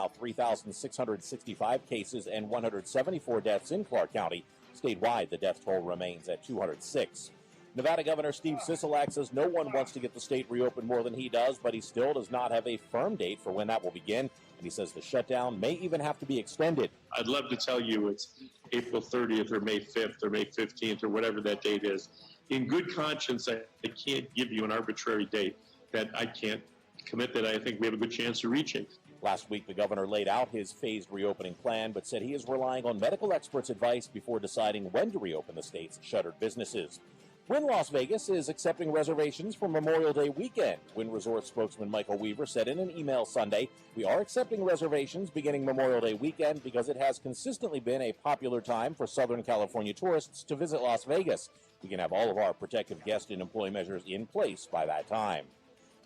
now 3,665 cases and 174 deaths in Clark County. Statewide, the death toll remains at 206. Nevada Governor Steve Sisolak says no one wants to get the state reopened more than he does, but he still does not have a firm date for when that will begin. And he says the shutdown may even have to be extended. I'd love to tell you it's April 30th or May 5th or May 15th or whatever that date is. In good conscience, I can't give you an arbitrary date that I can't commit that I think we have a good chance of reaching. Last week, the governor laid out his phased reopening plan, but said he is relying on medical experts' advice before deciding when to reopen the state's shuttered businesses. Wynn Las Vegas is accepting reservations for Memorial Day weekend. Wynn Resort spokesman Michael Weaver said in an email Sunday, "We are accepting reservations beginning Memorial Day weekend because it has consistently been a popular time for Southern California tourists to visit Las Vegas. We can have all of our protective guest and employee measures in place by that time."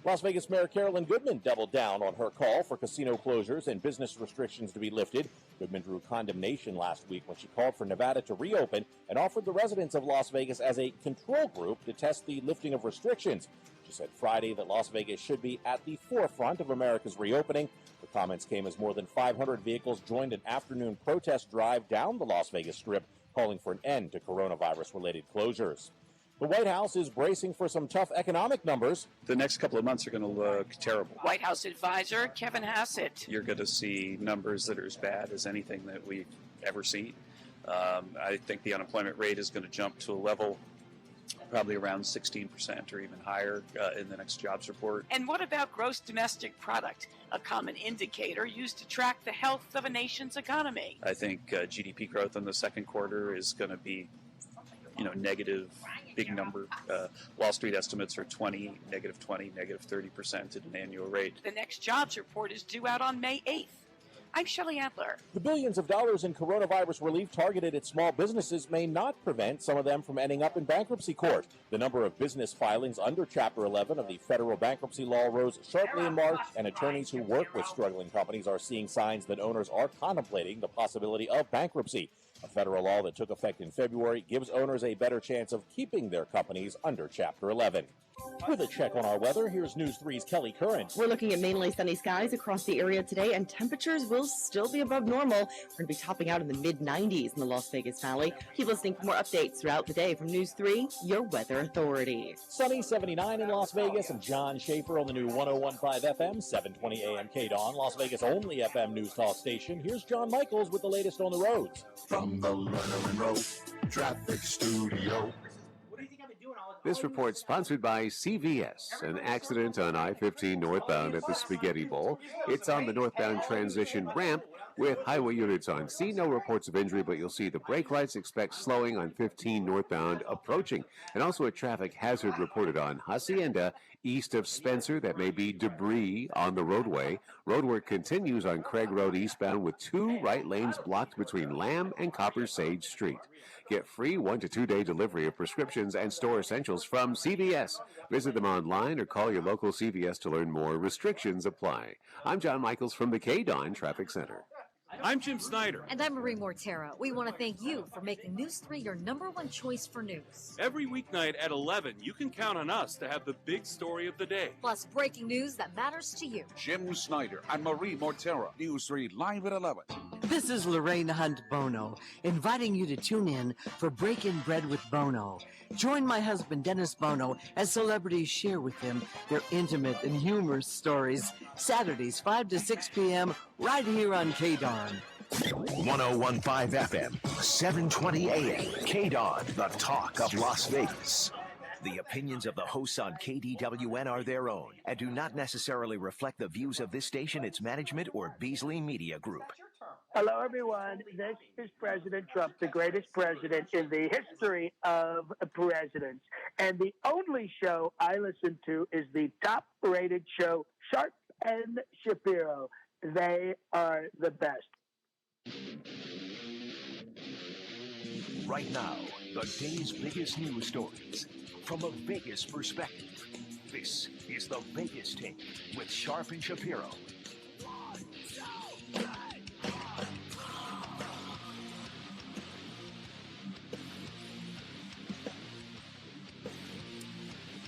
Las Vegas Mayor Carolyn Goodman doubled down on her call for casino closures and business restrictions to be lifted. Goodman drew condemnation last week when she called for Nevada to reopen and offered the residents of Las Vegas as a control group to test the lifting of restrictions. She said Friday that Las Vegas should be at the forefront of America's reopening. The comments came as more than 500 vehicles joined an afternoon protest drive down the Las Vegas Strip, calling for an end to coronavirus-related closures. The White House is bracing for some tough economic numbers. The next couple of months are going to look terrible. White House advisor Kevin Hassett. You're going to see numbers that are as bad as anything that we've ever seen. I think the unemployment rate is going to jump to a level probably around 16% or even higher in the next jobs report. And what about gross domestic product, a common indicator used to track the health of a nation's economy? I think GDP growth in the second quarter is going to be negative, big number. Wall Street estimates are negative 20, negative 30% at an annual rate. The next jobs report is due out on May 8th. I'm Shelley Adler. The billions of dollars in coronavirus relief targeted at small businesses may not prevent some of them from ending up in bankruptcy court. The number of business filings under Chapter 11 of the federal bankruptcy law rose sharply in March, and attorneys who work with struggling companies are seeing signs that owners are contemplating the possibility of bankruptcy. A federal law that took effect in February gives owners a better chance of keeping their companies under Chapter 11. With a check on our weather, here's News 3's Kelly Curran. We're looking at mainly sunny skies across the area today, and temperatures will still be above normal. We're going to be topping out in the mid-90s in the Las Vegas Valley. Keep listening for more updates throughout the day from News 3, your weather authority. Sunny 79 in Las Vegas. I'm John Shapiro on the new 101.5 FM, 720 AM KDAWN, Las Vegas only FM news talk station. Here's John Michaels with the latest on the roads. From the Lerner Road Traffic Studio. This report sponsored by CVS. An accident on I-15 northbound at the Spaghetti Bowl. It's on the northbound transition ramp with highway units on scene. No reports of injury, but you'll see the brake lights. Expect slowing on 15 northbound approaching. And also a traffic hazard reported on Hacienda east of Spencer. That may be debris on the roadway. Roadwork continues on Craig Road eastbound with 2 right lanes blocked between Lamb and Copper Sage Street. Get free 1 to 2 day delivery of prescriptions and store essentials from CVS. Visit them online or call your local CVS to learn more. Restrictions apply. I'm John Michaels from the KDAWN Traffic Center. I'm Jim Snyder. And I'm Marie Mortera. We want to thank you for making News 3 your #1 choice for news. Every weeknight at 11, you can count on us to have the big story of the day. Plus breaking news that matters to you. Jim Snyder and Marie Mortera. News 3 live at 11. This is Lorraine Hunt Bono, inviting you to tune in for Breaking Bread with Bono. Join my husband, Dennis Bono, as celebrities share with him their intimate and humorous stories. Saturdays, 5 to 6 p.m., right here on KDAWN. 101.5 FM, 720 AM, KDAWN, the talk of Las Vegas. The opinions of the hosts on KDWN are their own and do not necessarily reflect the views of this station, its management, or Beasley Media Group. Hello, everyone. This is President Trump, the greatest president in the history of presidents. And the only show I listen to is the top-rated show, Sharp and Shapiro. They are the best. Right now, the day's biggest news stories from a Vegas perspective. This is the Vegas Take with Sharp and Shapiro.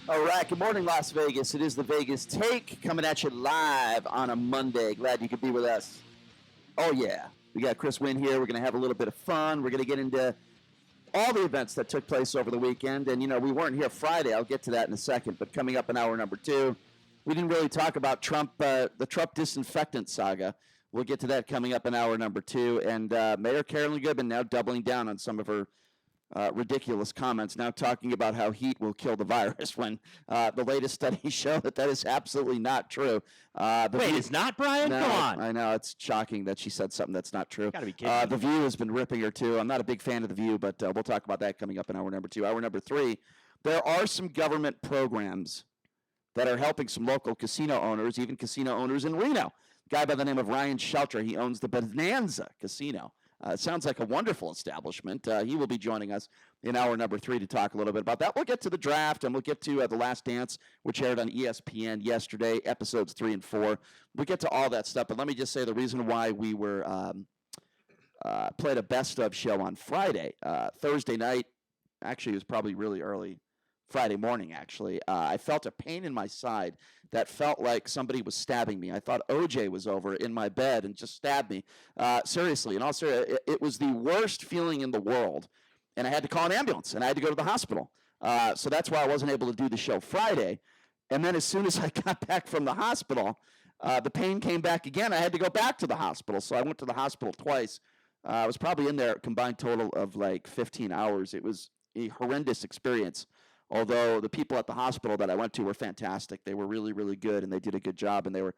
All right, good morning, Las Vegas. It is the Vegas Take coming at you live on a Monday. Glad you could be with us. Oh, yeah. We got Chris Wynn here. We're going to have a little bit of fun. We're going to get into all the events that took place over the weekend. And, we weren't here Friday. I'll get to that in a second. But coming up in hour number 2, we didn't really talk about the Trump disinfectant saga. We'll get to that coming up in hour number 2. And Mayor Carolyn Goodman now doubling down on some of her ridiculous comments, now talking about how heat will kill the virus when the latest studies show that is absolutely not true. It's not, Brian? No, Come on. I know. It's shocking that she said something that's not true. Gotta be kidding me. The View has been ripping her, too. I'm not a big fan of The View, but we'll talk about that coming up in hour number 2. Hour number 3, there are some government programs that are helping some local casino owners, even casino owners in Reno. A guy by the name of Ryan Shelter, he owns the Bonanza Casino. It sounds like a wonderful establishment. He will be joining us in hour number 3 to talk a little bit about that. We'll get to the draft, and we'll get to The Last Dance, which aired on ESPN yesterday, episodes 3 and 4. We'll get to all that stuff, but let me just say the reason why we were played a best-of show on Friday. Thursday night, actually it was probably really early, Friday morning, actually. I felt a pain in my side that felt like somebody was stabbing me. I thought OJ was over in my bed and just stabbed me. Seriously, in all seriousness, it was the worst feeling in the world, and I had to call an ambulance, and I had to go to the hospital. So that's why I wasn't able to do the show Friday. And then as soon as I got back from the hospital, the pain came back again. I had to go back to the hospital, so I went to the hospital twice. I was probably in there a combined total of like 15 hours. It was a horrendous experience. Although the people at the hospital that I went to were fantastic. They were really, really good, and they did a good job, and they were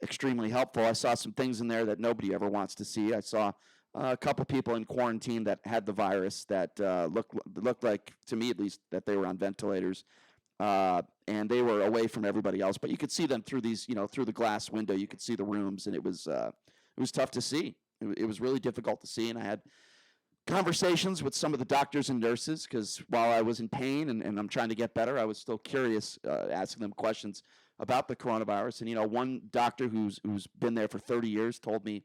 extremely helpful. I saw some things in there that nobody ever wants to see. I saw a couple people in quarantine that had the virus that looked like, to me at least, that they were on ventilators, and they were away from everybody else. But you could see them through these, through the glass window. You could see the rooms, and it was tough to see. It was really difficult to see, and I had conversations with some of the doctors and nurses because while I was in pain and I'm trying to get better, I was still curious, asking them questions about the coronavirus. And one doctor who's been there for 30 years told me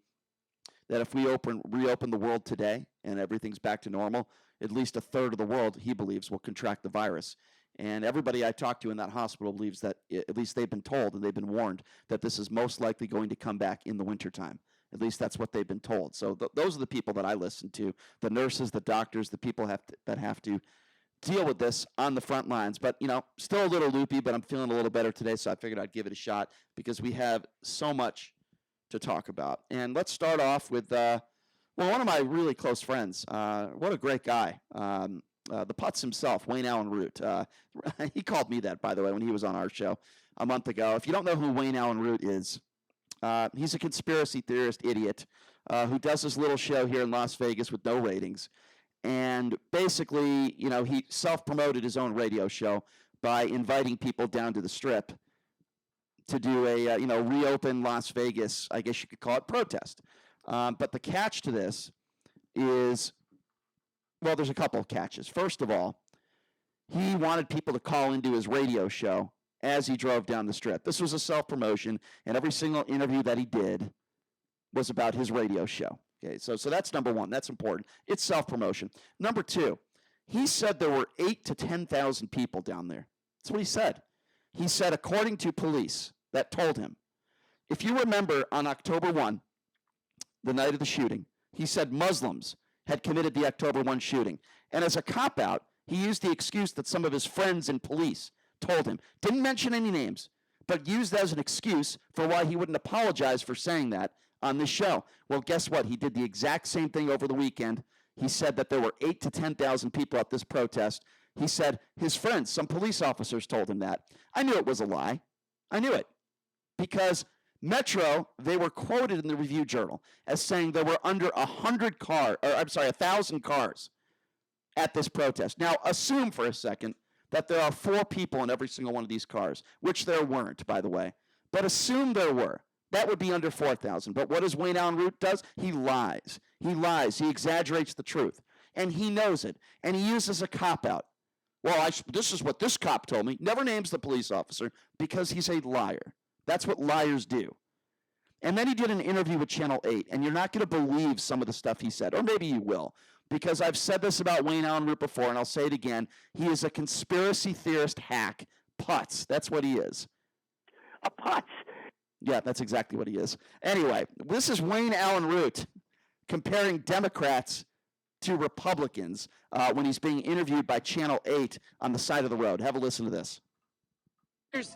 that if we reopen the world today and everything's back to normal, at least a third of the world, he believes, will contract the virus. And everybody I talked to in that hospital believes that, at least they've been told and they've been warned, that this is most likely going to come back in the wintertime. At least that's what they've been told. So those are the people that I listen to, the nurses, the doctors, the people that have to deal with this on the front lines. But, still a little loopy, but I'm feeling a little better today, so I figured I'd give it a shot because we have so much to talk about. And let's start off with, one of my really close friends. What a great guy. The Putz himself, Wayne Allen Root. He called me that, by the way, when he was on our show a month ago. If you don't know who Wayne Allen Root is, he's a conspiracy theorist idiot who does this little show here in Las Vegas with no ratings. And basically, he self-promoted his own radio show by inviting people down to the Strip to do a, reopen Las Vegas, I guess you could call it, protest. But the catch to this is, well, there's a couple of catches. First of all, he wanted people to call into his radio show as he drove down the Strip. This was a self-promotion, and every single interview that he did was about his radio show. Okay, so that's number one. That's important. It's self-promotion. Number two, he said there were 8,000 to 10,000 people down there. That's what he said. He said, according to police that told him, if you remember on October 1, the night of the shooting, he said Muslims had committed the October 1 shooting. And as a cop-out, he used the excuse that some of his friends in police told him. Didn't mention any names, but used as an excuse for why he wouldn't apologize for saying that on this show. Well, guess what? He did the exact same thing over the weekend. He said that there were 8,000 to 10,000 people at this protest. He said his friends, some police officers, told him that. I knew it was a lie. I knew it. Because Metro, they were quoted in the Review Journal as saying there were under 1,000 cars at this protest. Now, assume for a second that there are 4 people in every single one of these cars, which there weren't, by the way. But assume there were. That would be under 4,000. But what does Wayne Allen Root does? He lies. He lies. He exaggerates the truth. And he knows it. And he uses a cop-out. Well, this is what this cop told me. Never names the police officer because he's a liar. That's what liars do. And then he did an interview with Channel 8, and you're not going to believe some of the stuff he said, or maybe you will, because I've said this about Wayne Allen Root before, and I'll say it again. He is a conspiracy theorist hack. Putz. That's what he is. A putz. Yeah, that's exactly what he is. Anyway, this is Wayne Allen Root comparing Democrats to Republicans when he's being interviewed by Channel 8 on the side of the road. Have a listen to this.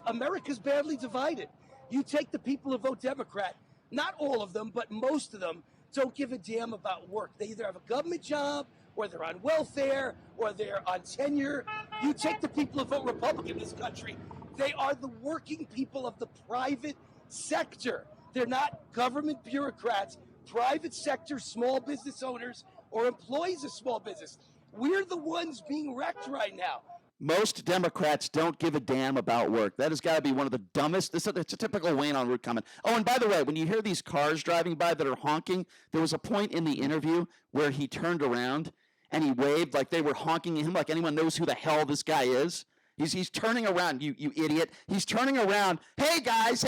America's badly divided. You take the people who vote Democrat, not all of them, but most of them don't give a damn about work. They either have a government job, or they're on welfare, or they're on tenure. You take the people who vote Republican in this country, they are the working people of the private sector. They're not government bureaucrats, private sector, small business owners, or employees of small business. We're the ones being wrecked right now. Most Democrats don't give a damn about work. That has got to be one of the dumbest. It's a typical Wayne Allen Root comment. Oh, and by the way, when you hear these cars driving by that are honking, there was a point in the interview where he turned around and he waved like they were honking at him, like anyone knows who the hell this guy is. He's turning around, you idiot. He's turning around. Hey guys,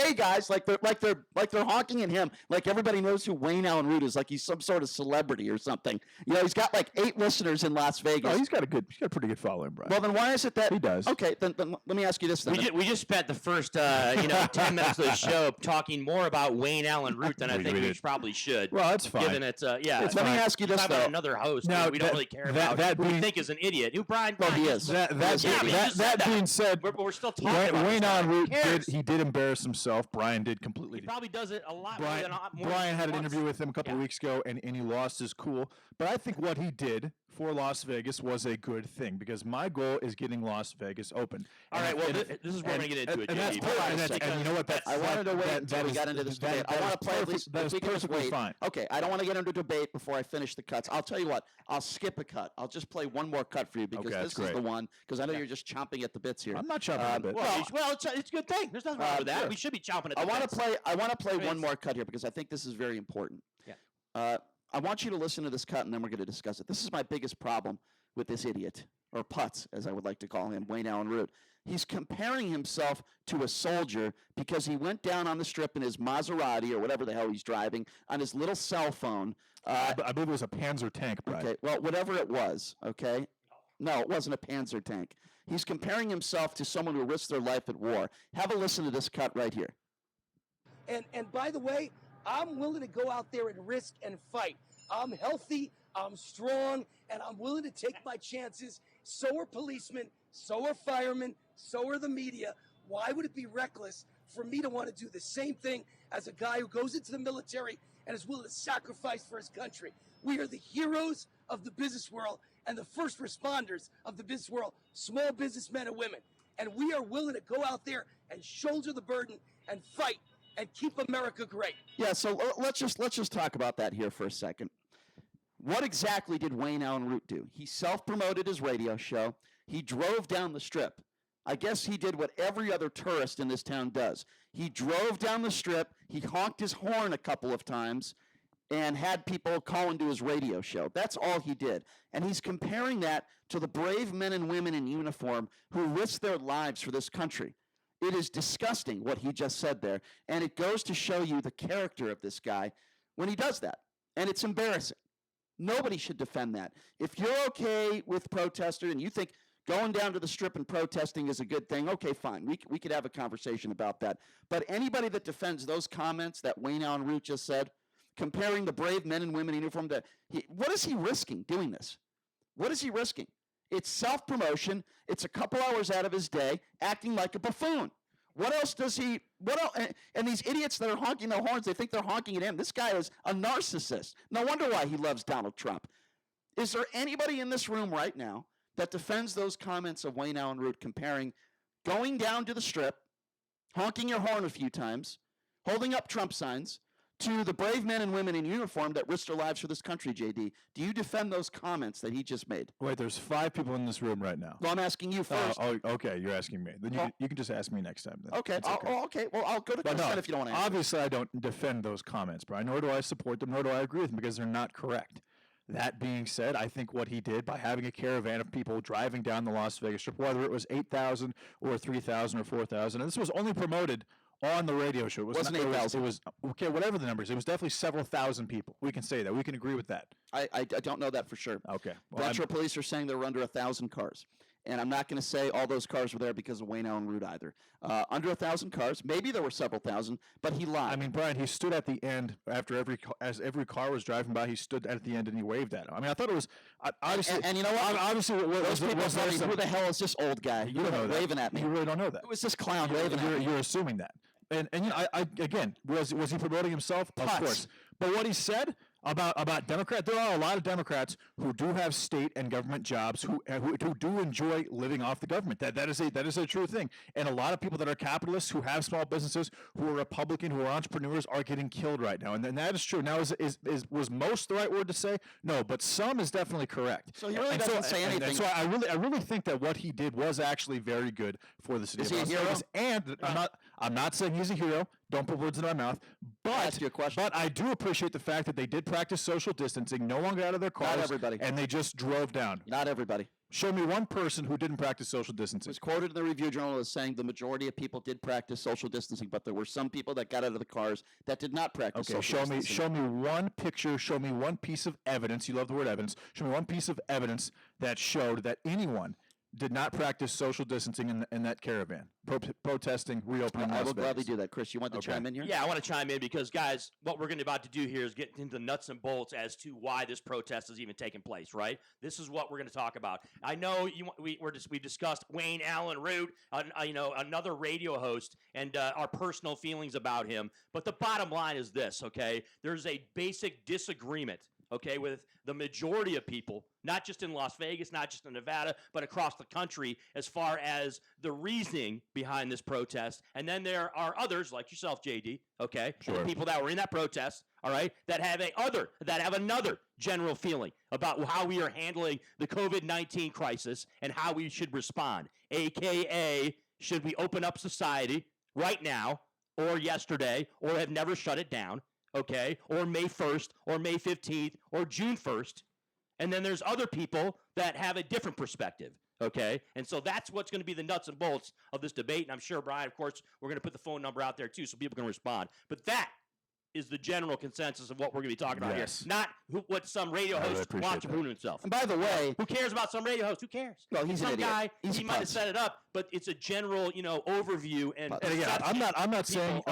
like they're honking at him, like everybody knows who Wayne Allen Root is, like he's some sort of celebrity or something. You know, he's got like 8 listeners in Las Vegas. Oh, he's got a pretty good following, Brian. Well, then why is it that he does? Okay, then let me ask you this. Then We just spent the first 10 minutes of the show talking more about Wayne Allen Root than I think we probably should. Well, that's fine. Given it's Let me ask you this though. About another host now, who we don't really care about. Who we think is an idiot. Who Brian? Well, he is. That being said, we're still talking about Wayne Allen Root did embarrass himself. Brian did completely. He probably does it a lot Brian, more Brian had an once. interview with him a couple of weeks ago, and he lost his cool. But I think what he did for Las Vegas was a good thing, because my goal is getting Las Vegas open. All right, well, this is where we're going to get into it, JD. And you know what? I wanted to wait until we got into this debate. I want to play at least. That is perfectly fine. Okay, I don't want to get into debate before I finish the cuts. I'll tell you what. I'll skip a cut. I'll just play one more cut for you, because this is the one. Because I know you're just chomping at the bits here. I'm not chomping at the bits. Well, it's a good thing. There's nothing wrong with that. Sure. We should be chomping at the I bits. want to play one more cut here, because I think this is very important. Yeah. I want you to listen to this cut, and then we're going to discuss it. This is my biggest problem with this idiot, or Putz, as I would like to call him, Wayne Allen Root. He's comparing himself to a soldier because he went down on the strip in his Maserati, or whatever the hell he's driving, on his little cell phone. I believe it was a Panzer tank, Brian. Okay, well, whatever it was, okay? No, it wasn't a Panzer tank. He's comparing himself to someone who risked their life at war. Have a listen to this cut right here. And by the way, I'm willing to go out there and risk and fight. I'm healthy, I'm strong, and I'm willing to take my chances. So are policemen, so are firemen, so are the media. Why would it be reckless for me to want to do the same thing as a guy who goes into the military and is willing to sacrifice for his country? We are the heroes of the business world and the first responders of the business world, small businessmen and women. And we are willing to go out there and shoulder the burden and fight and keep America great. Yeah, so let's just talk about that here for a second. What exactly did Wayne Allen Root do? He self-promoted his radio show. He drove down the strip. I guess he did what every other tourist in this town does. He drove down the strip, he honked his horn a couple of times, and had people call into his radio show. That's all he did. And he's comparing that to the brave men and women in uniform who risked their lives for this country. It is disgusting what he just said there, and it goes to show you the character of this guy when he does that. And it's embarrassing. Nobody should defend that. If you're okay with protesters and you think going down to the strip and protesting is a good thing, okay, fine. We could have a conversation about that. But anybody that defends those comments that Wayne Allen Root just said, comparing the brave men and women in uniform to, what is he risking doing this? What is he risking? It's self-promotion. It's a couple hours out of his day acting like a buffoon. What else does he, what else, and these idiots that are honking their horns, they think they're honking at him. This guy is a narcissist. No wonder why he loves Donald Trump. Is there anybody in this room right now that defends those comments of Wayne Allen Root comparing going down to the strip, honking your horn a few times, holding up Trump signs, to the brave men and women in uniform that risked their lives for this country, JD? Do you defend those comments that he just made? Wait, there's 5 people in this room right now. Well, I'm asking you first. Okay, you're asking me. Then you can just ask me next time. Then. Okay, okay. Well, I'll go to Chris if you don't want to answer. Obviously, I don't defend those comments, Brian, nor do I support them, nor do I agree with them, because they're not correct. That being said, I think what he did by having a caravan of people driving down the Las Vegas Strip, whether it was 8,000 or 3,000 or 4,000, and this was only promoted on the radio show. It wasn't 8,000. It was okay, whatever the numbers. It was definitely several thousand people. We can say that. We can agree with that. I don't know that for sure. Okay. Well, Metro Police are saying there were under 1,000 cars. And I'm not going to say all those cars were there because of Wayne Allen Root either. Under 1,000 cars, maybe there were several thousand, but he lied. I mean, Brian, he stood at the end after as every car was driving by. He stood at the end and he waved at him. I mean, I thought it was obviously. And you know what? Obviously, those people probably, who the hell is this old guy? You don't know that. Waving at me. You really don't know that. Who is this clown waving at me? You're assuming that. And you know, I again, was he promoting himself? Of course. But what he said about Democrat, there are a lot of Democrats who do have state and government jobs who do enjoy living off the government. That is a true thing. And a lot of people that are capitalists who have small businesses, who are Republican, who are entrepreneurs, are getting killed right now. And that is true. Now, was most the right word to say? No, but some is definitely correct. So he really doesn't say anything. And so I really think that what he did was actually very good for the city of Las Vegas. And I'm not saying he's a hero. Don't put words in my mouth. But ask you a question. But I do appreciate the fact that they did practice social distancing, no one got out of their cars. Not everybody. And they just drove down. Not everybody. Show me one person who didn't practice social distancing. It was quoted in the Review Journal as saying the majority of people did practice social distancing, but there were some people that got out of the cars that did not practice social distancing. Show me one picture, show me one piece of evidence. You love the word evidence. Show me one piece of evidence that showed that anyone did not practice social distancing in that caravan, protesting, reopening. I will gladly do that. Chris, you want to chime in here? Yeah, I want to chime in because, guys, what we're about to do here is get into nuts and bolts as to why this protest is even taking place, right? This is what we're going to talk about. I know we discussed Wayne Allen Root, another radio host, and our personal feelings about him. But the bottom line is this, okay? There's a basic disagreement, okay, with the majority of people, not just in Las Vegas, not just in Nevada, but across the country as far as the reasoning behind this protest. And then there are others like yourself, JD, okay, sure, and the people that were in that protest, all right, that have another general feeling about how we are handling the COVID-19 crisis and how we should respond, AKA, should we open up society right now or yesterday or have never shut it down? Okay, or May 1st, or May 15th, or June 1st. And then there's other people that have a different perspective, okay? And so that's what's going to be the nuts and bolts of this debate. And I'm sure, Brian, of course, we're going to put the phone number out there, too, so people can respond. But that is the general consensus of what we're going to be talking about here. Not what some radio host wants to prove himself. And by the way, who cares about some radio host? Who cares? Well, he's some an idiot. guy. He might have set it up, but it's a general, overview. And again, I'm not saying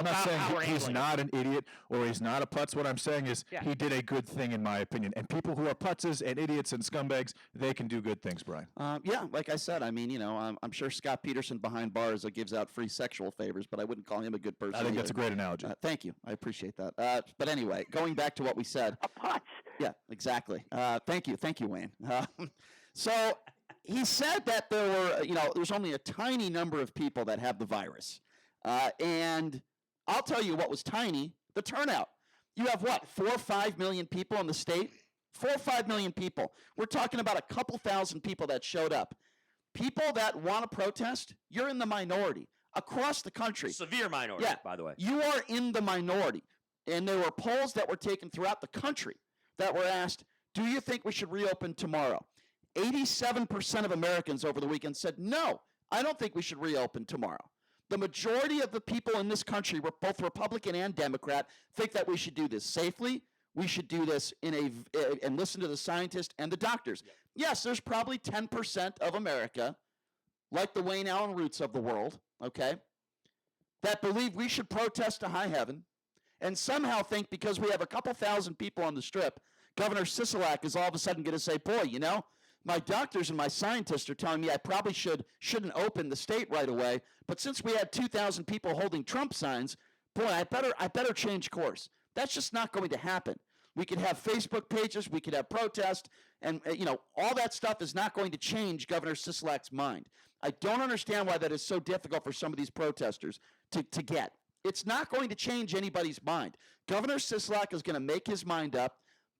he's not an idiot or he's not a putz. What I'm saying is he did a good thing in my opinion. And people who are putzes and idiots and scumbags, they can do good things, Brian. Yeah, like I said, I mean, I'm sure Scott Peterson behind bars gives out free sexual favors, but I wouldn't call him a good person. I think that's a great analogy. Thank you. I appreciate that. But anyway, going back to what we said. A putz. Yeah, exactly. Thank you, Wayne. So he said that there were, there's only a tiny number of people that have the virus. And I'll tell you what was tiny, the turnout. You have what, 4 or 5 million people in the state? 4 or 5 million people. We're talking about a couple thousand people that showed up. People that want to protest, you're in the minority across the country. Severe minority, by the way. You are in the minority. And there were polls that were taken throughout the country that were asked, do you think we should reopen tomorrow? 87% of Americans over the weekend said, no, I don't think we should reopen tomorrow. The majority of the people in this country, both Republican and Democrat, think that we should do this safely. We should do this and listen to the scientists and the doctors. Yes, there's probably 10% of America, like the Wayne Allen Roots of the world, okay, that believe we should protest to high heaven and somehow think because we have a couple thousand people on the strip, Governor Sisolak is all of a sudden going to say, boy, my doctors and my scientists are telling me I probably shouldn't open the state right away, but since we had 2,000 people holding Trump signs, boy, I better change course. That's just not going to happen. We could have Facebook pages, we could have protests, and all that stuff is not going to change Governor Sisolak's mind. I don't understand why that is so difficult for some of these protesters to get. It's not going to change anybody's mind. Governor Sisolak is going to make his mind up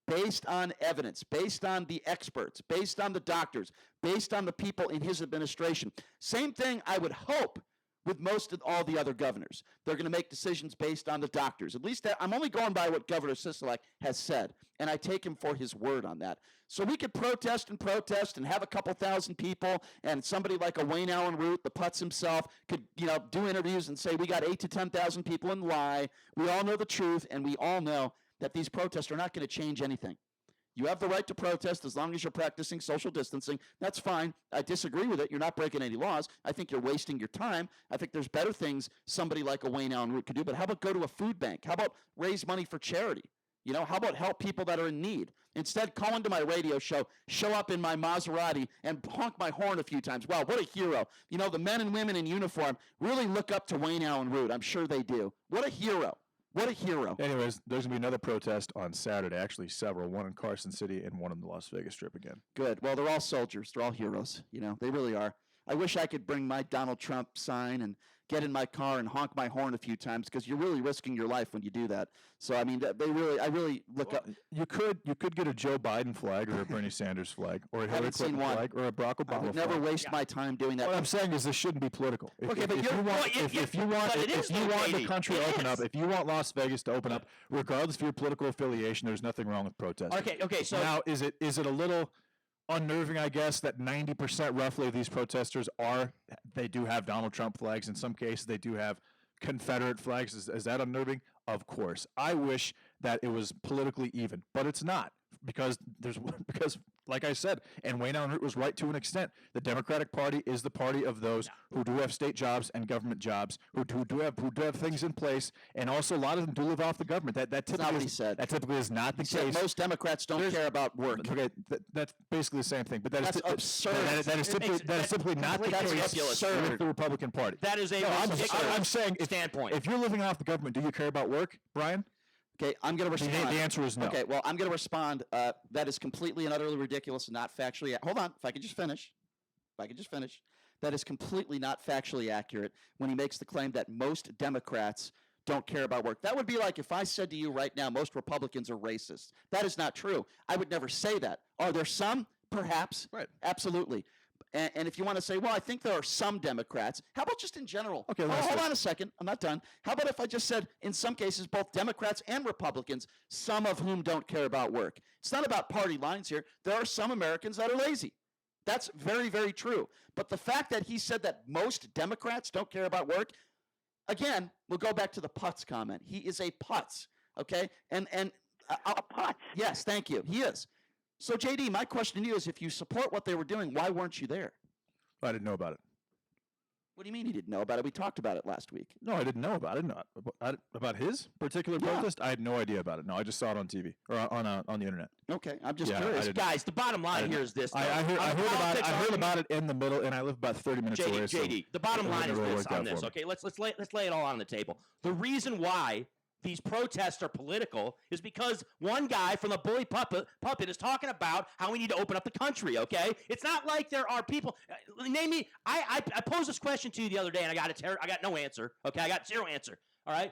based on evidence, based on the experts, based on the doctors, based on the people in his administration. Same thing, I would hope, with most of all the other governors. They're going to make decisions based on the doctors. At least I'm only going by what Governor Sisolak has said, and I take him for his word on that. So we could protest and have a couple thousand people, and somebody like a Wayne Allen Root, the putz himself, could do interviews and say we got 8,000 to 10,000 people in lie. We all know the truth, and we all know that these protests are not going to change anything. You have the right to protest as long as you're practicing social distancing. That's fine. I disagree with it. You're not breaking any laws. I think you're wasting your time. I think there's better things somebody like a Wayne Allen Root could do. But how about go to a food bank? How about raise money for charity? You know, how about help people that are in need? Instead, call into my radio show, show up in my Maserati, and honk my horn a few times. Wow, what a hero. You know, the men and women in uniform really look up to Wayne Allen Root. I'm sure they do. What a hero. What a hero. Anyways, there's going to be another protest on Saturday, actually several, one in Carson City and one in the Las Vegas Strip again. Good. Well, they're all soldiers. They're all heroes. You know, they really are. I wish I could bring my Donald Trump sign and get in my car and honk my horn a few times because you're really risking your life when you do that. So, I mean, I really look up. You could get a Joe Biden flag or a Bernie Sanders flag or a Hillary Clinton flag or a Barack Obama flag. I would never waste my time doing that. What I'm saying is this shouldn't be political. If you want the country to open up, if you want Las Vegas to open up, regardless of your political affiliation, there's nothing wrong with protesting. Okay. So now, is it a little unnerving, I guess, that 90% roughly of these protesters they do have Donald Trump flags. In some cases, they do have Confederate flags. Is that unnerving? Of course. I wish that it was politically even, but it's not because like I said, and Wayne Allen Root was right to an extent, the Democratic Party is the party of those who do have state jobs and government jobs, who do have things in place, and also a lot of them do live off the government. That typically is not the case. Most Democrats don't care about work. Okay, that's basically the same thing, but that's absurd. That is simply not the case with the Republican Party. That is I'm saying standpoint. If you're living off the government, do you care about work, Brian? Okay, I'm going to respond. The answer is no. Okay, well, I'm going to respond. That is completely and utterly ridiculous and not factually. Hold on, if I could just finish. That is completely not factually accurate when he makes the claim that most Democrats don't care about work. That would be like if I said to you right now, most Republicans are racist. That is not true. I would never say that. Are there some? Perhaps. Right. Absolutely. And if you want to say, well, I think there are some Democrats, how about just in general? Okay, hold on a second. I'm not done. How about if I just said, in some cases, both Democrats and Republicans, some of whom don't care about work? It's not about party lines here. There are some Americans that are lazy. That's very, very true. But the fact that he said that most Democrats don't care about work, again, we'll go back to the putz comment. He is a putz, okay? And a putz. Yes, thank you. He is. So, JD, my question to you is, if you support what they were doing, why weren't you there? I didn't know about it. What do you mean you didn't know about it? We talked about it last week. No, I didn't know about it. About his particular protest? I had no idea about it. No, I just saw it on TV or on the internet. Okay, I'm just curious. Guys, the bottom line here is this. I heard about it in the middle, and I live about 30 minutes away. JD, the bottom line is this on this. Okay, let's lay it all on the table. The reason why these protests are political is because one guy from the bully puppet is talking about how we need to open up the country, okay? It's not like there are people name me. I posed this question to you the other day and I got no answer. Okay, I got zero answer. All right?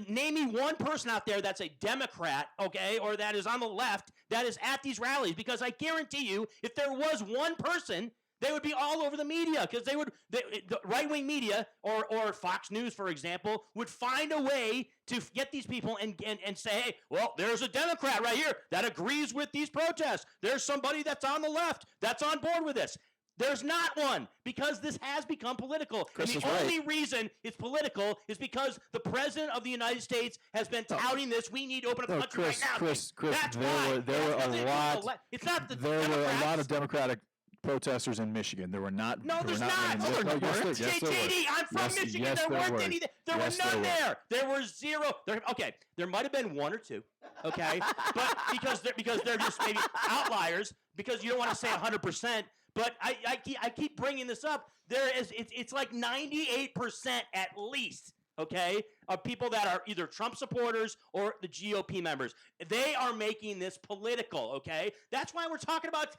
Name me one person out there that's a Democrat, okay, or that is on the left that is at these rallies, because I guarantee you if there was one person, they would be all over the media, because the right-wing media or Fox News, for example, would find a way to get these people and say, hey, well, there's a Democrat right here that agrees with these protests. There's somebody that's on the left that's on board with this. There's not one, because this has become political. Chris and the only reason it's political is because the President of the United States has been touting this. We need to open up the country right now. Chris, that's there were it's not the there were a lot of Democratic protesters in Michigan. There were not. No, there's not. JD, I'm from Michigan. There weren't any. There were none there. There were zero. Okay, there might have been one or two. Okay, but because they're just maybe outliers. Because you don't want to say 100%. But I keep bringing this up. It's like 98% at least. Okay, of people that are either Trump supporters or the GOP members. They are making this political, okay? That's why we're talking about,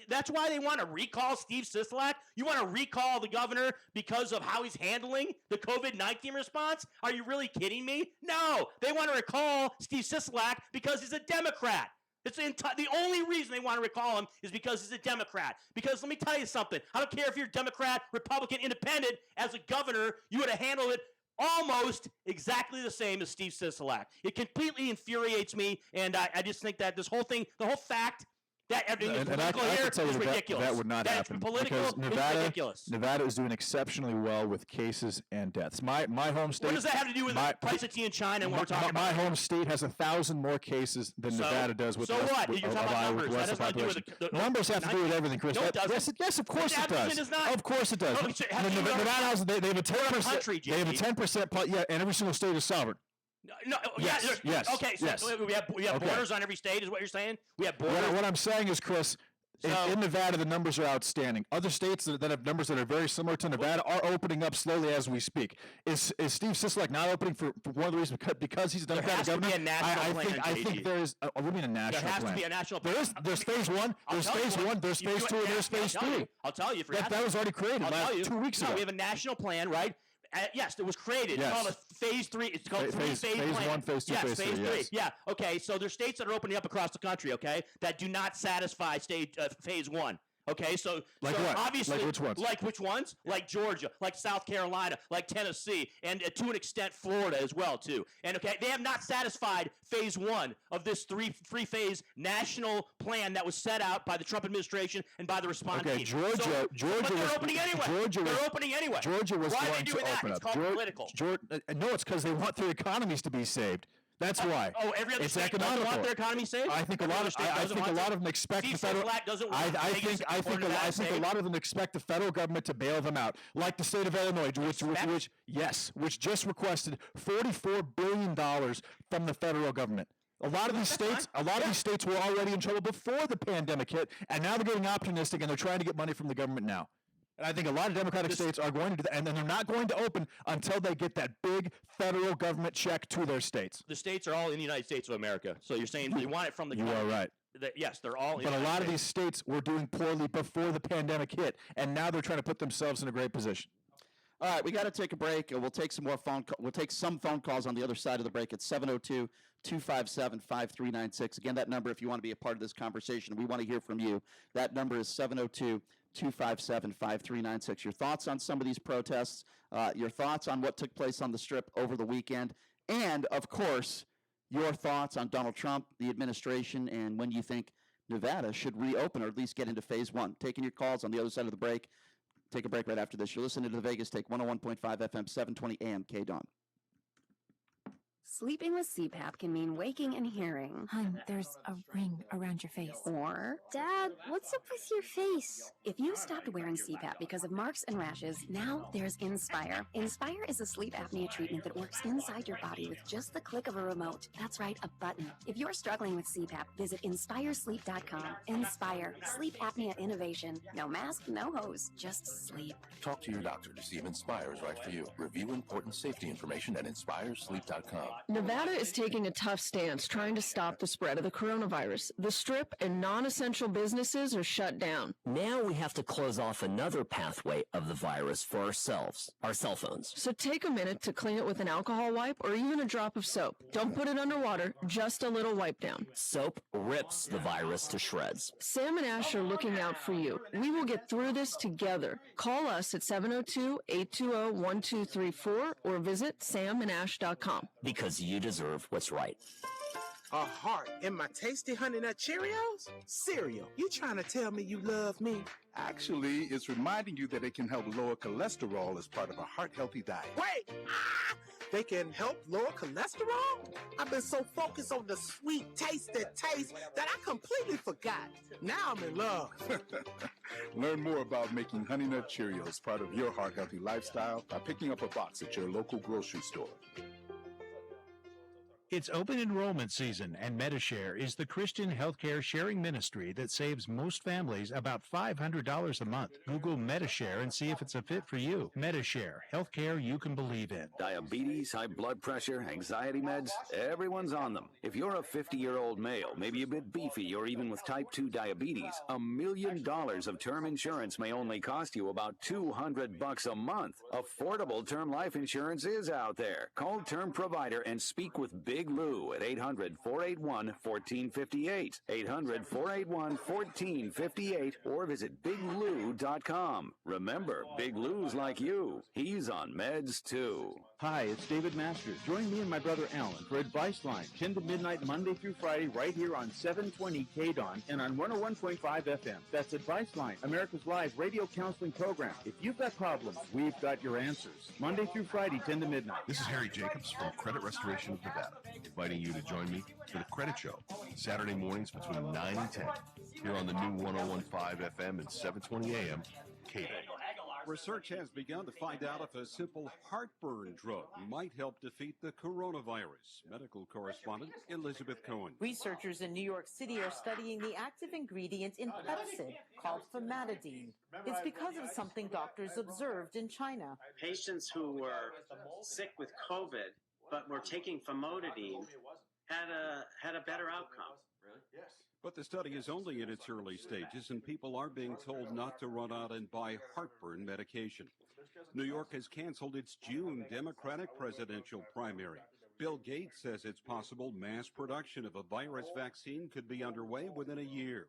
that's why they want to recall Steve Sisolak. You want to recall the governor because of how he's handling the COVID-19 response? Are you really kidding me? No, they want to recall Steve Sisolak because he's a Democrat. The only reason they want to recall him is because he's a Democrat. Because let me tell you something. I don't care if you're Democrat, Republican, Independent. As a governor, you would have handled it almost exactly the same as Steve Sisolak. It completely infuriates me, and I just think that this whole thing, the whole fact That I political can here tell you is that ridiculous. that would not happen Political because is ridiculous. Nevada is doing exceptionally well with cases and deaths. My home state. What does that have to do with the price of tea in China and what we're talking about? My home state has 1,000 more cases than Nevada does with. So what? You're talking about numbers. That has nothing to do with numbers have to do with everything, Chris. No, it doesn't. Yes, of course it does. Does not. Of course it does. No, Nevada has they have a 10%. They have a 10%. Yeah, and every single state is sovereign. No, yes. Okay, so we have borders on every state, is what you're saying? We have borders. What I'm saying is, Chris, in Nevada, the numbers are outstanding. Other states that have numbers that are very similar to Nevada are opening up slowly as we speak. Is Steve Sisolak not opening for one of the reasons because he's a Democratic governor? There has to be a national plan, I think there is. What do you mean a national plan? There has to be a national plan. There's phase one. There's phase one. There's phase two. And there's phase three. I'll tell you. That was already created 2 weeks ago. We have a national plan, right? Yes, it was created. Yes. It's called a phase 3. It's called phase plan. 1, phase 2, phase 3. Yes. Yeah. Okay. So there's states that are opening up across the country. Okay, that do not satisfy phase 1. Okay, so what? Obviously, like which ones? Like which ones? Like Georgia, like South Carolina, like Tennessee, and to an extent Florida as well too. And okay, they have not satisfied phase 1 of this three-phase national plan that was set out by the Trump administration and by the response team. Georgia, but they're opening anyway. They're opening anyway. Georgia was Why the are they one doing to that? open It's up. called political. No, it's because they want their economies to be saved. That's why. Every other it's state doesn't want their economy saved. I think a lot of them expect the federal. I think a lot of them expect the federal government to bail them out, like the state of Illinois, which just requested $44 billion from the federal government. A lot of these states were already in trouble before the pandemic hit, and now they're getting optimistic and they're trying to get money from the government now. And I think a lot of Democratic states are going to do that, and then they're not going to open until they get that big federal government check to their states. The states are all in the United States of America. So you're saying they want it from the You are right. Yes, they're all in But the a United lot of States. these states were doing poorly before the pandemic hit, and now they're trying to put themselves in a great position. All right, we got to take a break. We'll take some more We'll take some phone calls on the other side of the break at 702-257-5396. Again, that number, if you want to be a part of this conversation, we want to hear from you. That number is 702-257-5396. Your thoughts on some of these protests, your thoughts on what took place on the Strip over the weekend, and, of course, your thoughts on Donald Trump, the administration, and when you think Nevada should reopen or at least get into phase 1. Taking your calls on the other side of the break. Take a break right after this. You're listening to the Vegas Take 101.5 FM, 720 AM, KDAWN. Sleeping with CPAP can mean waking and hearing. Hun, there's a ring around your face. Or, Dad, what's up with your face? if you stopped wearing CPAP because of marks and rashes, now there's Inspire. Inspire is a sleep apnea treatment that works inside your body with just the click of a remote. That's right, a button. If you're struggling with CPAP, visit InspireSleep.com. Inspire, sleep apnea innovation. No mask, no hose, just sleep. Talk to your doctor to see if Inspire is right for you. Review important safety information at InspireSleep.com. Nevada is taking a tough stance trying to stop the spread of the coronavirus. The Strip and non-essential businesses are shut down. Now we have to close off another pathway of the virus for ourselves, our cell phones. So take a minute to clean it with an alcohol wipe or even a drop of soap. Don't put it under water, just a little wipe down. Soap rips the virus to shreds. Sam and Ash are looking out for you. We will get through this together. Call us at 702-820-1234 or visit samandash.com. Because you deserve what's right. A heart in my tasty Honey Nut Cheerios? Cereal. You trying to tell me you love me? Actually, it's reminding you that it can help lower cholesterol as part of a heart-healthy diet. Wait! They can help lower cholesterol? I've been so focused on the sweet tasty taste that I completely forgot. Now I'm in love. Learn more about making Honey Nut Cheerios part of your heart-healthy lifestyle by picking up a box at your local grocery store. It's open enrollment season, and MediShare is the Christian healthcare sharing ministry that saves most families about $500 a month. Google MediShare and see if it's a fit for you. MediShare, healthcare you can believe in. Diabetes, high blood pressure, anxiety meds, everyone's on them. If you're a 50-year-old male, maybe a bit beefy, or even with type 2 diabetes, $1 million of term insurance may only cost you about $200 a month. Affordable term life insurance is out there. Call Term Provider and speak with Big Lou at 800-481-1458, 800-481-1458, or visit biglou.com. Remember, Big Lou's like you. He's on meds too. Hi, it's David Masters. Join me and my brother Alan for Advice Line, 10 to midnight, Monday through Friday, right here on 720 KDON and on 101.5 FM. That's Advice Line, America's live radio counseling program. If you've got problems, we've got your answers. Monday through Friday, 10 to midnight. This is Harry Jacobs from Credit Restoration of Nevada, inviting you to join me for the Credit Show, Saturday mornings between 9 and 10, here on the new 101.5 FM and 720 AM, KDON. Research has begun to find out if a simple heartburn drug might help defeat the coronavirus. Medical correspondent Elizabeth Cohen. Researchers in New York City are studying the active ingredient in Pepcid called famotidine. It's because of something doctors observed in China. Patients who were sick with COVID but were taking famotidine had a better outcome. But the study is only in its early stages, and people are being told not to run out and buy heartburn medication. New York has canceled its June Democratic presidential primary. Bill Gates says it's possible mass production of a virus vaccine could be underway within a year.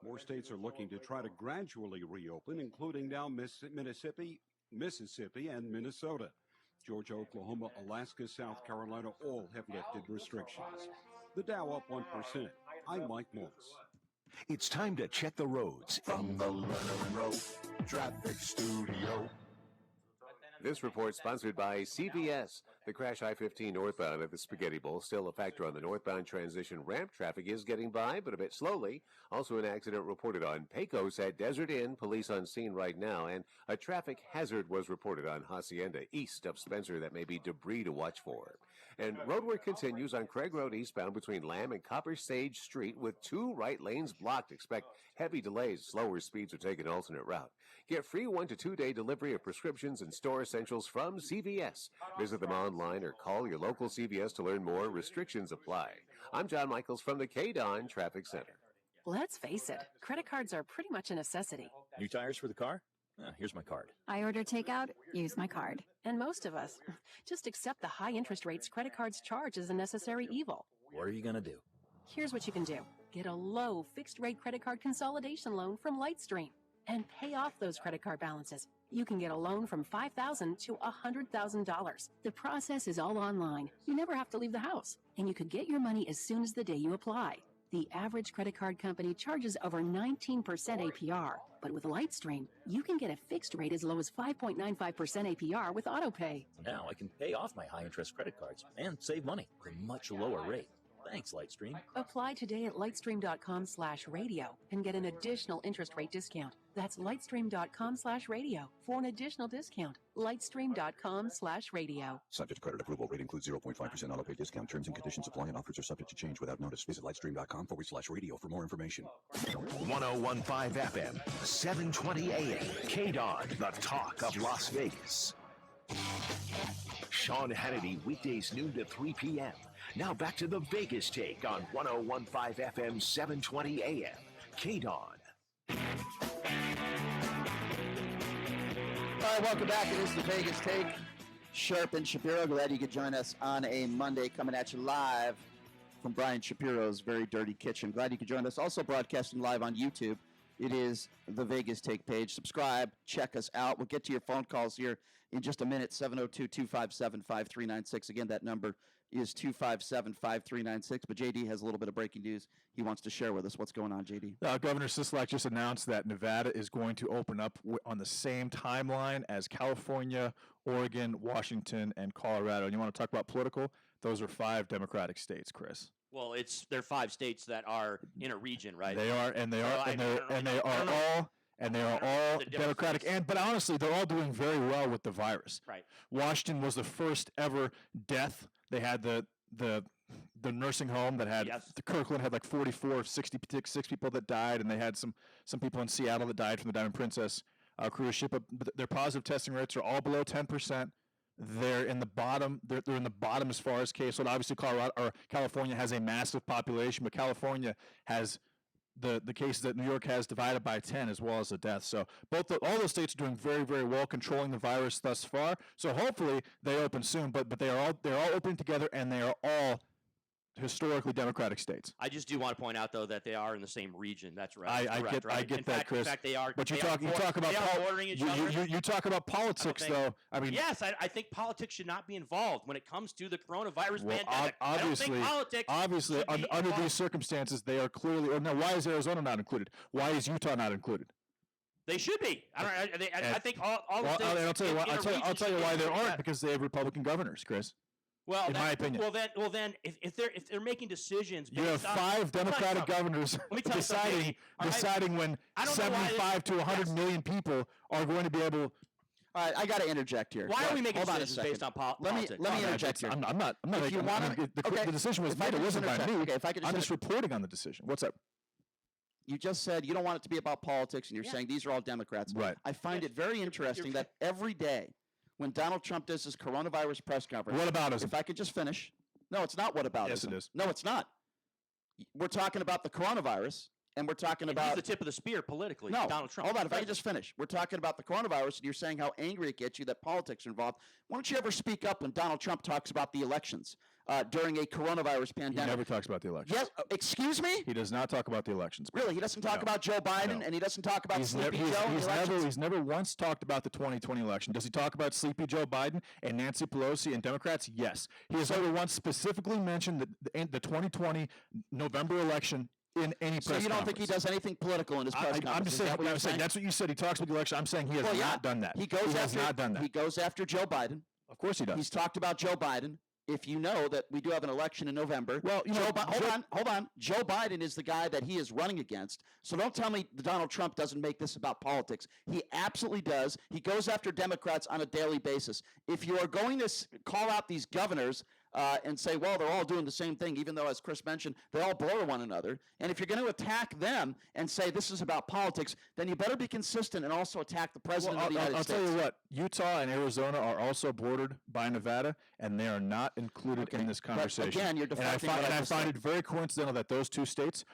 More states are looking to try to gradually reopen, including now Mississippi, and Minnesota. Georgia, Oklahoma, Alaska, South Carolina all have lifted restrictions. The Dow up 1%. I'm Mike Morris. It's time to check the roads. From the Leonard Road Traffic Studio. This report sponsored by CVS. The crash I-15 northbound at the Spaghetti Bowl still a factor on the northbound transition ramp. Traffic is getting by, but a bit slowly. Also an accident reported on Pecos at Desert Inn. Police on scene right now. And a traffic hazard was reported on Hacienda east of Spencer that may be debris to watch for. And road work continues on Craig Road eastbound between Lamb and Copper Sage Street with 2 right lanes blocked. Expect heavy delays. Slower speeds are taking an alternate route. Get free 1 to 2 day delivery of prescriptions and store essentials from CVS. Visit them online or call your local CVS to learn more. Restrictions apply. I'm John Michaels from the KDON Traffic Center. Let's face it, credit cards are pretty much a necessity. New tires for the car? Here's my card. I order takeout, use my card. And most of us just accept the high interest rates credit cards charge as a necessary evil. What are you going to do? Here's what you can do. Get a low fixed rate credit card consolidation loan from Lightstream and pay off those credit card balances. You can get a loan from $5,000 to $100,000. The process is all online. You never have to leave the house. And you could get your money as soon as the day you apply. The average credit card company charges over 19% APR. But with Lightstream, you can get a fixed rate as low as 5.95% APR with AutoPay. Now I can pay off my high-interest credit cards and save money at a much lower rate. Thanks, Lightstream. Apply today at lightstream.com/radio and get an additional interest rate discount. That's lightstream.com/radio for an additional discount. Lightstream.com/radio. Subject to credit approval. Rate includes 0.5% auto pay discount. Terms and conditions apply and offers are subject to change without notice. Visit lightstream.com/radio for more information. 101.5 FM, 720 AM, KDON, the talk of Las Vegas. Sean Hannity, weekdays noon to 3 p.m. Now back to the Vegas Take on 101.5 FM, 720 AM, KDON. All right, welcome back. It is the Vegas Take. Sharp and Shapiro, glad you could join us on a Monday, coming at you live from Brian Shapiro's Very Dirty Kitchen. Glad you could join us. Also broadcasting live on YouTube. It is the Vegas Take page. Subscribe, check us out. We'll get to your phone calls here in just a minute. 702-257-5396. Again, that number is 257-5396. But JD has a little bit of breaking news he wants to share with us. What's going on, JD? Governor Sisolak just announced that Nevada is going to open up on the same timeline as California, Oregon, Washington, and Colorado. And you want to talk about political? Those are 5 Democratic states, Chris. Well, they're 5 states that are in a region, right? They are all Democratic. But honestly, they're all doing very well with the virus. Right. Washington was the first ever death. They had the nursing home that had the Kirkland had like 44, 66 people that died, and they had some people in Seattle that died from the Diamond Princess cruise ship. But their positive testing rates are all below 10%. They're in the bottom. They're in the bottom as far as caseload. Obviously, California has a massive population, but California has the cases that New York has divided by 10, as well as the deaths. So all those states are doing very, very well controlling the virus thus far. So hopefully they open soon. But they're all opening together, and they are all historically Democratic states. I just do want to point out, though, that they are in the same region. That's right. I Correct, right? get that, Chris. In fact, they are. But you they talk about they are bordering each other. you talk about politics, though. I mean, yes, I think politics should not be involved when it comes to the coronavirus pandemic. Obviously, under these circumstances, they are clearly. Or now, why is Arizona not included? Why is Utah not included? They should be. I think all the states. I'll tell you why. I'll tell you why they aren't, because they have Republican governors, Chris. Well, in my opinion. Well, then, if they're making decisions, you have 5 Democratic governors deciding when 75 to 100 million people are going to be able. All right, I got to interject here. Why are we making decisions based on politics? Let me interject here. I'm not. If you want the decision was made. It wasn't by me. Okay, if I could I'm just reporting on the decision. What's up? You just said you don't want it to be about politics, and you're saying these are all Democrats. Right. I find it very interesting that every day when Donald Trump does his coronavirus press conference. What about us? If I could just finish. No, it's not what about us. Yes, it is. No, it's not. We're talking about the coronavirus, and we're talking about. He's the tip of the spear politically. No, Donald Trump. Hold on. If I can just finish. We're talking about the coronavirus, and you're saying how angry it gets you that politics are involved. Why don't you ever speak up when Donald Trump talks about the elections during a coronavirus pandemic? He never talks about the elections. Yes. Excuse me? He does not talk about the elections. Really? He doesn't talk about Joe Biden, and he doesn't talk about Sleepy Joe? He's never once talked about the 2020 election. Does he talk about Sleepy Joe Biden and Nancy Pelosi and Democrats? Yes. He has never once specifically mentioned the 2020 November election in any press conference. So you don't think he does anything political in his press conference? I'm just saying, that's what you said. He talks about the election. I'm saying he has not done that. He has not done that. He goes after Joe Biden. Of course he does. He's talked about Joe Biden. If you know that we do have an election in November, well, hold on. Joe Biden is the guy that he is running against. So don't tell me Donald Trump doesn't make this about politics. He absolutely does. He goes after Democrats on a daily basis. If you are going to call out these governors and say, well, they're all doing the same thing, even though, as Chris mentioned, they all border one another. And if you're going to attack them and say this is about politics, then you better be consistent and also attack the president of the United States. I'll tell you what, Utah and Arizona are also bordered by Nevada, and they are not included in this conversation. But again, you're deflecting. And I find it very coincidental that those two states,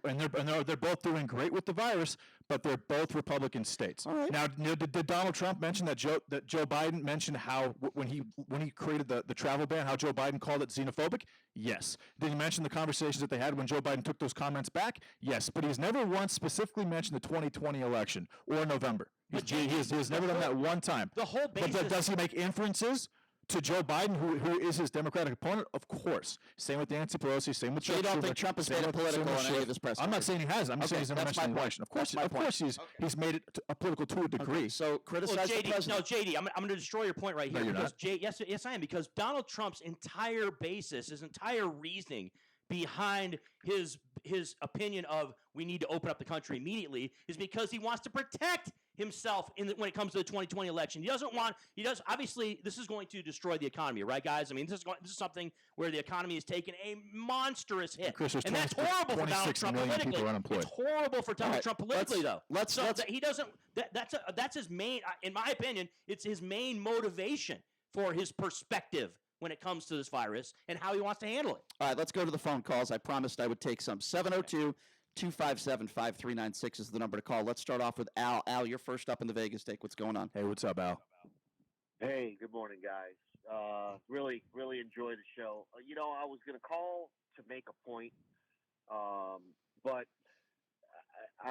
and they're both doing great with the virus, but they're both Republican states. All right. Now, did Donald Trump mention that Joe Biden mentioned how when he created the travel ban, how Joe Biden called it xenophobic? Yes. Did he mention the conversations that they had when Joe Biden took those comments back? Yes. But he's never once specifically mentioned the 2020 election or November. He has never done that one time. The whole basis. But does he make inferences to Joe Biden, who is his Democratic opponent? Of course. Same with Nancy Pelosi. Same with. So you don't think Trump has made it political in any of his press? I'm not saying he has. I'm saying he's never mentioned the election. Of course, he's made it a political to a degree. Okay, so criticize the president. No, JD, I'm going to destroy your point right here. No, you're because not. Yes, I am. Because Donald Trump's entire basis, his entire reasoning behind his opinion of we need to open up the country immediately is because he wants to protect himself when it comes to the 2020 election. He does obviously this is going to destroy the economy, right, guys? I mean, this is something where the economy is taking a monstrous hit. Chris, and that's horrible for Donald Trump politically. It's horrible for Donald Trump politically, though. That's his main, in my opinion, it's his main motivation for his perspective when it comes to this virus and how he wants to handle it. All right, let's go to the phone calls. I promised I would take some. 702-257-5396 is the number to call. Let's start off with Al. Al, you're first up in the Vegas take. What's going on? Hey, what's up, Al? Hey, good morning, guys. Really enjoy the show. I was going to call to make a point, but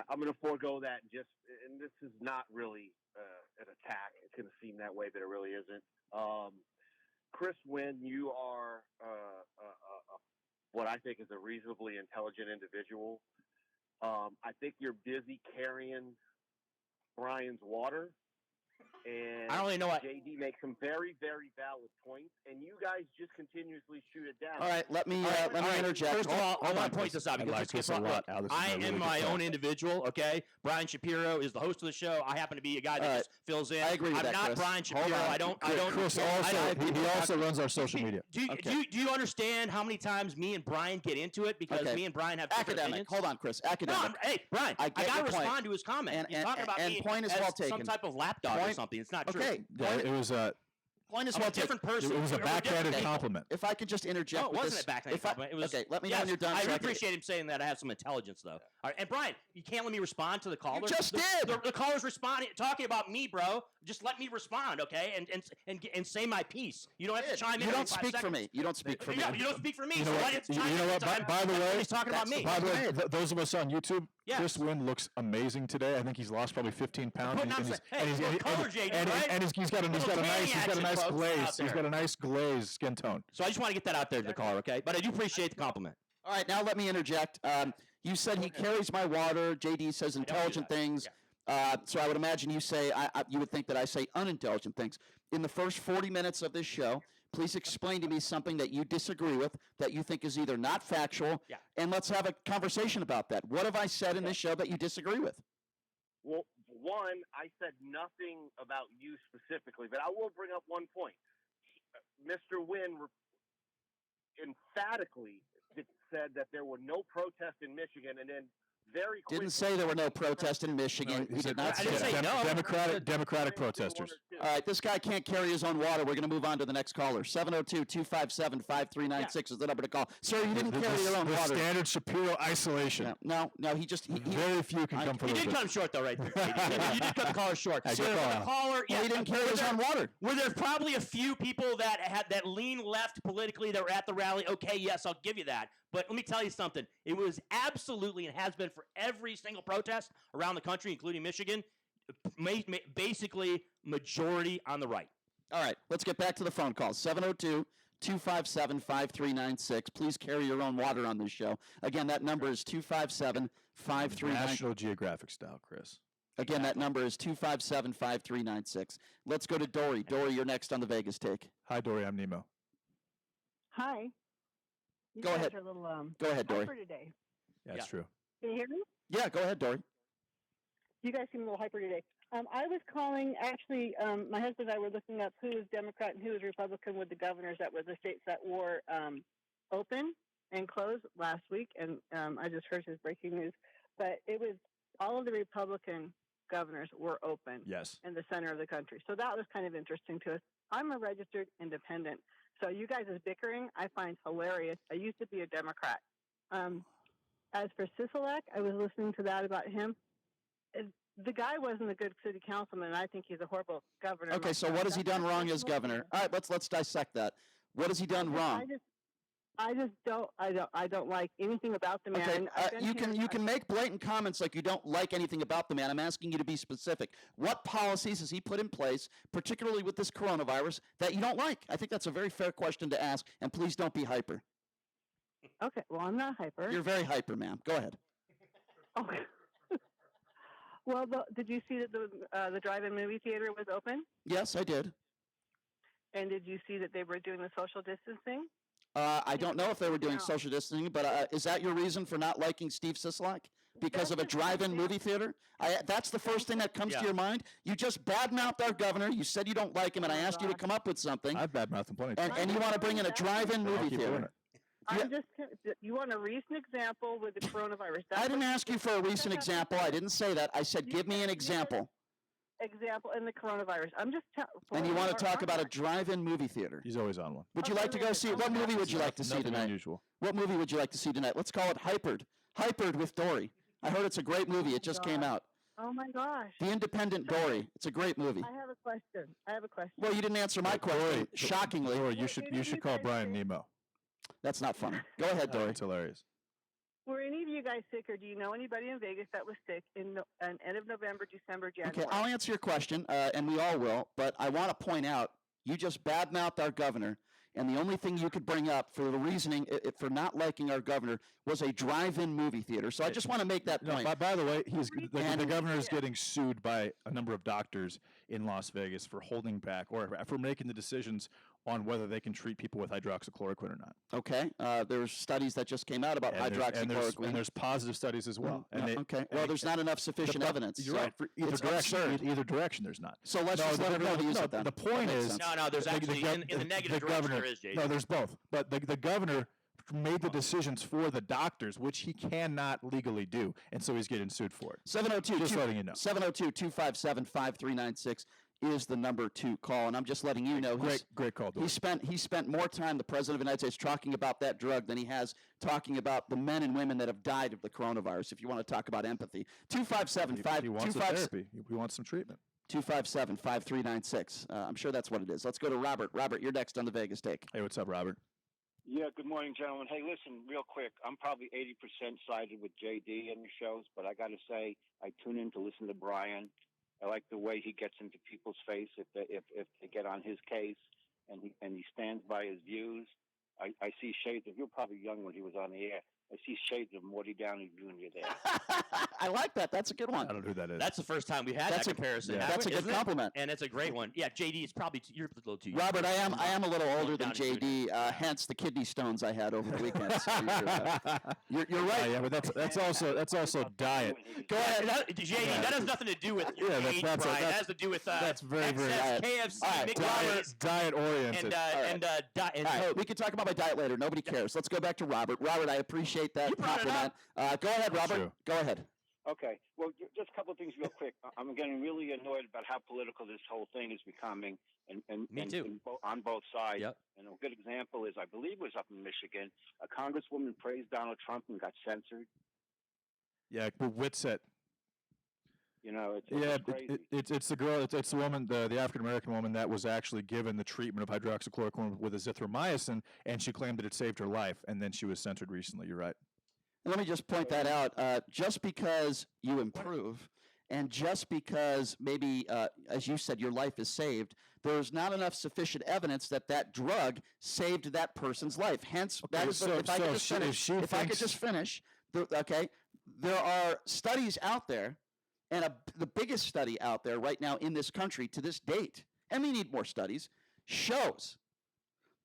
I'm going to forego that. And this is not really an attack. It's going to seem that way, but it really isn't. Chris, when you are what I think is a reasonably intelligent individual, I think you're busy carrying Brian's water. And I don't really know what JD makes some very, very valid points, and you guys just continuously shoot it down. All right, let me interject. First of all, I want to point this out because I am my own individual. Okay, Brian Shapiro is the host of the show. I happen to be a guy that just fills in. I agree with I'm not Chris. Brian Shapiro. I don't. Chris also runs our social media. Do you understand how many times me and Brian get into it because me and Brian have different opinions? Hold on, Chris. Academic. No, hey, Brian, I got to respond to his comment. You're talking about me point is as well taken. some type of lapdog or something. It's not true. Okay. It was Point is I'm well a different taken. person. It was a We're different backhanded people. compliment. If I could just interject No, it with wasn't this. a backhanded compliment. It was, Okay, let me know when you're done. I so appreciate him saying that I have some intelligence, though. All right, and Brian, you can't let me respond to the caller. just did. The caller's responding, talking about me, bro. Just let me respond, okay? And say my piece. You don't have to chime in. You every don't 5 speak for seconds. me. You don't speak for me. Yeah, you don't speak for me. You So know why what? didn't you chime You in know every what? time? By the way, he's talking about me. By the way, those of us on YouTube, Yes. Chris Wynn looks amazing today. I think he's lost probably 15 pounds. Putting on some- hey, he's little color shading, right? and he's got a Little nice tanning action, folks, out glaze. there. He's got a nice glaze skin tone. So I just want to get that out there to the caller, okay? But I do appreciate the compliment. All right, now let me interject. You said he carries my water. JD says intelligent things. So I would imagine you say you would think that I say unintelligent things. In the first 40 minutes of this show, please explain to me something that you disagree with, that you think is either not factual, and let's have a conversation about that. What have I said in this show that you disagree with? Well, one, I said nothing about you specifically, but I will bring up one point. Mr. Wynn emphatically said that there were no protests in Michigan, and then very quickly... Didn't say there were no protests in Michigan. He did not say that. Democratic protesters. All right, this guy can't carry his own water. We're going to move on to the next caller. 702-257-5396 is the number to call. Sir, you didn't carry your own the water. standard Shapiro isolation. No, he just... Very few can come from You did cut him short, though, right there. You did cut the caller short. Hey, So good call. the caller, he didn't carry his own water. Were there probably a few people that lean left politically that were at the rally? Okay, yes, I'll give you that. But let me tell you something. It was absolutely, and has been for every single protest around the country, including Michigan, basically majority on the right. All right, let's get back to the phone call. 702-257-5396. Please carry your own water on this show. Again, that number is 257-5396. National Geographic style, Chris. Again, that number is 257-5396. Let's go to Dory. Dory, you're next on the Vegas Take. Hi, Dory. I'm Nemo. Hi. You Go guys ahead. Are a little, Go ahead, Dory. hyper today. Yeah, that's true. Can you hear me? Yeah, go ahead, Dory. You guys seem a little hyper today. I was calling, actually, my husband and I were looking up who was Democrat and who was Republican with the governors that were the states that were open and closed last week, and I just heard his breaking news. But it was all of the Republican governors were open in the center of the country. So that was kind of interesting to us. I'm a registered independent. So you guys' bickering, I find hilarious. I used to be a Democrat. As for Sisolak, I was listening to that about him. The guy wasn't a good city councilman, and I think he's a horrible governor. Okay, so what has he done wrong as governor? All right, let's dissect that. What has he done wrong? I don't like anything about the man. Okay, you can make blatant comments like you don't like anything about the man. I'm asking you to be specific. What policies has he put in place, particularly with this coronavirus, that you don't like? I think that's a very fair question to ask, and please don't be hyper. Okay, well, I'm not hyper. You're very hyper, ma'am. Go ahead. Okay. Well, did you see that the drive-in movie theater was open? Yes, I did. And did you see that they were doing the social distancing? I don't know if they were doing social distancing, but is that your reason for not liking Steve Sisolak? Because of a drive-in movie theater? That's the first thing that comes to your mind? You just badmouthed our governor. You said you don't like him, and I asked you to come up with something. I've badmouthed him plenty. And you want to bring in a drive-in movie theater. You want a recent example with the coronavirus? I didn't ask you for a recent example. I didn't say that. I said, give me an example. Example in the coronavirus. I'm just. And you want to talk about a drive-in movie theater? He's always on one. Would you like to go see? What movie would you like to see tonight? Unusual. What movie would you like to see tonight? Let's call it Hypered. Hypered with Dory. I heard it's a great movie. It just came out. Oh my gosh. The Independent Dory. It's a great movie. I have a question. Well, you didn't answer my question. Shockingly. Dory, you should call Brian Nemo. That's not funny. Go ahead, Dory. It's hilarious. Were any of you guys sick, or do you know anybody in Vegas that was sick in end of November, December, January? Okay, I'll answer your question, and we all will, but I want to point out, you just badmouthed our governor, and the only thing you could bring up for the reasoning for not liking our governor was a drive-in movie theater. So I just want to make that point. By the way, the governor is getting sued by a number of doctors in Las Vegas for holding back or for making the decisions on whether they can treat people with hydroxychloroquine or not. Okay, there's studies that just came out about hydroxychloroquine. And there's positive studies as well. Well, there's not enough sufficient evidence. You're right. For either direction, either direction, there's not. So let's just let everybody use it then. The point is, there's actually in the negative direction there is, Jason. No, there's both. But the governor made the decisions for the doctors, which he cannot legally do, and so he's getting sued for it. 702, just letting you know. 702-257-5396. is the number 2 call. And I'm just letting you know. Great call, He spent more time, the President of the United States, talking about that drug than he has talking about the men and women that have died of the coronavirus, if you want to talk about empathy. 257-5. He wants therapy. He wants some treatment. 257-5396. I'm sure that's what it is. Let's go to Robert. Robert, you're next on the Vegas Take. Hey, what's up, Robert? Yeah, good morning, gentlemen. Hey, listen, real quick. I'm probably 80% sided with JD in your shows, but I got to say, I tune in to listen to Brian. I like the way he gets into people's face if they get on his case, and he stands by his views. I see shades of, you were probably young when he was on the air. I see shades of Morty Downey Jr. there. I like that. That's a good one. I don't know who that is. That's the first time we had that comparison. That's a good compliment. And it's a great one. Yeah, JD is probably you're a little too young. Robert, I am a little older than JD, hence the kidney stones I had over the weekend. So you're right. Yeah, but that's also diet. Go ahead, JD. That has nothing to do with your age, Brian. That has to do with that's very KFC, McDonald's, diet oriented, and Coke. We can talk about my diet later. Nobody cares. Let's go back to Robert. Robert, I appreciate that compliment. Go ahead, Robert. True. Go ahead. Okay. Well, just a couple of things real quick. I'm getting really annoyed about how political this whole thing is becoming, Me too. On both sides. Yep. And a good example is, I believe it was up in Michigan, a congresswoman praised Donald Trump and got censored. Yeah, Whitsett. You know, it's crazy. It's the girl. It's the woman, the African American woman that was actually given the treatment of hydroxychloroquine with azithromycin, and she claimed that it saved her life, and then she was censored recently. You're right. And let me just point that out. Just because you improve, and just because maybe, as you said, your life is saved, there's not enough sufficient evidence that that drug saved that person's life. Hence, Okay, that is if I could just finish. There are studies out there. And the biggest study out there right now in this country to this date, and we need more studies, shows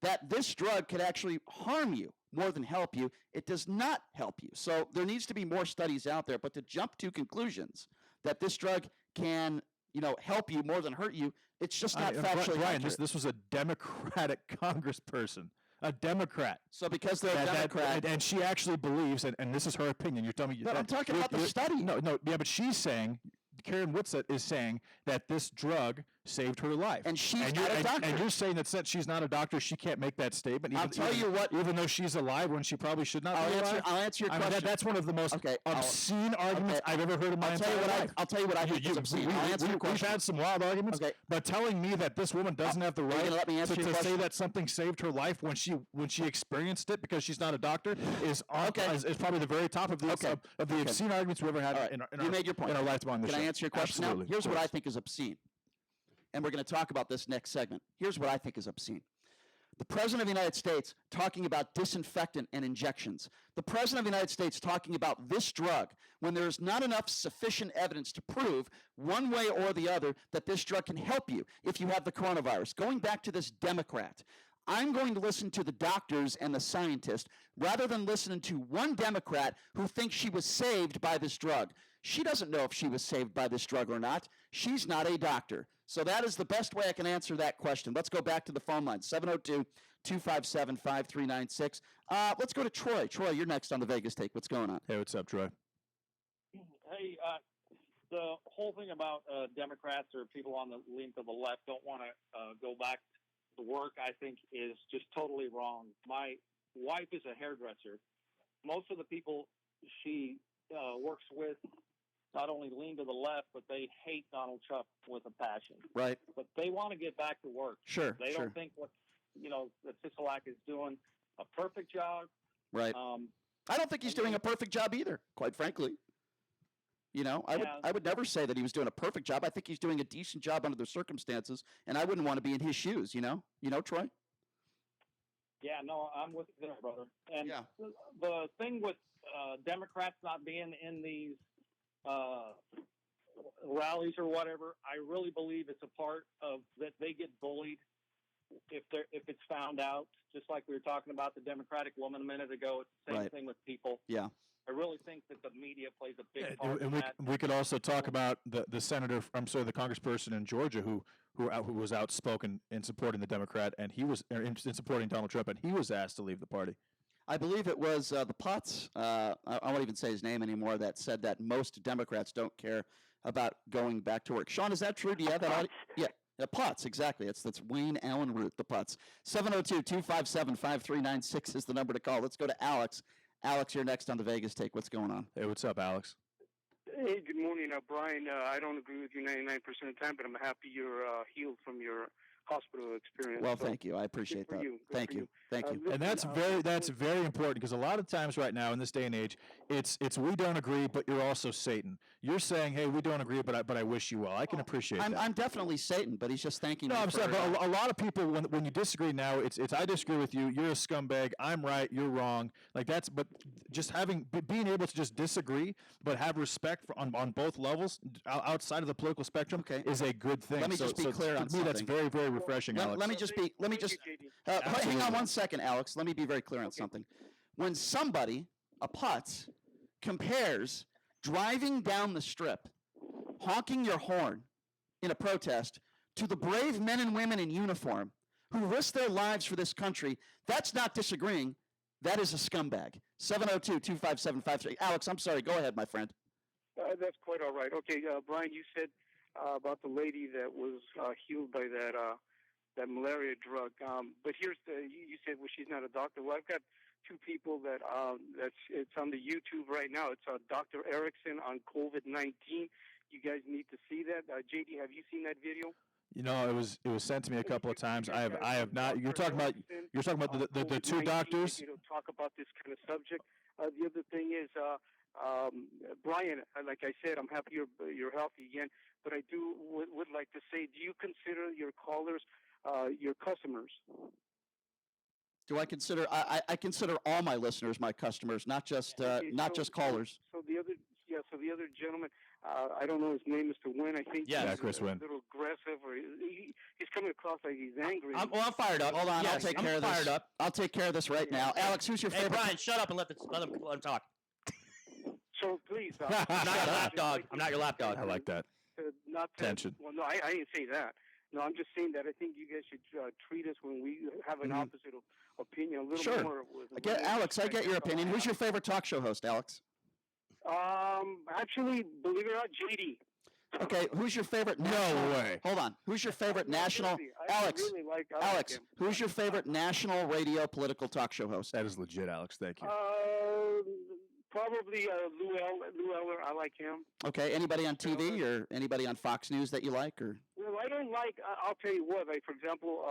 that this drug could actually harm you more than help you. It does not help you. So there needs to be more studies out there. But to jump to conclusions that this drug can, help you more than hurt you, it's just not factually Brian, accurate. this was a Democratic congressperson. A Democrat. So because they're a Democrat. And she actually believes, and this is her opinion. You're telling me. But I'm talking about the study. No, yeah, but she's saying, Karen Whitsett is saying that this drug saved her life. And she's not a doctor. And you're saying that since she's not a doctor, she can't make that statement. I'll tell you what. Even though she's alive when she probably should not be alive. I'll answer your question. That's one of the most obscene arguments I've ever heard in my entire life. I'll tell you what I think is obscene. I'll answer your question. We've had some wild arguments, but telling me that this woman doesn't have the right to say that something saved her life when she experienced it because she's not a doctor is probably the very top of the obscene arguments we ever had in our lifetime on this show. Can I answer your question Absolutely. now? Here's what I think is obscene. And we're going to talk about this next segment. Here's what I think is obscene. The President of the United States talking about disinfectant and injections. The President of the United States talking about this drug when there is not enough sufficient evidence to prove one way or the other that this drug can help you if you have the coronavirus. Going back to this Democrat, I'm going to listen to the doctors and the scientists rather than listening to one Democrat who thinks she was saved by this drug. She doesn't know if she was saved by this drug or not. She's not a doctor. So that is the best way I can answer that question. Let's go back to the phone line, 702-257-5396. Let's go to Troy. Troy, you're next on the Vegas Take. What's going on? Hey, what's up, Troy? Hey, the whole thing about Democrats or people on the lean to the left don't want to go back to work, I think, is just totally wrong. My wife is a hairdresser. Most of the people she works with not only lean to the left, but they hate Donald Trump with a passion. Right. But they want to get back to work. Sure. They don't think that Sisolak is doing a perfect job. Right. I don't think he's doing a perfect job either, quite frankly. I would never say that he was doing a perfect job. I think he's doing a decent job under the circumstances, and I wouldn't want to be in his shoes, Troy? Yeah, no, I'm with you there, brother. And the thing with Democrats not being in these rallies or whatever, I really believe it's a part of that they get bullied if it's found out. Just like we were talking about the Democratic woman a minute ago, it's the same thing with people. Yeah. I really think that the media plays a big part in that. We could also talk about the the congressperson in Georgia who was outspoken in supporting the Democrat, and he was in supporting Donald Trump, and he was asked to leave the party. I believe it was the Potts, I won't even say his name anymore, that said that most Democrats don't care about going back to work. Sean, is that true? Do you have that audio? Yeah. The Putz, exactly. That's Wayne Allen Root, the Putz. 702-257-5396 is the number to call. Let's go to Alex. Alex, you're next on the Vegas Take. What's going on? Hey, what's up, Alex? Hey, good morning, Brian. I don't agree with you 99% of the time, but I'm happy you're healed from your hospital experience. Well, thank you. I appreciate that. Thank you. Thank you. And that's very important, because a lot of times right now in this day and age, it's we don't agree, but you're also Satan. You're saying, hey, we don't agree, but I wish you well. I can appreciate that. I'm definitely Satan, but he's just thanking me. No, I'm saying, but a lot of people, when you disagree now, it's I disagree with you. You're a scumbag. I'm right. You're wrong. Like that's, but just being able to just disagree, but have respect on both levels outside of the political spectrum is a good thing. Let me just be clear on to me, that's very, very refreshing, Alex. Let me just hang on 1 second, Alex. Let me be very clear on something. When somebody, a putz, compares driving down the strip, honking your horn in a protest, to the brave men and women in uniform who risk their lives for this country, that's not disagreeing. That is a scumbag. 702-257-53. Alex, I'm sorry. Go ahead, my friend. That's quite all right. Okay, Brian, you said about the lady that was healed by that malaria drug. But you said, well, she's not a doctor. Well, I've got two people it's on the YouTube right now. It's Dr. Erickson on COVID-19. You guys need to see that. JD, have you seen that video? You know, it was sent to me a couple of times. I have not. You're talking about the two doctors. Talk about this kind of subject. The other thing is, Brian, like I said, I'm happy you're healthy again. But I would like to say, do you consider your callers your customers? Do I consider? I consider all my listeners my customers, not just callers. So the other gentleman, I don't know his name, Mr. Wynn. I think he's Chris a Wynn. little aggressive, or he's coming across like he's angry. I'm fired up. Hold on, Yes, I'll take care of I'm this. fired up. I'll take care of this right now. Alex, who's your Hey, favorite? Brian, shut up and let him talk. So please, I'm not your lapdog. I'm not your lapdog. I like that. Tension. Well, no, I didn't say that. No, I'm just saying that I think you guys should treat us when we have an opposite opinion a little more. Alex, I get your opinion. Who's your favorite talk show host, Alex? Actually, believe it or not, JD. Okay, who's your favorite? way. Hold on. Who's your favorite national? Alex. Alex, who's your favorite national radio political talk show host? That is legit, Alex. Thank you. Probably Lou Eller. I like him. Okay. Anybody on TV or anybody on Fox News that you like, or? Well, I don't like. I'll tell you what. Like, for example,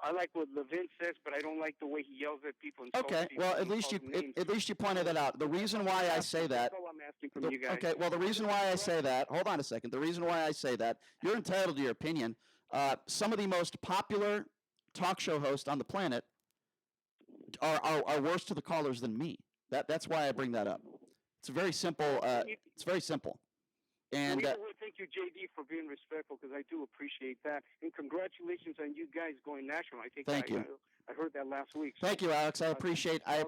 I like what Levin says, but I don't like the way he yells at people. And Okay. Well, at least you pointed that out. The reason why I say that. That's all I'm asking from you guys. Okay. Well, the reason why I say that. Hold on a second. The reason why I say that. You're entitled to your opinion. Some of the most popular talk show hosts on the planet are worse to the callers than me. That's why I bring that up. It's very simple. It's very simple. And thank you, JD, for being respectful, because I do appreciate that. And congratulations on you guys going national. I think Thank you. I heard that last week. Thank you, Alex. I appreciate your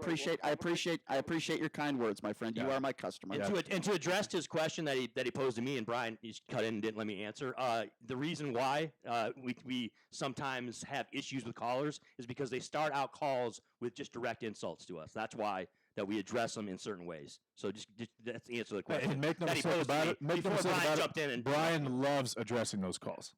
kind words, my friend. You are my customer. And to address his question that he posed to me, and Brian, he's cut in and didn't let me answer. The reason why we sometimes have issues with callers is because they start out calls with just direct insults to us. That's why that we address them in certain ways. So just that's the answer to the question. And make no mistake about it. Make no mistake about it. Brian loves addressing those calls.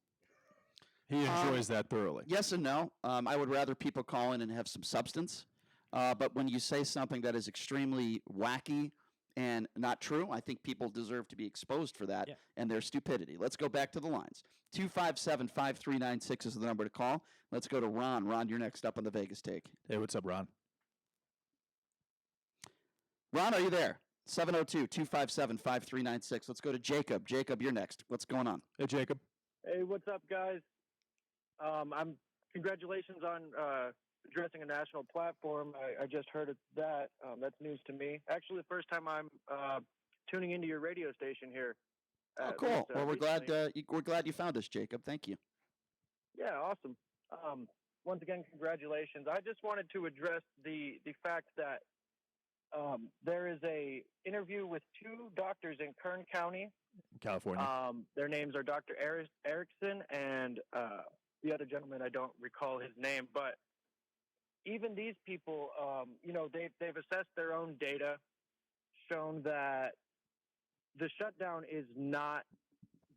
He enjoys that thoroughly. Yes and no. I would rather people call in and have some substance. But when you say something that is extremely wacky and not true, I think people deserve to be exposed for that and their stupidity. Let's go back to the lines. 257-5396 is the number to call. Let's go to Ron. Ron, you're next up on the Vegas Take. Hey, what's up, Ron? Ron, are you there? 702-257-5396. Let's go to Jacob. Jacob, you're next. What's going on? Hey, Jacob. Hey, what's up, guys? Congratulations on addressing a national platform. I just heard of that. That's news to me. Actually, the first time I'm tuning into your radio station here. Oh, cool. Well, we're glad you found us, Jacob. Thank you. Yeah, awesome. Once again, congratulations. I just wanted to address the fact that there is a interview with two doctors in Kern County, California. Their names are Dr. Erickson and the other gentleman, I don't recall his name, but even these people, they've assessed their own data, shown that the shutdown is not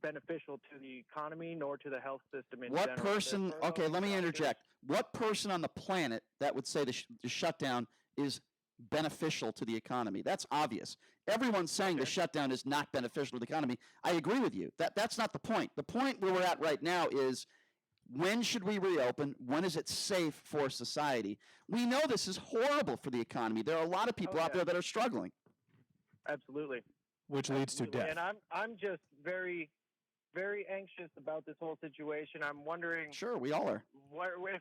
beneficial to the economy nor to the health system in What general. person, okay, let me interject. What person on the planet that would say the shutdown is beneficial to the economy? That's obvious. Everyone's saying the shutdown is not beneficial to the economy. I agree with you. That's not the point. The point where we're at right now is, when should we reopen? When is it safe for society? We know this is horrible for the economy. There are a lot of people out there that are struggling. Absolutely. Which leads to death. And I'm just very, very anxious about this whole situation. I'm wondering. Sure, we all are.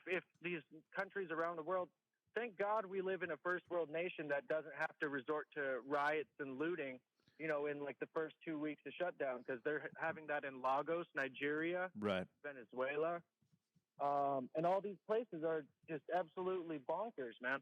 If these countries around the world, thank God we live in a first world nation that doesn't have to resort to riots and looting, in like the first 2 weeks of shutdown, because they're having that in Lagos, Nigeria, right, Venezuela. And all these places are just absolutely bonkers, man.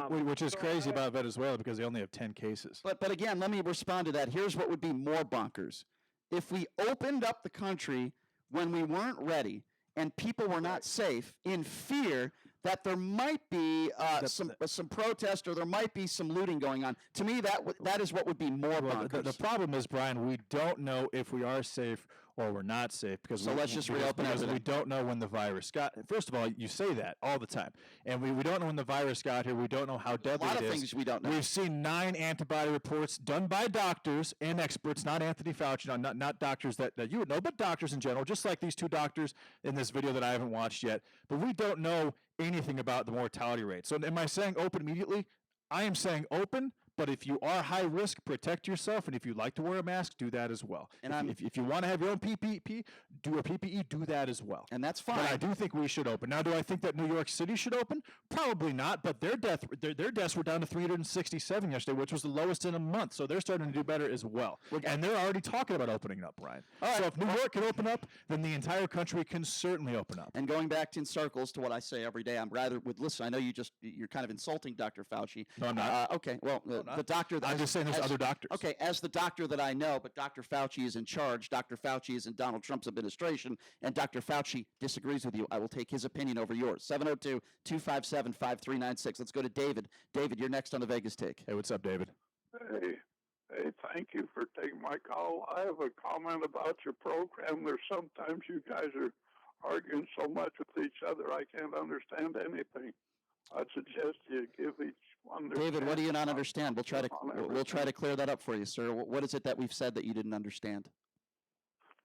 Which is crazy about Venezuela, because they only have 10 cases. But again, let me respond to that. Here's what would be more bonkers. If we opened up the country when we weren't ready and people were not safe, in fear that there might be some protest or there might be some looting going on. To me, that is what would be more bonkers. The problem is, Brian, we don't know if we are safe or we're not safe, because let's just reopen because everything. We don't know when the virus got. First of all, you say that all the time, and we don't know when the virus got here. We don't know how deadly it is. A lot of things we don't know. We've seen 9 antibody reports done by doctors and experts, not Anthony Fauci, not doctors that you would know, but doctors in general, just like these 2 doctors in this video that I haven't watched yet. But we don't know anything about the mortality rate. So am I saying open immediately? I am saying open, but if you are high risk, protect yourself, and if you like to wear a mask, do that as well. And if you want to have your own PPE, do that as well. And that's fine. But I do think we should open. Now, do I think that New York City should open? Probably not, but their deaths were down to 367 yesterday, which was the lowest in a month, so they're starting to do better as well. And they're already talking about opening up, Brian. So if New York can open up, then the entire country can certainly open up. And going back in circles to what I say every day, listen, I know you're kind of insulting Dr. Fauci. No, I'm not. Okay, well, the doctor. I'm just saying there's other doctors. Okay, as the doctor that I know, but Dr. Fauci is in charge. Dr. Fauci is in Donald Trump's administration, and Dr. Fauci disagrees with you. I will take his opinion over yours. 702-257-5396. Let's go to David. David, you're next on the Vegas Take. Hey, what's up, David? Hey, thank you for taking my call. I have a comment about your program. There's sometimes you guys are arguing so much with each other, I can't understand anything. I'd suggest you give each one their David, what do you not chance understand? We'll try to clear that up for you, sir. What is it that we've said that you didn't understand?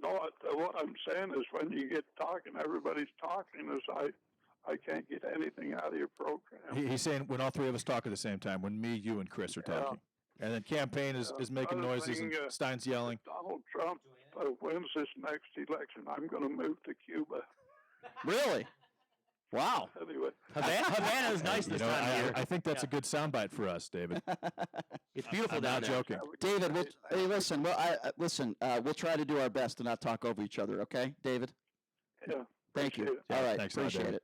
No, what I'm saying is when you get talking, everybody's talking, I can't get anything out of your program. He's saying when all 3 of us talk at the same time, when me, you, and Chris are talking. And then campaign is making noises and Stein's yelling. Donald Trump wins this next election, I'm going to move to Cuba. Really? Wow. Anyway. Havana's nice this time of year. I think that's a good soundbite for us, David. It's beautiful I'm down not there. joking. David, listen. We'll try to do our best to not talk over each other, okay, David? Yeah. Thank you. Yeah, all right, thanks a lot, appreciate David. it.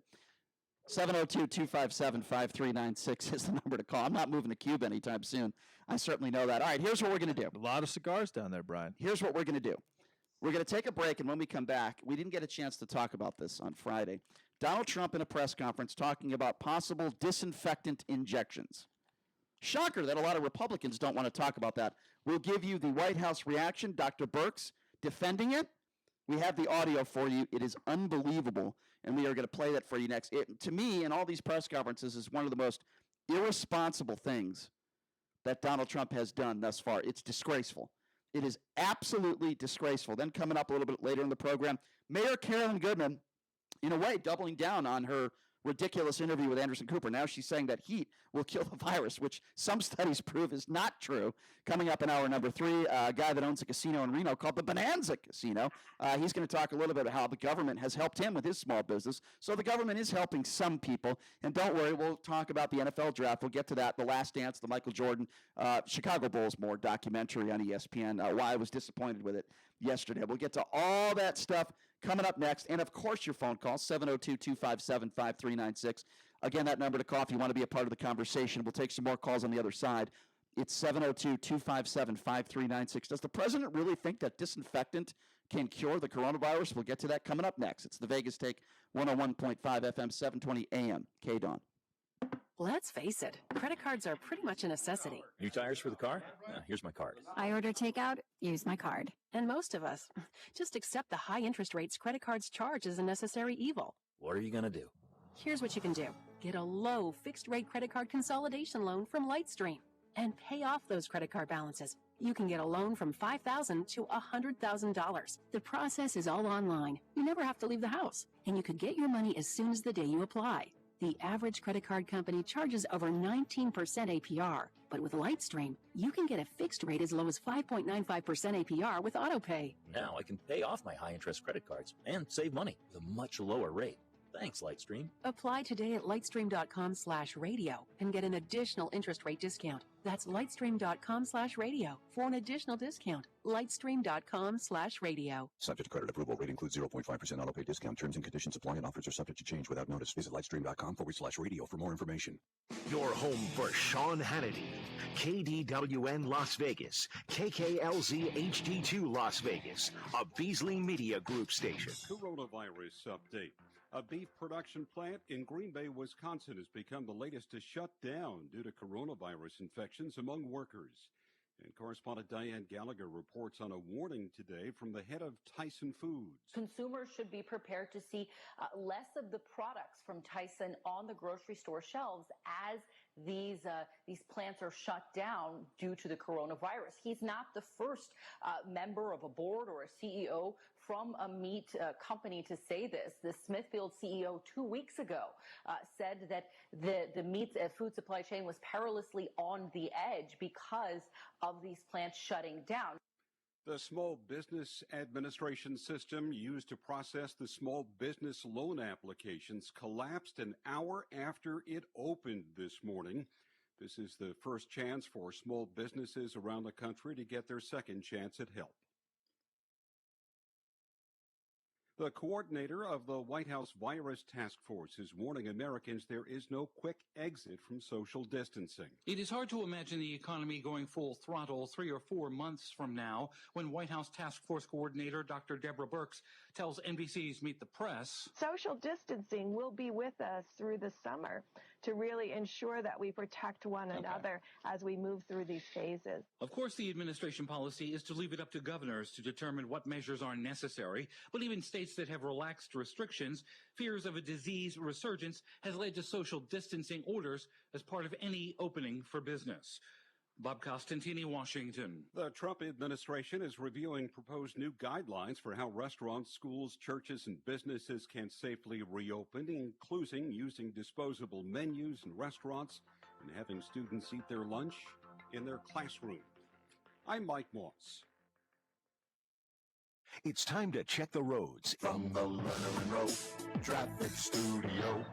702-257-5396 is the number to call. I'm not moving to Cuba anytime soon. I certainly know that. All right, here's what we're going to do. A lot of cigars down there, Brian. Here's what we're going to do. We're going to take a break, and when we come back, we didn't get a chance to talk about this on Friday. Donald Trump in a press conference talking about possible disinfectant injections. Shocker that a lot of Republicans don't want to talk about that. We'll give you the White House reaction, Dr. Birx defending it. We have the audio for you. It is unbelievable, and we are going to play that for you next. To me, in all these press conferences, is one of the most irresponsible things that Donald Trump has done thus far. It's disgraceful. It is absolutely disgraceful. Then coming up a little bit later in the program, Mayor Carolyn Goodman, in a way, doubling down on her ridiculous interview with Anderson Cooper. Now she's saying that heat will kill the virus, which some studies prove is not true. Coming up in hour number 3, a guy that owns a casino in Reno called the Bonanza Casino. He's going to talk a little bit about how the government has helped him with his small business. So the government is helping some people. And don't worry, we'll talk about the NFL draft. We'll get to that, The Last Dance, the Michael Jordan, Chicago Bulls more documentary on ESPN, why I was disappointed with it yesterday. We'll get to all that stuff coming up next. And, of course, your phone call, 702-257-5396. Again, that number to call if you want to be a part of the conversation. We'll take some more calls on the other side. It's 702-257-5396. Does the president really think that disinfectant can cure the coronavirus? We'll get to that coming up next. It's the Vegas Take, 101.5 FM, 720 AM, KDAWN. Let's face it, credit cards are pretty much a necessity. New tires for the car? Here's my card. I order takeout, use my card. And most of us just accept the high interest rates credit cards charge as a necessary evil. What are you going to do? Here's what you can do. Get a low fixed rate credit card consolidation loan from Lightstream and pay off those credit card balances. You can get a loan from $5,000 to $100,000. The process is all online. You never have to leave the house. And you could get your money as soon as the day you apply. The average credit card company charges over 19% APR. But with Lightstream, you can get a fixed rate as low as 5.95% APR with AutoPay. Now I can pay off my high-interest credit cards and save money with a much lower rate. Thanks, Lightstream. Apply today at lightstream.com/radio and get an additional interest rate discount. That's lightstream.com/radio for an additional discount. Lightstream.com/radio. Subject to credit approval. Rate includes 0.5% auto pay discount. Terms and conditions apply and offers are subject to change without notice. Visit lightstream.com/radio for more information. Your home for Sean Hannity. KDWN Las Vegas. KKLZ HD2 Las Vegas. A Beasley Media Group station. Coronavirus update. A beef production plant in Green Bay, Wisconsin has become the latest to shut down due to coronavirus infections among workers. And correspondent Diane Gallagher reports on a warning today from the head of Tyson Foods. Consumers should be prepared to see less of the products from Tyson on the grocery store shelves as these plants are shut down due to the coronavirus. He's not the first member of a board or a CEO from a meat company to say this. The Smithfield CEO 2 weeks ago said that the meat food supply chain was perilously on the edge because of these plants shutting down. The Small Business Administration system used to process the small business loan applications collapsed an hour after it opened this morning. This is the first chance for small businesses around the country to get their second chance at help. The coordinator of the White House Virus Task Force is warning Americans there is no quick exit from social distancing. It is hard to imagine the economy going full throttle 3 or 4 months from now when White House Task Force Coordinator Dr. Deborah Birx tells NBC's Meet the Press. Social distancing will be with us through the summer to really ensure that we protect one another as we move through these phases. Of course, the administration policy is to leave it up to governors to determine what measures are necessary, but even states that have relaxed restrictions, fears of a disease resurgence has led to social distancing orders as part of any opening for business. Bob Costantini, Washington. The Trump administration is reviewing proposed new guidelines for how restaurants, schools, churches, and businesses can safely reopen, including using disposable menus in restaurants and having students eat their lunch in their classroom. I'm Mike Moss. It's time to check the roads. From the Leonard Road Traffic Studio.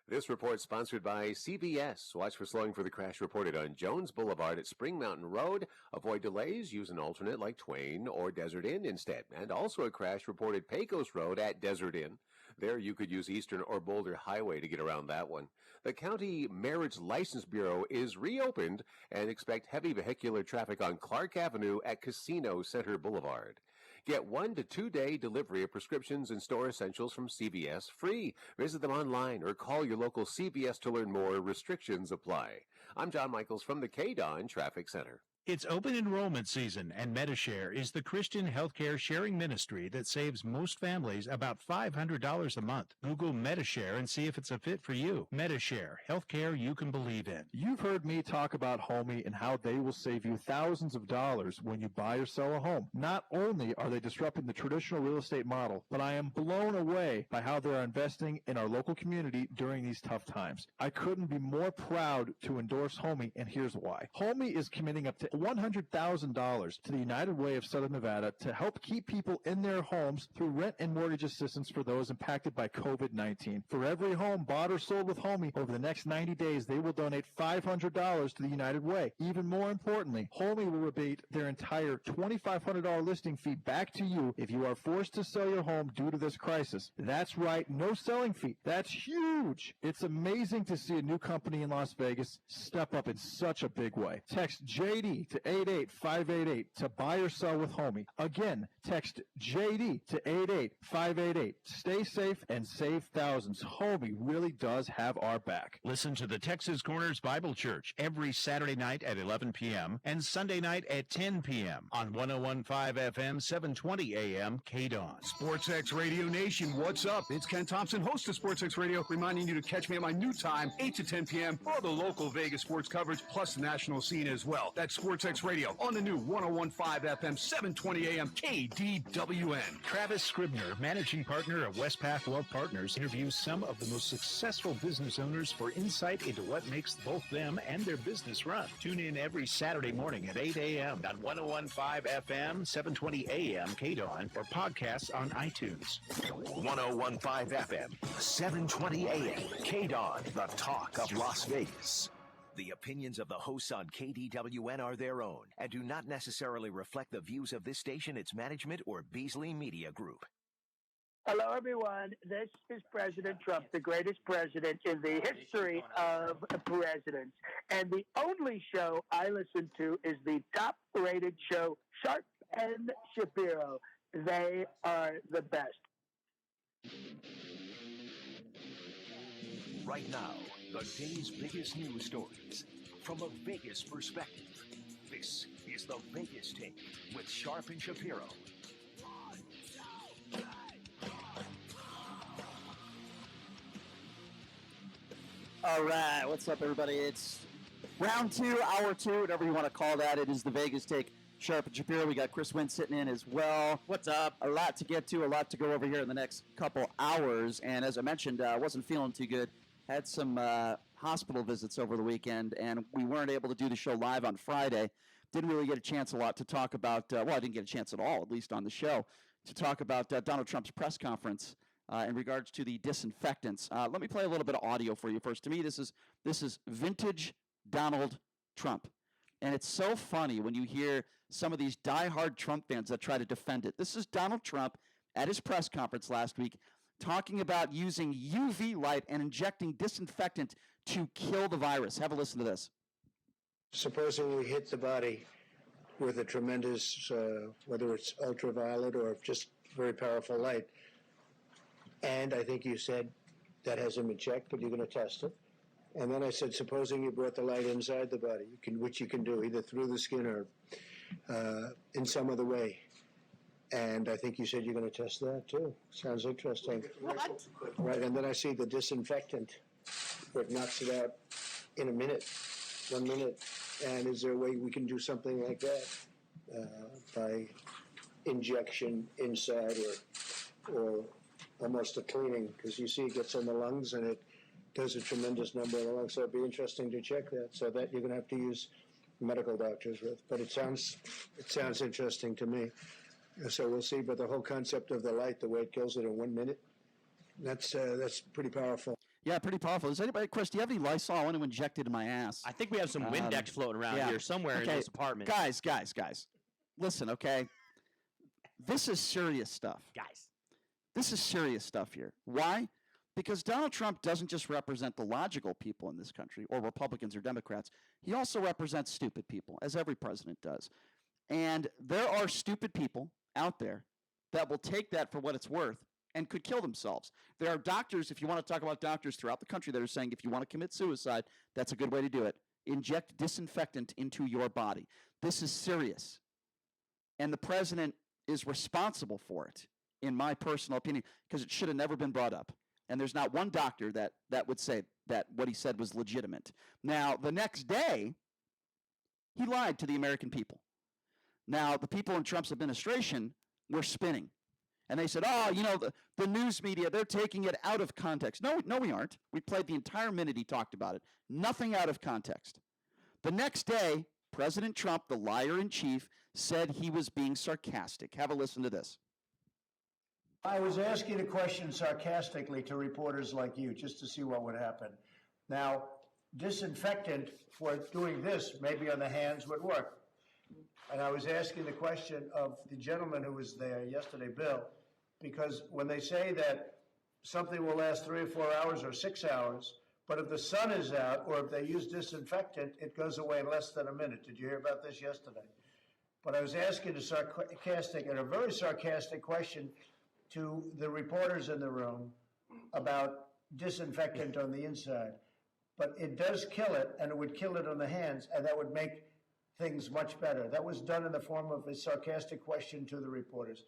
This report sponsored by CVS. Watch for slowing for the crash reported on Jones Boulevard at Spring Mountain Road. Avoid delays. Use an alternate like Twain or Desert Inn instead. And also a crash reported Pecos Road at Desert Inn. There you could use Eastern or Boulder Highway to get around that one. The County Marriage License Bureau is reopened and expect heavy vehicular traffic on Clark Avenue at Casino Center Boulevard. Get 1 to 2 day delivery of prescriptions and store essentials from CVS free. Visit them online or call your local CVS to learn more. Restrictions apply. I'm John Michaels from the KDON Traffic Center. It's open enrollment season, and MediShare is the Christian healthcare sharing ministry that saves most families about $500 a month. Google MediShare and see if it's a fit for you. MediShare, healthcare you can believe in. You've heard me talk about Homey and how they will save you thousands of dollars when you buy or sell a home. Not only are they disrupting the traditional real estate model, but I am blown away by how they are investing in our local community during these tough times. I couldn't be more proud to endorse Homey, and here's why. Homey is committing up to $100,000 to the United Way of Southern Nevada to help keep people in their homes through rent and mortgage assistance for those impacted by COVID-19. For every home bought or sold with Homey over the next 90 days, they will donate $500 to the United Way. Even more importantly, Homey will rebate their entire $2,500 listing fee back to you if you are forced to sell your home due to this crisis. That's right, no selling fee. That's huge. It's amazing to see a new company in Las Vegas step up in such a big way. Text JD JD to 88588 to buy or sell with Homie. Again, text JD to 88588. Stay safe and save thousands. Homie really does have our back. Listen to the Texas Corners Bible Church every Saturday night at 11 p.m. and Sunday night at 10 p.m. on 101.5 FM, 720 a.m. KDON. SportsX Radio Nation, what's up? It's Ken Thompson, host of SportsX Radio, reminding you to catch me at my new time, 8 to 10 p.m. for all the local Vegas sports coverage, plus the national scene as well. That's SportsX Radio on the new 101.5 FM, 720 a.m. KDWN. Travis Scribner, managing partner of Westpac Wealth Partners, interviews some of the most successful business owners for insight into what makes both them and their business run. Tune in every Saturday morning at 8 a.m. on 101.5 FM, 720 a.m. KDON, or podcasts on iTunes. 101.5 FM, 720 AM, KDON, the talk of Las Vegas. The opinions of the hosts on KDWN are their own and do not necessarily reflect the views of this station, its management, or Beasley Media Group. Hello, everyone. This is President Trump, the greatest president in the history of presidents. And the only show I listen to is the top-rated show, Sharp and Shapiro. They are the best. Right now, the day's biggest news stories from a Vegas perspective. This is the Vegas Take with Sharp and Shapiro. All right, what's up, everybody? It's round two, hour two, whatever you want to call that. It is the Vegas Take. Sharp and Shapiro. We got Chris Wynn sitting in as well. What's up? A lot to get to, a lot to go over here in the next couple hours. And as I mentioned, I wasn't feeling too good. Had some hospital visits over the weekend, and we weren't able to do the show live on Friday. Didn't really get a chance a lot to talk about, well, I didn't get a chance at all, at least on the show, to talk about Donald Trump's press conference in regards to the disinfectants. Let me play a little bit of audio for you first. To me, this is vintage Donald Trump. And it's so funny when you hear some of these diehard Trump fans that try to defend it. This is Donald Trump at his press conference last week talking about using UV light and injecting disinfectant to kill the virus. Have a listen to this. Supposing we hit the body with a tremendous, whether it's ultraviolet or just very powerful light, and I think you said that hasn't been checked, but you're going to test it. And then I said, supposing you brought the light inside the body, which you can do either through the skin or in some other way. And I think you said you're going to test that too. Sounds interesting. What? Right, and then I see the disinfectant that knocks it out in a minute, 1 minute. And is there a way we can do something like that by injection inside or almost a cleaning? Because you see it gets in the lungs and it does a tremendous number of the lungs. So it'd be interesting to check that. So that you're going to have to use medical doctors with. But it sounds interesting to me. So we'll see. But the whole concept of the light, the way it kills it in 1 minute, that's pretty powerful. Yeah, pretty powerful. Is anybody, Chris, do you have any Lysol? I want to inject it in my ass. I think we have some Windex floating around here somewhere in this apartment. Guys. Listen, okay? This is serious stuff. Guys. This is serious stuff here. Why? Because Donald Trump doesn't just represent the logical people in this country, or Republicans or Democrats. He also represents stupid people, as every president does. And there are stupid people out there that will take that for what it's worth and could kill themselves. There are doctors, if you want to talk about doctors throughout the country, that are saying if you want to commit suicide, that's a good way to do it. Inject disinfectant into your body. This is serious. And the president is responsible for it, in my personal opinion, because it should have never been brought up. And there's not one doctor that would say that what he said was legitimate. Now, the next day, he lied to the American people. Now, the people in Trump's administration were spinning. And they said, the news media, they're taking it out of context. No, we aren't. We played the entire minute he talked about it. Nothing out of context. The next day, President Trump, the liar-in-chief, said he was being sarcastic. Have a listen to this. I was asking a question sarcastically to reporters like you, just to see what would happen. Now, disinfectant for doing this, maybe on the hands, would work. And I was asking the question of the gentleman who was there yesterday, Bill, because when they say that something will last 3 or 4 hours or 6 hours, But if the sun is out, or if they use disinfectant, it goes away in less than a minute. Did you hear about this yesterday? But I was asking a very sarcastic question to the reporters in the room about disinfectant on the inside. But it does kill it, and it would kill it on the hands, and that would make things much better. That was done in the form of a sarcastic question to the reporters.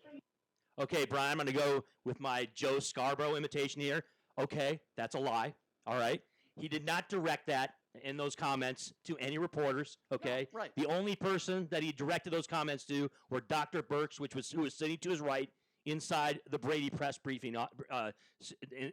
Okay, Brian, I'm going to go with my Joe Scarborough imitation here. Okay, that's a lie. All right. He did not direct that in those comments to any reporters. Okay. No, right. The only person that he directed those comments to were Dr. Birx, who was sitting to his right inside the Brady press briefing,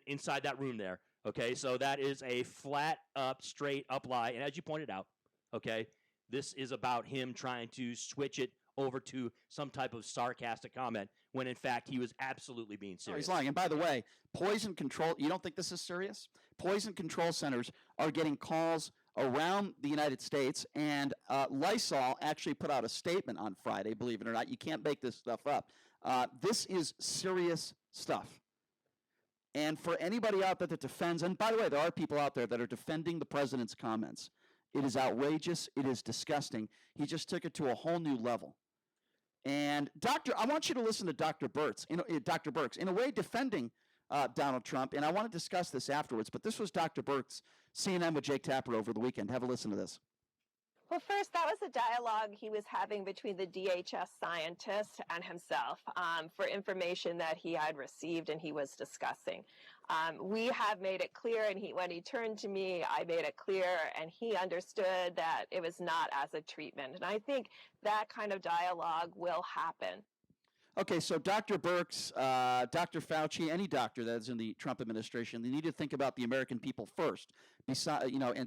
inside that room there. Okay. So that is a flat up, straight up lie. And as you pointed out, okay, this is about him trying to switch it over to some type of sarcastic comment when in fact he was absolutely being No, serious. he's lying. And by the way, poison control, you don't think this is serious? Poison control centers are getting calls around the United States, and Lysol actually put out a statement on Friday, believe it or not. You can't make this stuff up. This is serious stuff. And for anybody out there that defends, and by the way, there are people out there that are defending the president's comments. It is outrageous. It is disgusting. He just took it to a whole new level. And I want you to listen to Dr. Birx, in a way defending Donald Trump, and I want to discuss this afterwards, but this was Dr. Birx, CNN with Jake Tapper over the weekend. Have a listen to this. Well, first, that was a dialogue he was having between the DHS scientist and himself for information that he had received and he was discussing. We have made it clear, and when he turned to me, I made it clear, and he understood that it was not as a treatment. And I think that kind of dialogue will happen. Okay, so Dr. Birx, Dr. Fauci, any doctor that is in the Trump administration, they need to think about the American people first, and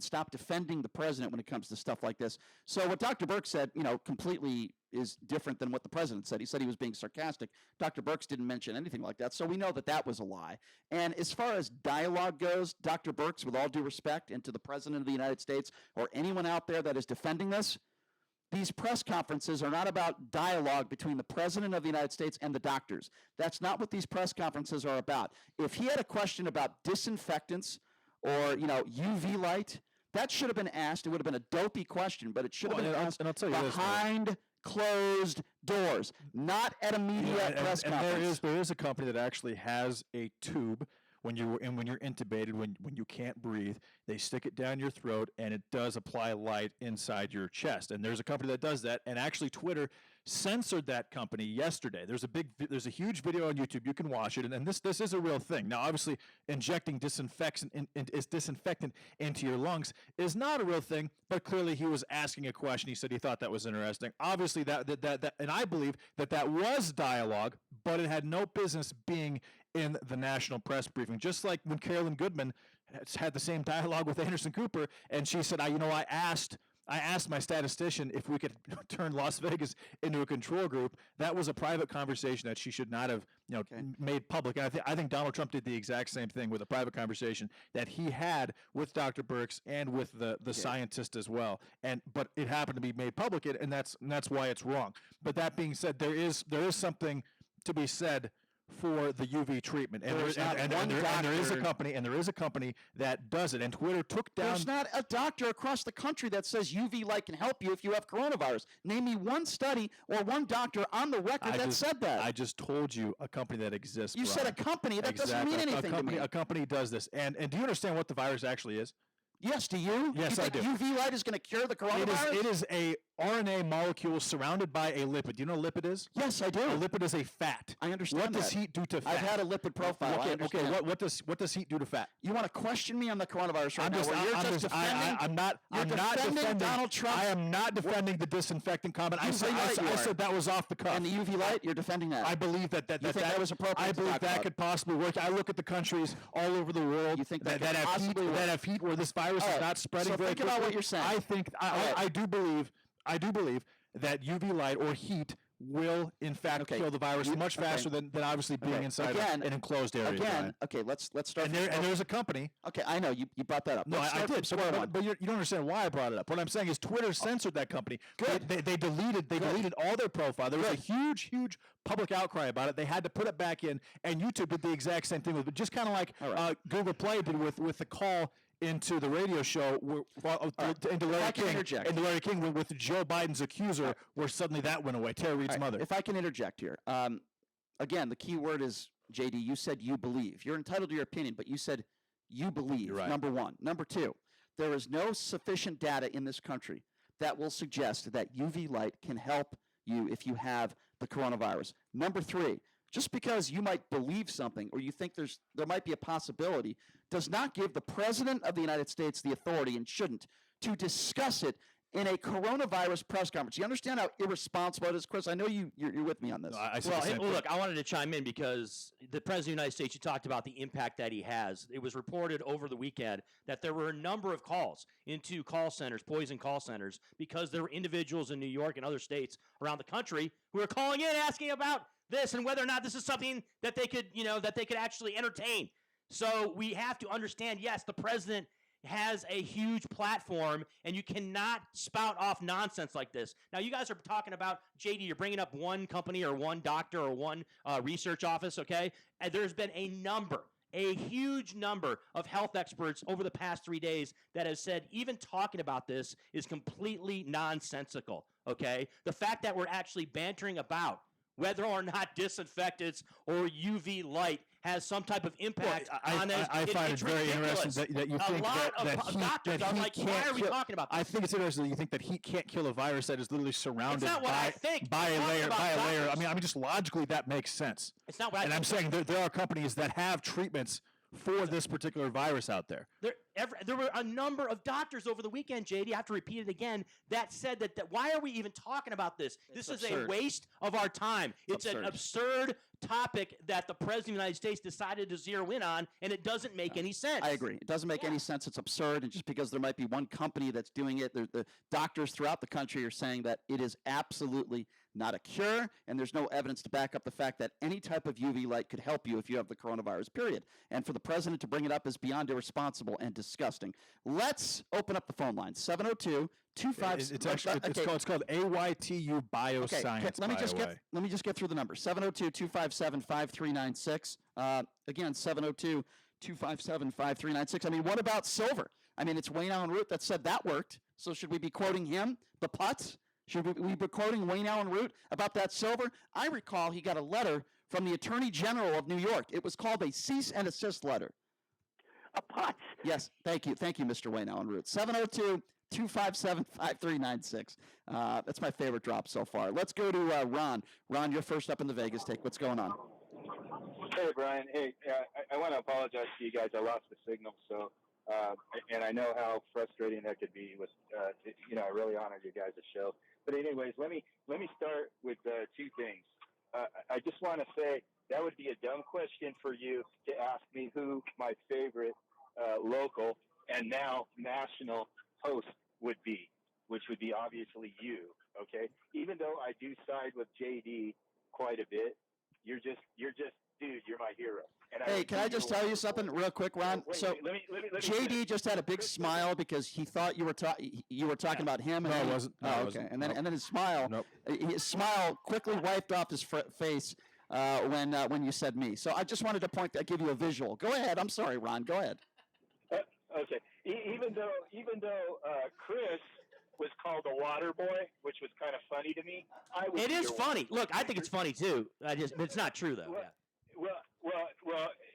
stop defending the president when it comes to stuff like this. So what Dr. Birx said, completely is different than what the president said. He said he was being sarcastic. Dr. Birx didn't mention anything like that, so we know that that was a lie. And as far as dialogue goes, Dr. Birx, with all due respect, and to the president of the United States or anyone out there that is defending this, these press conferences are not about dialogue between the president of the United States and the doctors. That's not what these press conferences are about. If he had a question about disinfectants or, UV light, that should have been asked. It would have been a dopey question, but it should have been asked behind closed doors, not at a media press conference. There is a company that actually has a tube when you're intubated, when you can't breathe, they stick it down your throat, and it does apply light inside your chest. And there's a company that does that, and actually Twitter censored that company yesterday. There's a huge video on YouTube. You can watch it, and this is a real thing. Now, obviously, injecting disinfectant into your lungs is not a real thing, but clearly he was asking a question. He said he thought that was interesting. Obviously, that and I believe that was dialogue, but it had no business being in the national press briefing. Just like when Carolyn Goodman had the same dialogue with Anderson Cooper, and she said, I asked my statistician if we could turn Las Vegas into a control group. That was a private conversation that she should not have, made public. And I think Donald Trump did the exact same thing with a private conversation that he had with Dr. Birx and with the scientist as well. But it happened to be made public, and that's why it's wrong. But that being said, there is something to be said for the UV treatment, and there is a company that does it, and Twitter took down. There's not a doctor across the country that says UV light can help you if you have coronavirus. Name me one study or one doctor on the record that said that. I just told you a company that exists. You said a company. That doesn't mean anything to me. A company does this, and do you understand what the virus actually is? Yes, do you? Yes, I do. UV light is going to cure the coronavirus? It is a RNA molecule surrounded by a lipid. Do you know what a lipid is? Yes, I do. A lipid is a fat. I understand What does heat do to fat? I've had a lipid profile. Okay. What does heat do to fat? You want to question me on the coronavirus right I'm not defending Donald Trump. I am not defending the disinfectant comment. I said that was off the cuff. And the UV light, you're defending that. I believe that was appropriate. I believe that could possibly work. I look at the countries all over the world that have heat where this virus is not spreading very quickly. Think about what you're saying. I think I do believe that UV light or heat will in fact kill the virus much faster than obviously being inside an enclosed area. Let's start. And there's a company. Okay, I know you brought that up. No, I did. But you don't understand why I brought it up. What I'm saying is Twitter censored that company. Good. They deleted all their profile. There was a huge public outcry about it. They had to put it back in, and YouTube did the exact same thing with it. Just kind of like Google Play did with the call into the radio show, into Larry King with Joe Biden's accuser, where suddenly that went away. Tara Reid's mother. If I can interject here, again, the key word is JD. You said you believe. You're entitled to your opinion, but you said you believe. Right. Number one. Number two, there is no sufficient data in this country that will suggest that UV light can help you if you have the coronavirus. Number three, just because you might believe something or you think there might be a possibility does not give the President of the United States the authority, and shouldn't, to discuss it in a coronavirus press conference. You understand how irresponsible it is, Chris? I know you're with me on this. Look, I wanted to chime in because the President of the United States, you talked about the impact that he has. It was reported over the weekend that there were a number of calls into call centers, poison call centers, because there were individuals in New York and other states around the country who were calling in asking about this and whether or not this is something that they could, that they could actually entertain. So we have to understand, yes, the president has a huge platform, and you cannot spout off nonsense like this. Now, you guys are talking about, JD, you're bringing up one company or one doctor or one research office, okay? And there's been a huge number of health experts over the past 3 days that have said even talking about this is completely nonsensical, okay? The fact that we're actually bantering about whether or not disinfectants or UV light has some type of impact on it. I find it very interesting that you think that heat can't why are we talking about this? I think it's interesting that you think that heat can't kill a virus that is literally surrounded not what I think. by a layer. I mean, just logically that makes sense. It's not what I think. And I'm saying there are companies that have treatments for this particular virus out there. There were a number of doctors over the weekend, JD, I have to repeat it again, that said that why are we even talking about this? This is a waste of our time. It's an absurd topic that the President of the United States decided to zero in on, and it doesn't make any sense. I agree. It doesn't make any sense. It's absurd, and just because there might be one company that's doing it, the doctors throughout the country are saying that it is absolutely not a cure, and there's no evidence to back up the fact that any type of UV light could help you if you have the coronavirus, period. And for the president to bring it up is beyond irresponsible and disgusting. Let's open up the phone line. 702-25... It's called AYTU Bioscience, let me just get through the number. 702-257-5396. Again, 702-257-5396. I mean, what about silver? I mean, it's Wayne Allen Root that said that worked. So should we be quoting him, the putts? Should we be quoting Wayne Allen Root about that silver? I recall he got a letter from the Attorney General of New York. It was called a cease and desist letter. A putt. Yes, thank you, Mr. Wayne Allen Root. 702-257-5396. That's my favorite drop so far. Let's go to Ron. Ron, you're first up in the Vegas take. What's going on? Hey, Brian. Hey, I want to apologize to you guys. I lost the signal, so and I know how frustrating that could be. With I really honor you guys' show. But anyways, let me start with two things. I just want to say that would be a dumb question for you to ask me who my favorite local and now national host would be, which would be obviously you. Okay, even though I do side with JD quite a bit, you're just dude, you're my hero. Hey, can I just tell you something real quick, Ron? So JD just had a big smile because he thought you were talking about him. No, it wasn't. Oh, okay. And then his smile, his smile quickly wiped off his face when you said me. So I just wanted to give you a visual. Go ahead. I'm sorry, Ron. Go ahead. Okay. Even though Chris was called a water boy, which was kind of funny to me. It is funny. Look, I think it's funny too. It's not true though. Well,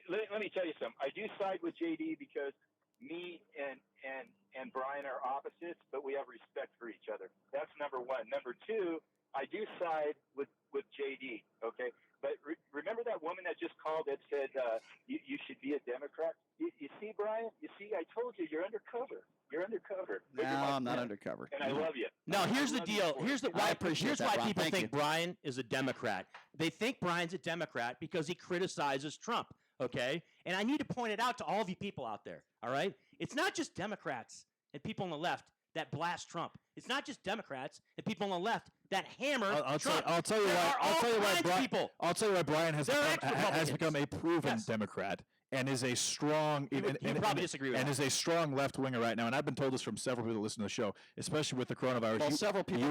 let me tell you something. I do side with JD because me and Brian are opposites, but we have respect for each other. That's number one. Number two, I do side with JD. Okay, but remember that woman that just called that said you should be a Democrat. You see, Brian. You see, I told you you're undercover. You're undercover. No, I'm not undercover. And I love you. No, here's the deal. Here's why Ron. people think Brian is a Democrat. They think Brian's a Democrat because he criticizes Trump, okay? And I need to point it out to all of you people out there, all right? It's not just Democrats and people on the left that blast Trump. It's not just Democrats and people on the left that hammer Trump. I'll tell you why Brian has become a proven Democrat and is a strong You would probably disagree with and that. is a strong left winger right now. And I've been told this from several people that listen to the show, especially with the coronavirus. Well, several people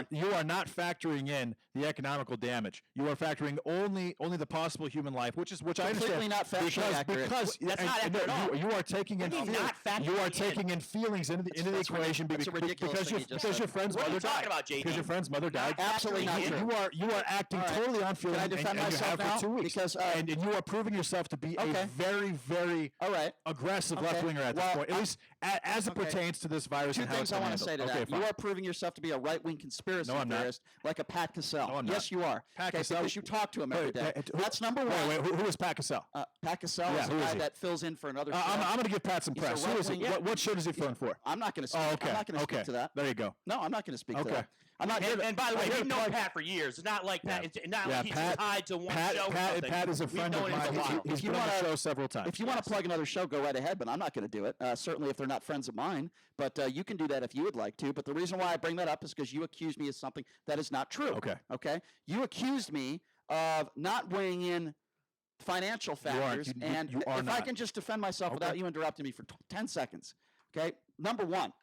You are not factoring in the economical damage. You are factoring only the possible human life, which I understand. Completely not factually accurate. Because That's not accurate at all. you are taking in What do you mean not factoring you are in? taking in feelings into the equation that's a ridiculous because thing you just because said. your friend's What are mother you talking died. about, JD? Because your friend's mother died. Absolutely not true. You are acting All right. totally on feeling. Can I defend and myself you have now? for 2 weeks. Because, and you are proving yourself to be Okay. a very, very All right. aggressive Okay. left winger at this Well, point, at least as it okay. pertains to this virus Two and how things it's I been want to say to handled. that. Okay, fine. You are proving yourself to be a right-wing conspiracy No, I'm not. theorist, like a Pat Cassell. No, I'm yes, not. you are. Pat Okay, Cassell- because you talk to him every Wait, day. That's number one. Wait, who is Pat Cassell? Pat Cassell Yeah, is the who is guy he? that fills in for another show. I'm going to give Pat some He's a press. Who is he? right-wing- What show does he phone for? I'm not going to speak. Oh, okay. I'm not going to Okay. speak to that. There you go. No, I'm not going to speak to Okay. that. I'm not. And by the way, I hear we've known Pat- Pat for years. It's not like Pat. It's not Yeah, like he's Pat- tied to one show. or Pat something. is a We've friend of known him for a mine. while. He's If you been on the wanna- show several times. If you want to plug another show, go right ahead, but I'm not going to do it. Certainly if they're not friends of mine, but you can do that if you would like to. But the reason why I bring that up is because you accused me of something that is not true. Okay. Okay? You accused me of not weighing in financial You aren't. factors. And you are if I not. can just defend myself Okay. without you interrupting me for 10 seconds. Okay? Number one,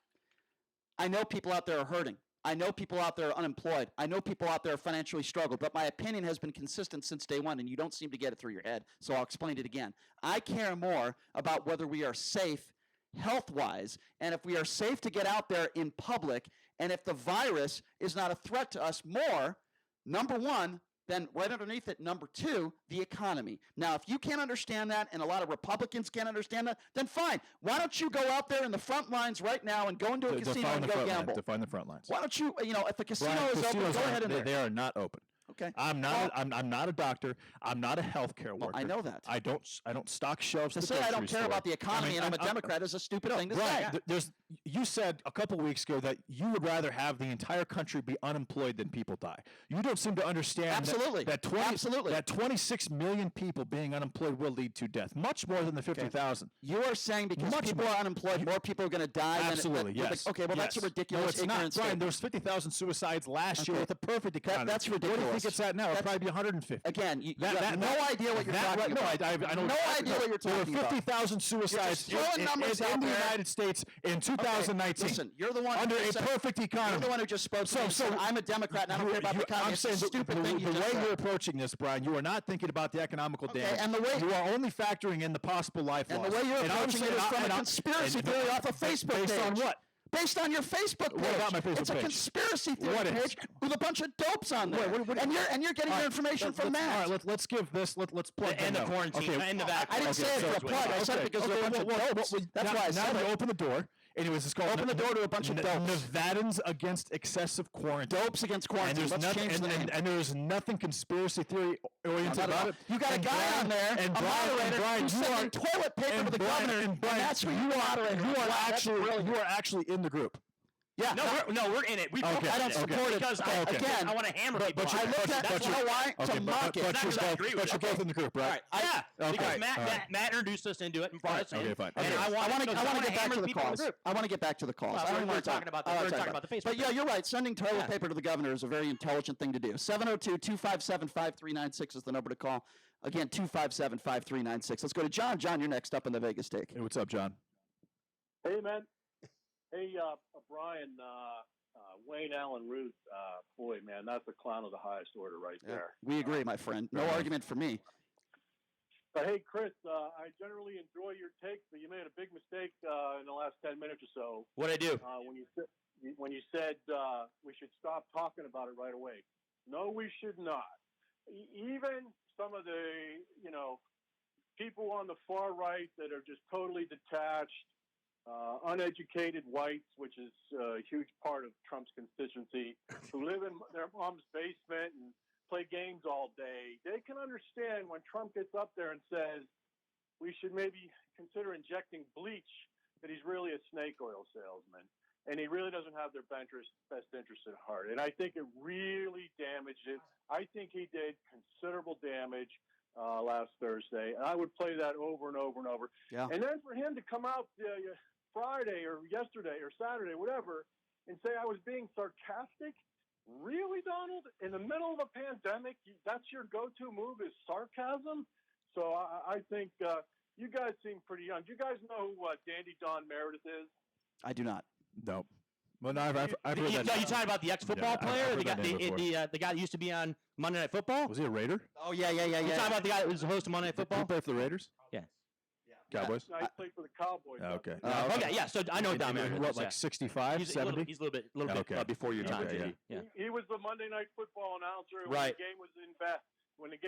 I know people out there are hurting. I know people out there are unemployed. I know people out there are financially struggled, but my opinion has been consistent since day one, and you don't seem to get it through your head, so I'll explain it again. I care more about whether we are safe health-wise, and if we are safe to get out there in public, and if the virus is not a threat to us more, number one, then right underneath it, number two, the economy. Now, if you can't understand that, and a lot of Republicans can't understand that, then fine. Why don't you go out there in the front lines right now and go into a casino Define and the go front line. gamble? Define the front lines. Why don't you, if the casino Brian, is open, casinos go aren't- ahead and they are not open. Okay. I'm not. I'm not a doctor. I'm not a healthcare worker. I know that. I don't stock shelves. To at the say I don't grocery care store. about the economy I mean, and I'm a Democrat is a stupid thing to Brian, say. You said a couple weeks ago that you would rather have the entire country be unemployed than people die. You don't seem to understand Absolutely. that 26 million people being unemployed will lead to death, much more than the 50,000. You are saying because people are unemployed, more people are going to die. Absolutely, than yes. Okay, well, that's a Yes. ridiculous No, it's not. ignorance Brian, statement. there was 50,000 suicides last year Okay. with a perfect economy. That's What do you ridiculous. think it's at now? It'll probably be 150. Again, you have no idea what you're talking no, about. I know no exactly idea what you're talking There were about. 50,000 suicides You're just throwing numbers out in the there. United States in 2019. Listen, you're the one under who a said- perfect economy. You're the one who just spoke to me and said, I'm a Democrat and I don't care about the economy. I'm It's a saying stupid the thing you way just you're said. approaching this, Brian, you are not thinking about the economical damage. and the way- you are only factoring in the possible life And loss. the way you're I'm approaching saying- it is from a and I'm- conspiracy and- theory off a Facebook based page. on what? Based on your Facebook page. What about my Facebook it's a page? conspiracy theory What is? page with a bunch of dopes on there. What- and you're getting your information from that. All right, let's give this. Let's plug And them the out. quarantine, Okay. and the vaccine. I didn't say it for a plug. I said it because they're a bunch of dopes. That's now, why I said now it. you open the door. Anyways, it's called Open the door to a bunch of dopes. Nevadans against excessive quarantine. Dopes against quarantine. And there's Let's nothing, change the name. and there's nothing conspiracy theory oriented Not at about all. it. You got a And guy Brian- on there, and a Brian- moderator, and Brian, who's you sending are- toilet paper and to the Brian- governor, and Brian, that's who you you are moderator. you are That's actually brilliant. you are actually in the group. Yeah, we're in it. We Okay. both I don't in support it. because Okay. Again, I want to hammer But- people. but on you- it. but you- That's but you- why. why? Okay, To mock it. but Not you're because I both- agree with but it. you're both in the group, right? Yeah, Okay. because All right. Matt introduced us into it and brought us in. Okay, fine. And Okay. I want I want to to get back hammer to the people in cause. group. I want to get back to the cause. Well, I don't we're want to talking about the- I don't we're wanna talking about the Facebook But yeah, page. you're right. Sending toilet Yeah. paper to the governor is a very intelligent thing to do. 702-257-5396 is the number to call. Again, 257-5396. Let's go to John. John, you're next up in the Vegas take. Hey, what's up, John? Hey, man. Hey, Brian, Wayne Allen Root, boy, man, that's a clown of the highest order right there. We agree, my friend. No argument for me. But hey, Chris, I generally enjoy your takes, but you made a big mistake in the last 10 minutes or so. What'd I do? When you said we should stop talking about it right away. No, we should not. Even some of the, people on the far right that are just totally detached, uneducated whites, which is a huge part of Trump's constituency, who live in their mom's basement and play games all day, they can understand when Trump gets up there and says we should maybe consider injecting bleach, that he's really a snake oil salesman. And he really doesn't have their best interest at heart. And I think it really damaged it. I think he did considerable damage last Thursday. And I would play that over and over and over. Yeah. And then for him to come out Friday or yesterday or Saturday, whatever, and say I was being sarcastic. Really, Donald? In the middle of a pandemic, that's your go-to move is sarcasm? So I think You guys seem pretty young. Do you guys know who Dandy Don Meredith is? I do not. No. Well, no, I've heard that. You talking about the ex-football player? I've The guy, heard that name before. the guy that used to be on Monday Night Football? Was he a Raider? Oh, yeah. You talking about the guy that was the host of Monday Night Did Football? he play for the Raiders? Yeah. Cowboys? No, he played for the Cowboys. Okay. Okay, yeah. So I know Don Meredith. What, like 65, he's 70? He's a little bit Okay. before your time, Okay, JD. Yeah. He was the Monday Night Football announcer. Right. When the game was in back, when the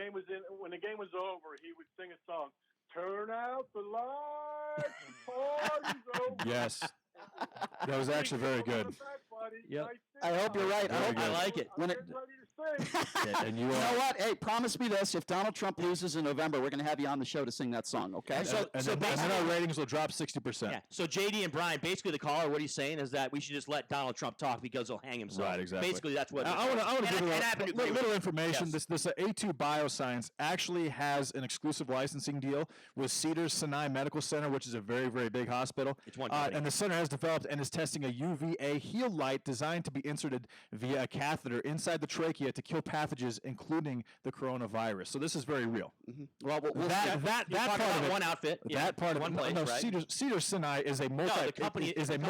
game was over, he would sing a song. Turn out the lights, the party's over. Yes. That was actually very good. Yep. I hope you're right. I like it. When it, And you know what? Hey, promise me this. If Donald Trump loses in November, we're going to have you on the show to sing that song, okay? And then our ratings will drop 60%. Yeah. So JD and Brian, basically the caller, what he's saying is that we should just let Donald Trump talk because he'll hang himself. Right, exactly. Basically, that's what. I want to give a little information. Yes. This A2 Bioscience actually has an exclusive licensing deal with Cedars-Sinai Medical Center, which is a very, very big hospital. It's one company. And the center has developed and is testing a UVA heal light designed to be inserted via a catheter inside the trachea to kill pathogens, including the coronavirus. So this is very real. Well, that part of it, one outfit. That part of one it. place, No, right? Cedars-Sinai is a company for research.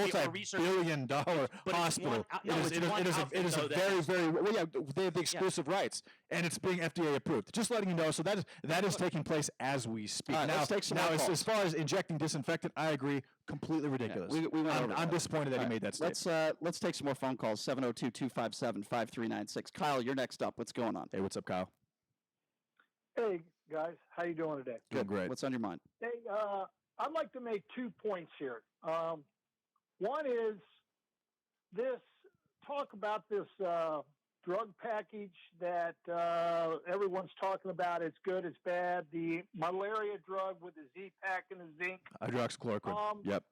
multi-billion-dollar But it's hospital. one- It is a very, very well. Yeah, they have the exclusive rights, and it's being FDA approved. Just letting you know. So that is taking place as we speak. All right, let's take some more calls. As far as injecting disinfectant, I agree. Completely ridiculous. We went over I'm that. disappointed that he made that statement. Let's take some more phone calls. 702-257-5396. Kyle, you're next up. What's going on? Hey, what's up, Kyle? Hey guys, how you doing today? Doing great. What's on your mind? Hey, I'd like to make 2 points here. One is this talk about this drug package that everyone's talking about. It's good, it's bad. The malaria drug with the Z-Pack and the zinc. Hydroxychloroquine. Yep.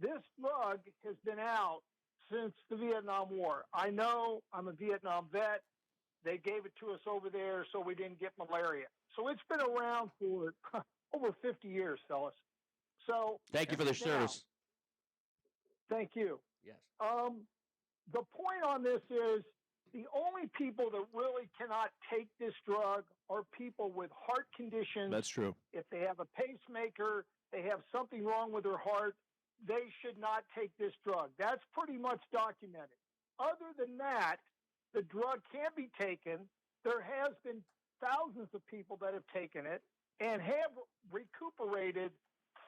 This drug has been out since the Vietnam War. I know, I'm a Vietnam vet. They gave it to us over there so we didn't get malaria. So it's been around for over 50 years, fellas. So Thank you for the service. Thank you. Yes. The point on this is the only people that really cannot take this drug are people with heart conditions. That's true. If they have a pacemaker, they have something wrong with their heart, they should not take this drug. That's pretty much documented. Other than that, the drug can be taken. There has been thousands of people that have taken it and have recuperated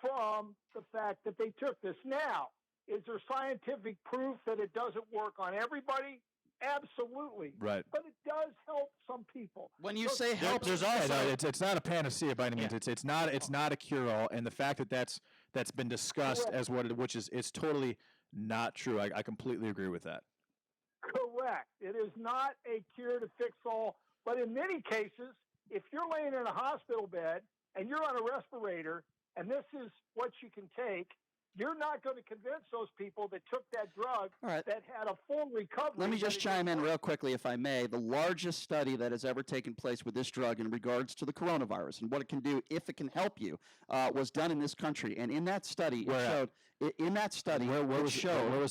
from the fact that they took this. Now, is there scientific proof that it doesn't work on everybody? Absolutely. Right. But it does help some people. When you say help, there's also it's not a panacea by any means. It's not a cure all, and the fact that that's been discussed as it's totally not true. I completely agree with that. Correct. It is not a cure to fix all, but in many cases, if you're laying in a hospital bed and you're on a respirator and this is what you can take, you're not going to convince those people that took that drug that had a full recovery. Let me just chime in real quickly, if I may. The largest study that has ever taken place with this drug in regards to the coronavirus and what it can do if it can help you was done in this country. And in that study, it showed. In that study, where was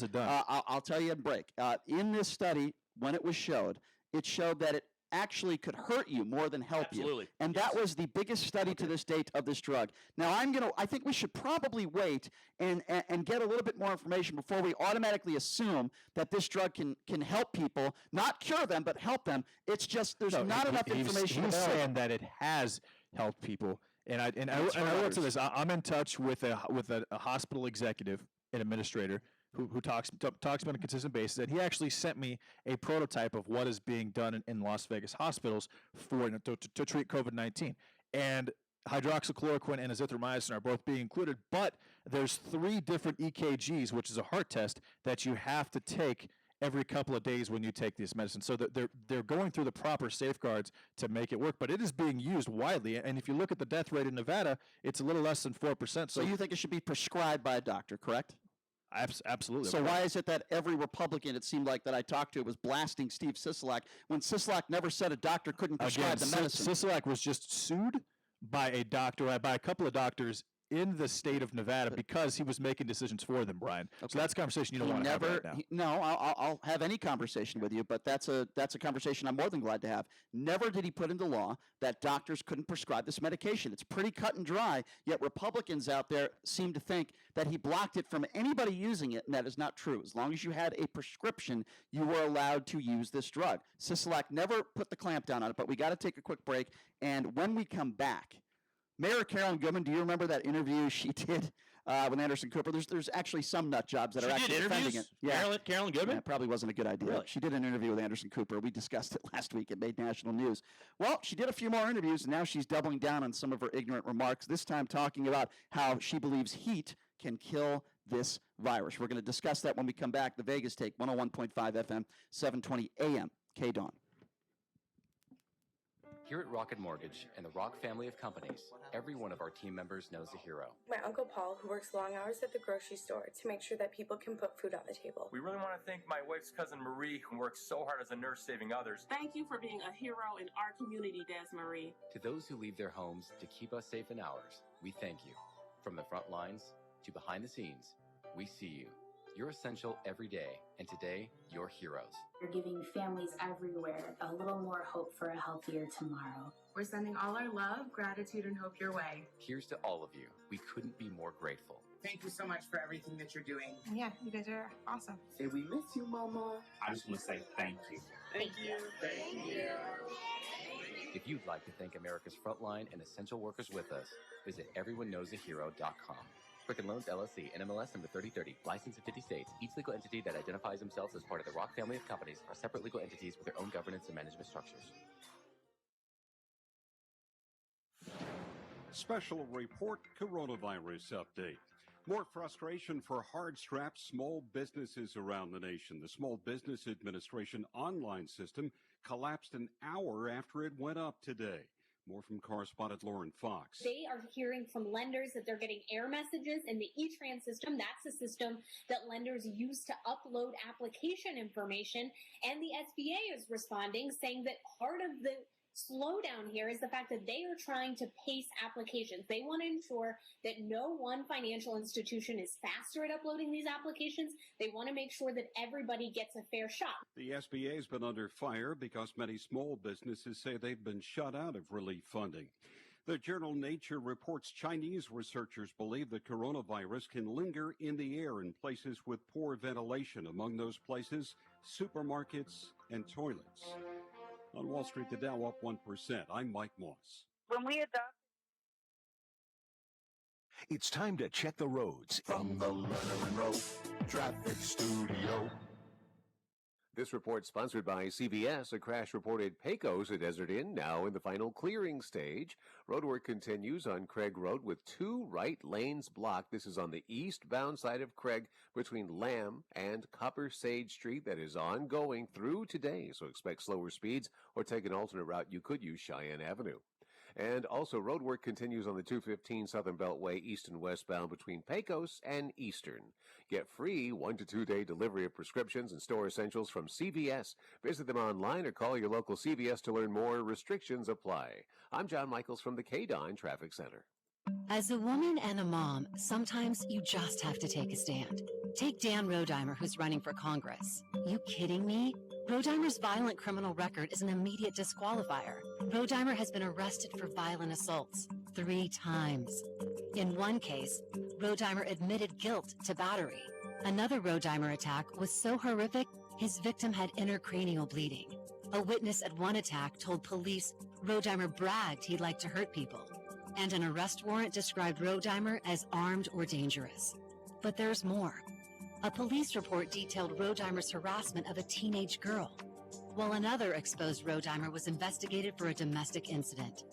it done? I'll tell you in break. In this study, when it was showed, it showed that it actually could hurt you more than help you. And that was the biggest study to this date of this drug. Now I think we should probably wait and get a little bit more information before we automatically assume that this drug can help people, not cure them, but help them. It's just there's not enough information He's available. saying that it has helped people. And I will to this. I'm in touch with a hospital executive, an administrator, who talks about on a consistent basis, and he actually sent me a prototype of what is being done in Las Vegas hospitals to treat COVID-19. And hydroxychloroquine and azithromycin are both being included, but there's 3 different EKGs, which is a heart test, that you have to take every couple of days when you take this medicine. So they're going through the proper safeguards to make it work, but it is being used widely. And if you look at the death rate in Nevada, it's a little less than 4%. So you think it should be prescribed by a doctor, correct? Absolutely. So why is it that every Republican, it seemed like, that I talked to was blasting Steve Sisolak when Sisolak never said a doctor couldn't prescribe the medicine? Sisolak was just sued by a doctor, by a couple of doctors in the state of Nevada because he was making decisions for them, Brian. Okay. So that's a conversation you don't want to have right now. No, I'll have any conversation with you, but that's a conversation I'm more than glad to have. Never did he put into law that doctors couldn't prescribe this medication. It's pretty cut and dry, yet Republicans out there seem to think that he blocked it from anybody using it, and that is not true. As long as you had a prescription, you were allowed to use this drug. Sisolak never put the clamp down on it, but we got to take a quick break, and when we come back, Mayor Carolyn Goodman, do you remember that interview she did with Anderson Cooper? There's actually some nut jobs that are actually defending it. Yeah. Carolyn Goodman? Yeah, probably wasn't a good idea. Really? She did an interview with Anderson Cooper. We discussed it last week. It made national news. Well, she did a few more interviews, and now she's doubling down on some of her ignorant remarks, this time talking about how she believes heat can kill this virus. We're going to discuss that when we come back. The Vegas Take, 101.5 FM, 720 AM, KDAWN. Here at Rocket Mortgage and the Rock family of companies, every one of our team members knows a hero. My Uncle Paul, who works long hours at the grocery store to make sure that people can put food on the table. We really want to thank my wife's cousin Marie, who works so hard as a nurse saving others. Thank you for being a hero in our community, Des Marie. To those who leave their homes to keep us safe in ours, we thank you. From the front lines to behind the scenes, we see you. You're essential every day, and today, you're heroes. You're giving families everywhere a little more hope for a healthier tomorrow. We're sending all our love, gratitude, and hope your way. Here's to all of you. We couldn't be more grateful. Thank you so much for everything that you're doing. Yeah, you guys are awesome. Say we miss you, Mama. I just want to say thank you. Thank you. Thank you. If you'd like to thank America's frontline and essential workers with us, visit everyoneknowsahero.com. Quicken Loans, LLC, NMLS number 3030, licensed in 50 states. Each legal entity that identifies themselves as part of the Rock family of companies are separate legal entities with their own governance and management structures. Special report coronavirus update. More frustration for hard-strapped small businesses around the nation. The Small Business Administration online system collapsed an hour after it went up today. More from correspondent Lauren Fox. They are hearing from lenders that they're getting error messages in the eTran system. That's a system that lenders use to upload application information. And the SBA is responding, saying that part of the slowdown here is the fact that they are trying to pace applications. They want to ensure that no one financial institution is faster at uploading these applications. They want to make sure that everybody gets a fair shot. The SBA has been under fire because many small businesses say they've been shut out of relief funding. The journal Nature reports Chinese researchers believe the coronavirus can linger in the air in places with poor ventilation. Among those places, supermarkets and toilets. On Wall Street, the Dow up 1%. I'm Mike Moss. When we adopt. It's time to check the roads. From the Letterman Road Traffic Studio. This report sponsored by CVS. A crash reported Pecos, a Desert Inn, now in the final clearing stage. Roadwork continues on Craig Road with 2 right lanes blocked. This is on the eastbound side of Craig between Lamb and Copper Sage Street. That is ongoing through today, so expect slower speeds or take an alternate route. You could use Cheyenne Avenue. And also, roadwork continues on the 215 Southern Beltway, east and westbound between Pecos and Eastern. Get free 1 to 2 day delivery of prescriptions and store essentials from CVS. Visit them online or call your local CVS to learn more. Restrictions apply. I'm John Michaels from the KDAWN Traffic Center. As a woman and a mom, sometimes you just have to take a stand. Take Dan Rodimer, who's running for Congress. You kidding me? Rodimer's violent criminal record is an immediate disqualifier. Rodimer has been arrested for violent assaults 3 times. In one case, Rodimer admitted guilt to battery. Another Rodimer attack was so horrific, his victim had intracranial bleeding. A witness at one attack told police Rodimer bragged he'd like to hurt people. And an arrest warrant described Rodimer as armed or dangerous. But there's more. A police report detailed Rodimer's harassment of a teenage girl, while another exposed Rodimer was investigated for a domestic incident.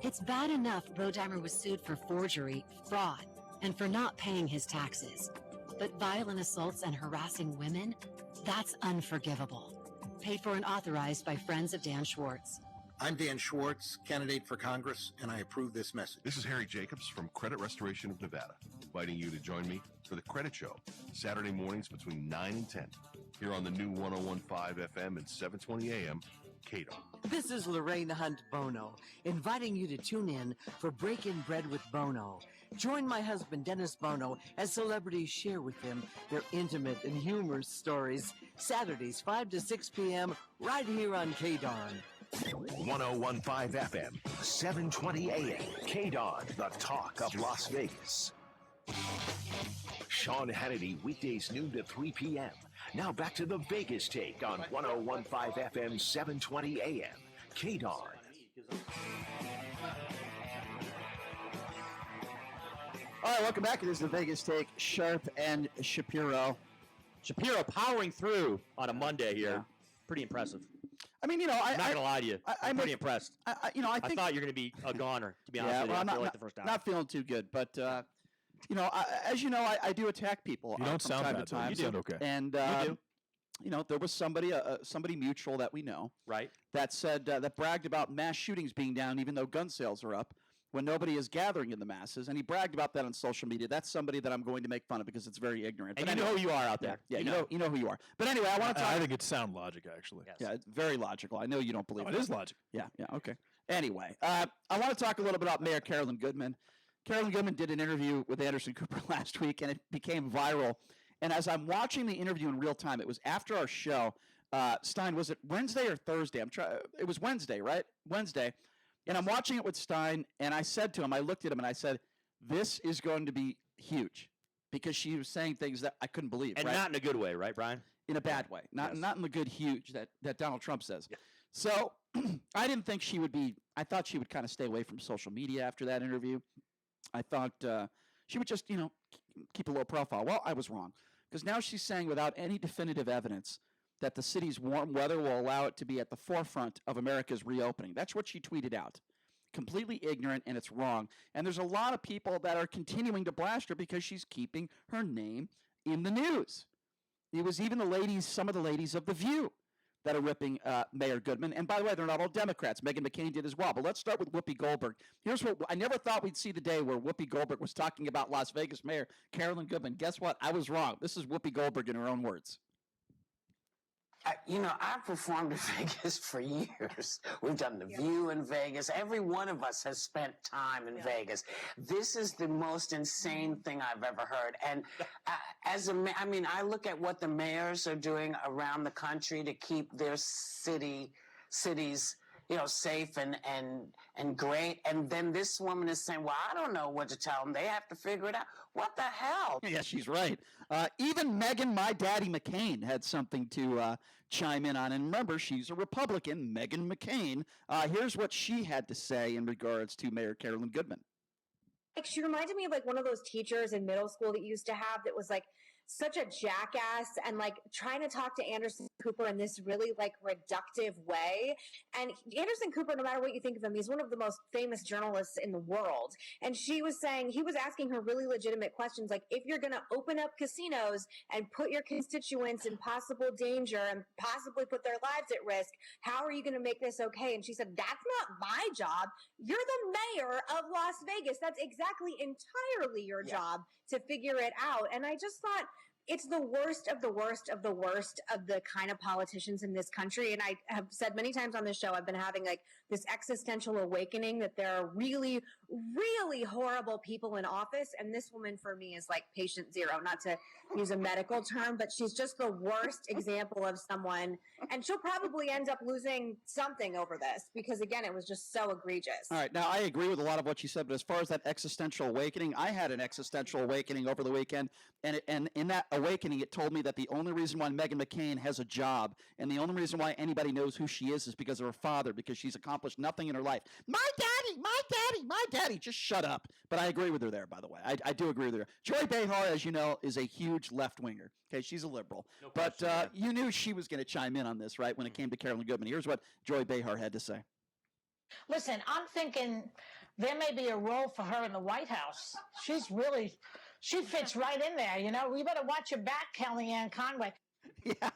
It's bad enough Rodimer was sued for forgery, fraud, and for not paying his taxes. But violent assaults and harassing women? That's unforgivable. Paid for and authorized by Friends of Dan Schwartz. I'm Dan Schwartz, candidate for Congress, and I approve this message. This is Harry Jacobs from Credit Restoration of Nevada, inviting you to join me for the Credit Show, Saturday mornings between 9 and 10, here on the new 101.5 FM and 720 AM, Cato. This is Lorraine Hunt Bono, inviting you to tune in for Breaking Bread with Bono. Join my husband, Dennis Bono, as celebrities share with him their intimate and humorous stories. Saturdays, 5 to 6 p.m., right here on KDAWN. 1015 FM, 720 AM. KDAWN, the talk of Las Vegas. Sean Hannity, weekdays noon to 3 p.m. Now back to the Vegas Take on 1015 FM, 720 AM. KDAWN. All right, welcome back. It is the Vegas Take. Sharp and Shapiro. Shapiro powering through on a Monday here. Yeah. Pretty impressive. I mean, I'm not gonna lie to you. I'm pretty impressed. I think, thought you were gonna be a goner. To be honest with you, after the first hour. Not feeling too good, but as you know, I do attack people. You don't from sound time bad. to time. You sound okay. And you do. There was somebody mutual that we know, right, that said that bragged about mass shootings being down, even though gun sales are up, when nobody is gathering in the masses, and he bragged about that on social media. That's somebody that I'm going to make fun of because it's very ignorant. And but you know who you are out there. Yeah, you know who you are. But anyway, I want to talk. I think it's sound logic, actually. Yes. Yeah, it's very logical. I know you don't believe it is logic. Yeah, okay. Anyway, I want to talk a little bit about Mayor Carolyn Goodman. Carolyn Goodman did an interview with Anderson Cooper last week, and it became viral. And as I'm watching the interview in real time, it was after our show. Stein, was it Wednesday or Thursday? It was Wednesday, right? Wednesday. And I'm watching it with Stein, and I said to him, I looked at him, and I said, this is going to be huge, because she was saying things that I couldn't believe. And not in a good way, right, Brian? In a bad way. Not in the good huge that Donald Trump says. Yeah. So I didn't think she would be – I thought she would kind of stay away from social media after that interview. I thought she would just, keep a low profile. Well, I was wrong, because now she's saying without any definitive evidence that the city's warm weather will allow it to be at the forefront of America's reopening. That's what she tweeted out. Completely ignorant, and it's wrong. And there's a lot of people that are continuing to blast her because she's keeping her name in the news. It was even some of the ladies of The View that are ripping Mayor Goodman. And by the way, they're not all Democrats. Meghan McCain did as well. But let's start with Whoopi Goldberg. Here's what I never thought we'd see the day where Whoopi Goldberg was talking about Las Vegas Mayor Carolyn Goodman. Guess what? I was wrong. This is Whoopi Goldberg in her own words. I've performed in Vegas for years. We've done The View in Vegas. Every one of us has spent time in Vegas. This is the most insane thing I've ever heard. And I look at what the mayors are doing around the country to keep their cities, safe and great. And then this woman is saying, well, I don't know what to tell them. They have to figure it out. What the hell? Yeah, she's right. Even Meghan, my daddy McCain, had something to chime in on. And remember, she's a Republican, Meghan McCain. Here's what she had to say in regards to Mayor Carolyn Goodman. She reminded me of one of those teachers in middle school that you used to have that was such a jackass and trying to talk to Anderson Cooper in this really reductive way. And Anderson Cooper, no matter what you think of him, he's one of the most famous journalists in the world. And she was saying, he was asking her really legitimate questions if you're going to open up casinos and put your constituents in possible danger and possibly put their lives at risk, how are you going to make this okay? And she said, that's not my job. You're the mayor of Las Vegas. That's exactly entirely your job to figure it out. And I just thought, it's the worst of the worst of the worst of the kind of politicians in this country. And I have said many times on this show, I've been having this existential awakening that there are really, really horrible people in office. And this woman for me is patient zero, not to use a medical term, but she's just the worst example of someone. And she'll probably end up losing something over this because, again, it was just so egregious. All right. Now, I agree with a lot of what she said, but as far as that existential awakening, I had an existential awakening over the weekend. And in that awakening, it told me that the only reason why Meghan McCain has a job and the only reason why anybody knows who she is because of her father, because she's accomplished nothing in her life. My daddy, just shut up. But I agree with her there, by the way. I do agree with her. Joy Behar, as you know, is a huge left-winger. Okay, she's a liberal. No but you knew she was going to chime in on this, right, when it came to Carolyn Goodman. Here's what Joy Behar had to say. Listen, I'm thinking there may be a role for her in the White House. She fits right in there, You better watch your back, Kellyanne Conway. Yeah,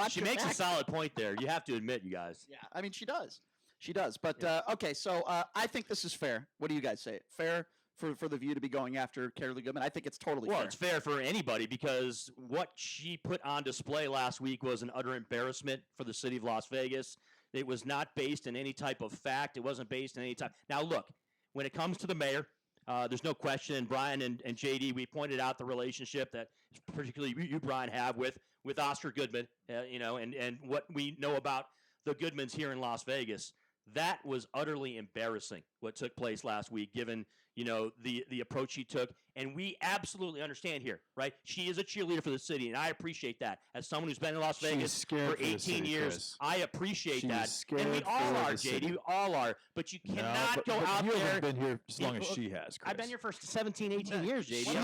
she makes a solid point there. You have to admit, you guys. Yeah, I mean, she does. She does. But, okay, so I think this is fair. What do you guys say? Fair for The View to be going after Carolyn Goodman? I think it's totally fair. Well, it's fair for anybody because what she put on display last week was an utter embarrassment for the city of Las Vegas. It was not based in any type of fact. It wasn't based in any type. Now, look, when it comes to the mayor, there's no question. Brian and JD, we pointed out the relationship that particularly you, Brian, have with Oscar Goodman, and what we know about the Goodmans here in Las Vegas. That was utterly embarrassing what took place last week, given the approach she took. And we absolutely understand here, right? She is a cheerleader for the city, and I appreciate that. As someone who's been in Las Vegas for 18 years, Chris. I appreciate that. And we all are, JD. We all are. But you cannot go out you there. You haven't been here as long as she has, Chris. I've been here for 17, 18 years, JD.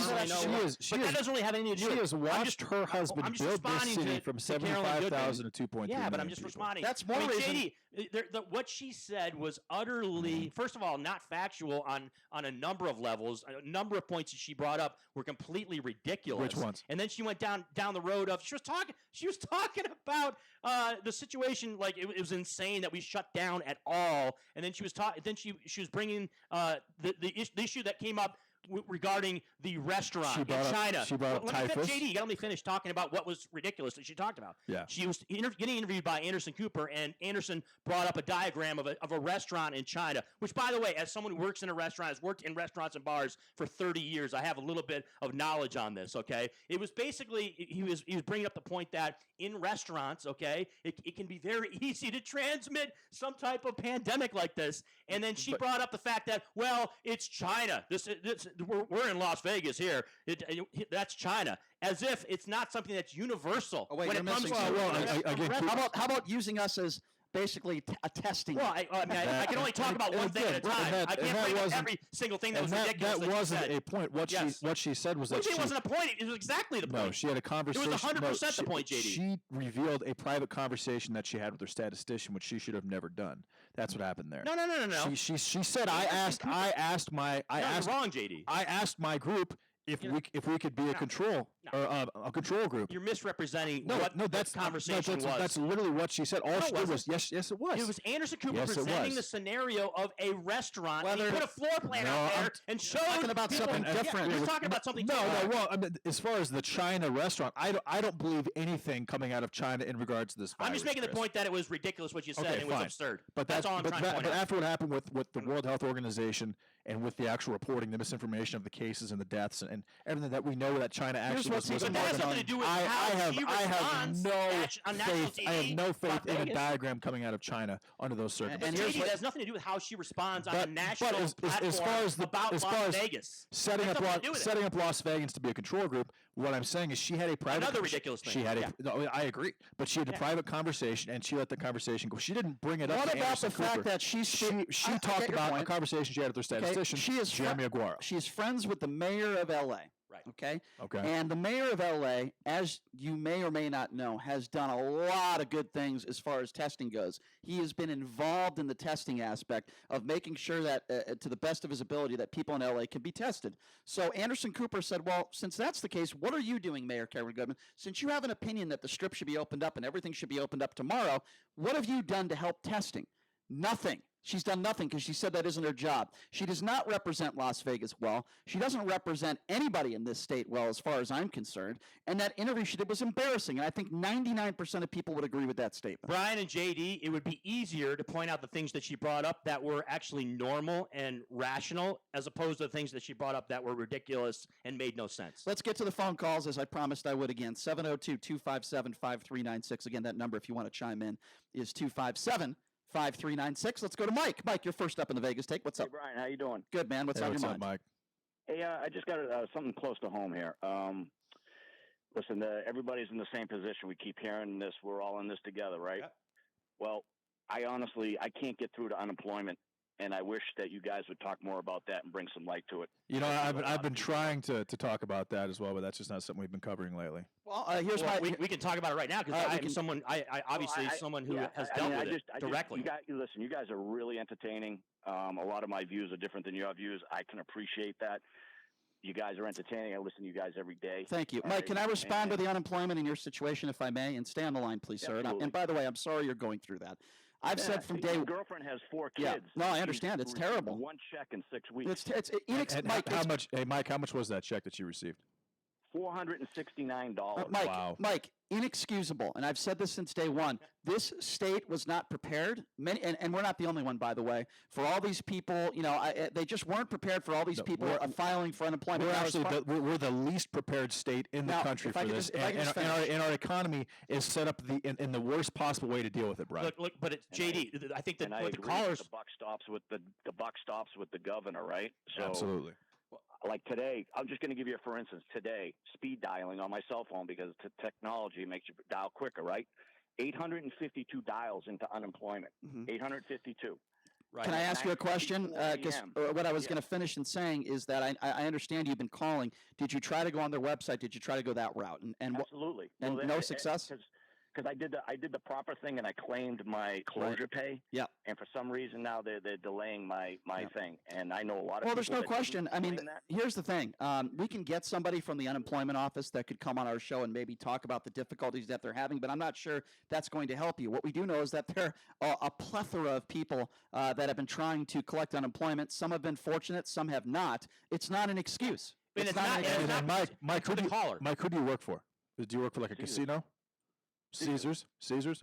That doesn't really have anything to do with it. She has watched her husband build this city from 75,000 to 2.3 Yeah, but I'm million just people. responding. That's more reason. JD, what she said was utterly, first of all, not factual on a number of levels. A number of points that she brought up were completely ridiculous. Which ones? And then she went down the road of she was talking about the situation like it was insane that we shut down at all. And then she was bringing the issue that came up regarding the restaurant in China. She brought up typhus. JD, you got to let me finish talking about what was ridiculous that she talked about. Yeah. She was getting interviewed by Anderson Cooper, and Anderson brought up a diagram of a restaurant in China, which, by the way, as someone who works in a restaurant, has worked in restaurants and bars for 30 years, I have a little bit of knowledge on this, okay? It was basically, he was bringing up the point that in restaurants, okay, it can be very easy to transmit some type of pandemic like this. And then she brought up the fact that, well, it's China. We're in Las Vegas here. That's China, as if it's not something that's universal. Oh, wait, when you're it comes missing to something. How about using us as basically a testing? Well, I can only talk about one thing at a time. I can't bring up every single thing that was ridiculous. That wasn't a point. What she said was that it wasn't a point. It was exactly the point. No, she had a conversation. It was 100% the point, JD. She revealed a private conversation that she had with her statistician, which she should have never done. That's what happened there. No. She said, You're wrong, JD. I asked my group if we could be a control group. You're misrepresenting what that's conversation was. That's literally what she said. All she did was yes, it was. It was Anderson Cooper presenting the scenario of a restaurant. He put a floor plan out there and showed talking about something different. You're talking about something No, different. well, I mean, as far as the China restaurant, I don't believe anything coming out of China in regards to this virus. I'm just making the point that it was ridiculous what you said and it was absurd. But that's all I'm trying to point out. But after what happened with the World Health Organization and with the actual reporting, the misinformation of the cases and the deaths and everything that we know that China actually was But that has something to do with how she responds on national TV. I have no faith in a diagram coming out of China under those circumstances. And JD, that has nothing to do with how she responds on a national platform as far as Las Vegas. Setting up Las Vegas to be a control group, what I'm saying is she had a private... Another ridiculous thing. No, I agree. But she had a private conversation, and she let the conversation go. She didn't bring it up to Anderson Cooper. What about the fact that she talked about a conversation she had with her statistician, Jeremy Aguero. She's friends with the mayor of L.A. Right. Okay. And the mayor of LA, as you may or may not know, has done a lot of good things as far as testing goes. He has been involved in the testing aspect of making sure that, to the best of his ability, that people in LA can be tested. So Anderson Cooper said, well, since that's the case, what are you doing, Mayor Karen Goodman? Since you have an opinion that the strip should be opened up and everything should be opened up tomorrow, what have you done to help testing? Nothing. She's done nothing because she said that isn't her job. She does not represent Las Vegas well. She doesn't represent anybody in this state well, as far as I'm concerned. And that interview she did was embarrassing. And I think 99% of people would agree with that statement. Brian and JD, it would be easier to point out the things that she brought up that were actually normal and rational, as opposed to the things that she brought up that were ridiculous and made no sense. Let's get to the phone calls, as I promised I would again. 702-257-5396. Again, that number, if you want to chime in, is 257-5396. Let's go to Mike. Mike, you're first up in the Vegas take. What's up? Hey, Brian, how you doing? Good, man. What's on your mind? Up, Mike? Hey, I just got something close to home here. Listen, everybody's in the same position. We keep hearing this. We're all in this together, right? Yep. Well, I can't get through to unemployment, and I wish that you guys would talk more about that and bring some light to it. You know, I've been trying to talk about that as well, but that's just not something we've been covering lately. Well, we can talk about it right now because I'm someone who has dealt with it directly. You guys are really entertaining. A lot of my views are different than your views. I can appreciate that. You guys are entertaining. I listen to you guys every day. Thank you. Mike, can I respond to the unemployment in your situation, if I may? And stay on the line, please, sir. And by the way, I'm sorry you're going through that. I've said from day one. My girlfriend has 4 kids. Yeah. No, I understand. It's terrible. 1 check in 6 weeks. Mike, Mike, how much was that check that you received? $469. Mike, inexcusable. And I've said this since day one. This state was not prepared. And we're not the only one, by the way. For all these people, they just weren't prepared for all these people filing for unemployment. We're the least prepared state in the country for this, and our economy is set up in the worst possible way to deal with it, Brian. Look, but it's JD. I think that and I what the agree callers. The buck stops with the buck stops with the governor, right? So, absolutely. Like today, I'm just going to give you for instance. Today, speed dialing on my cell phone because technology makes you dial quicker, right? 852 dials into unemployment. 852. Right. Can I ask you a question? Because what I was going to finish in saying is that I understand you've been calling. Did you try to go on their website? Did you try to go that route? And absolutely. And no success? Because I did the proper thing and I claimed my closure pay. Yeah. And for some reason now they're delaying my thing. And I know a lot of well, people. There's no question. I mean, here's the thing. We can get somebody from the unemployment office that could come on our show and maybe talk about the difficulties that they're having, but I'm not sure that's going to help you. What we do know is that there are a plethora of people that have been trying to collect unemployment. Some have been fortunate, some have not. It's not an excuse. It's not an excuse. Mike, who do you work for? Do you work for like a casino? Caesars.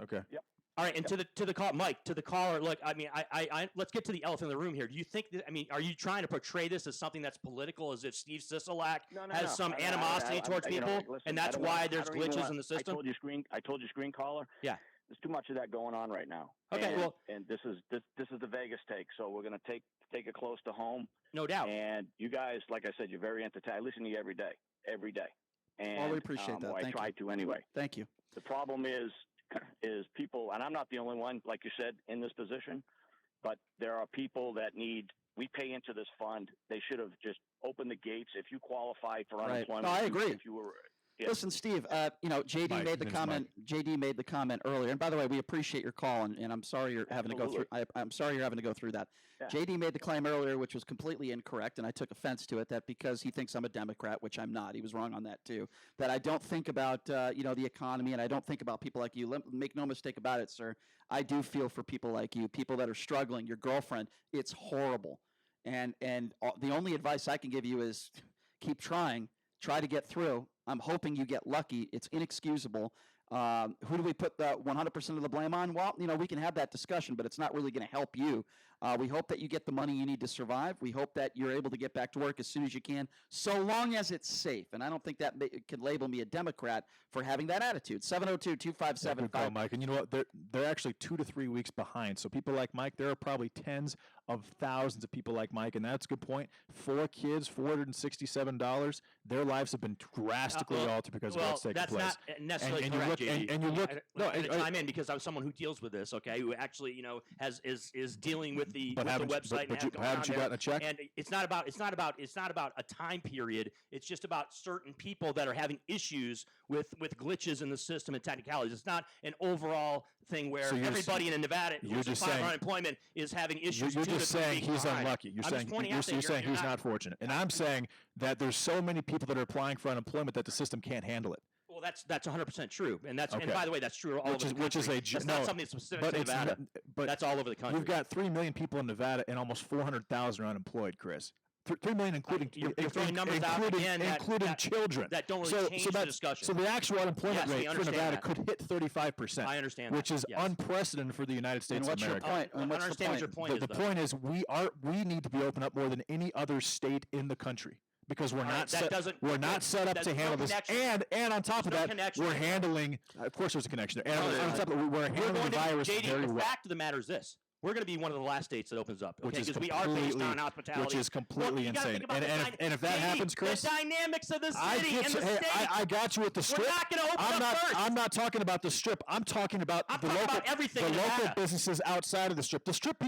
Okay. Yep. All right, and to the call, Mike, to the caller. Look, I mean, I let's get to the elephant in the room here. Do you think that? I mean, are you trying to portray this as something that's political, as if Steve Sisolak has some animosity towards people, listen, and that's why there's glitches in the system? I told you, screen caller. Yeah. There's too much of that going on right now. Okay. And this is the Vegas take, so we're going to take it close to home. No doubt. And you guys, like I said, you're very entertaining. I listen to you every day. And we appreciate that. I try to anyway. Thank you. The problem is people, and I'm not the only one, like you said, in this position, but there are people that we pay into this fund. They should have just opened the gates. If you qualify for unemployment, no, I agree. If you were, Listen, Steve, JD made the comment. JD made the comment earlier, and by the way, we appreciate your call, and I'm sorry you're having to go through. I'm sorry you're having to go through that. Yeah. JD made the claim earlier, which was completely incorrect, and I took offense to it. That because he thinks I'm a Democrat, which I'm not. He was wrong on that too. That I don't think about the economy, and I don't think about people like you. Make no mistake about it, sir. I do feel for people like you, people that are struggling. Your girlfriend, it's horrible, and the only advice I can give you is keep trying. Try to get through. I'm hoping you get lucky. It's inexcusable. Who do we put the 100% of the blame on? Well, we can have that discussion, but it's not really going to help you. We hope that you get the money you need to survive. We hope that you're able to get back to work as soon as you can, so long as it's safe. And I don't think that can label me a Democrat for having that attitude. 702-257. Good call, Mike. And you know what? They're actually 2 to 3 weeks behind. So people like Mike, there are probably tens of thousands of people like Mike, and that's a good point. 4 kids, $467. Their lives have been drastically altered because of what's taking place. Well, that's not necessarily correct, JD. And you look. I'm going to chime in because I'm someone who deals with this. Okay, who actually is dealing with the website. Haven't you gotten a check? And it's not about a time period. It's just about certain people that are having issues with glitches in the system and technicalities. It's not an overall thing where everybody in Nevada who's applying for unemployment is having issues. You're just saying he's unlucky. You're saying he's not fortunate. And I'm saying that there's so many people that are applying for unemployment that the system can't handle it. Well, that's 100% true, and and by the way, that's true all over the country. That's not something specific to Nevada. But that's all over the country. We've got 3 million people in Nevada, and almost 400,000 are unemployed, Chris. 3 million, including children. That don't really change the discussion. So the actual unemployment rate for Nevada could hit 35%. I understand, which is unprecedented for the United States of America. I understand what your point is. The point is, we need to be open up more than any other state in the country. Because we're not set up to handle this, and on top of that, we're handling. Of course, there's a connection there. And on top of that, we're handling the virus very well. The fact of the matter is this: we're going to be one of the last states that opens up, because we are based on hospitality, which is completely insane. And if that happens, Chris, the dynamics of the city and the state. I got you at the Strip. We're not going to open up first. I'm not talking about the Strip. I'm talking about the local businesses outside of the Strip. The Strip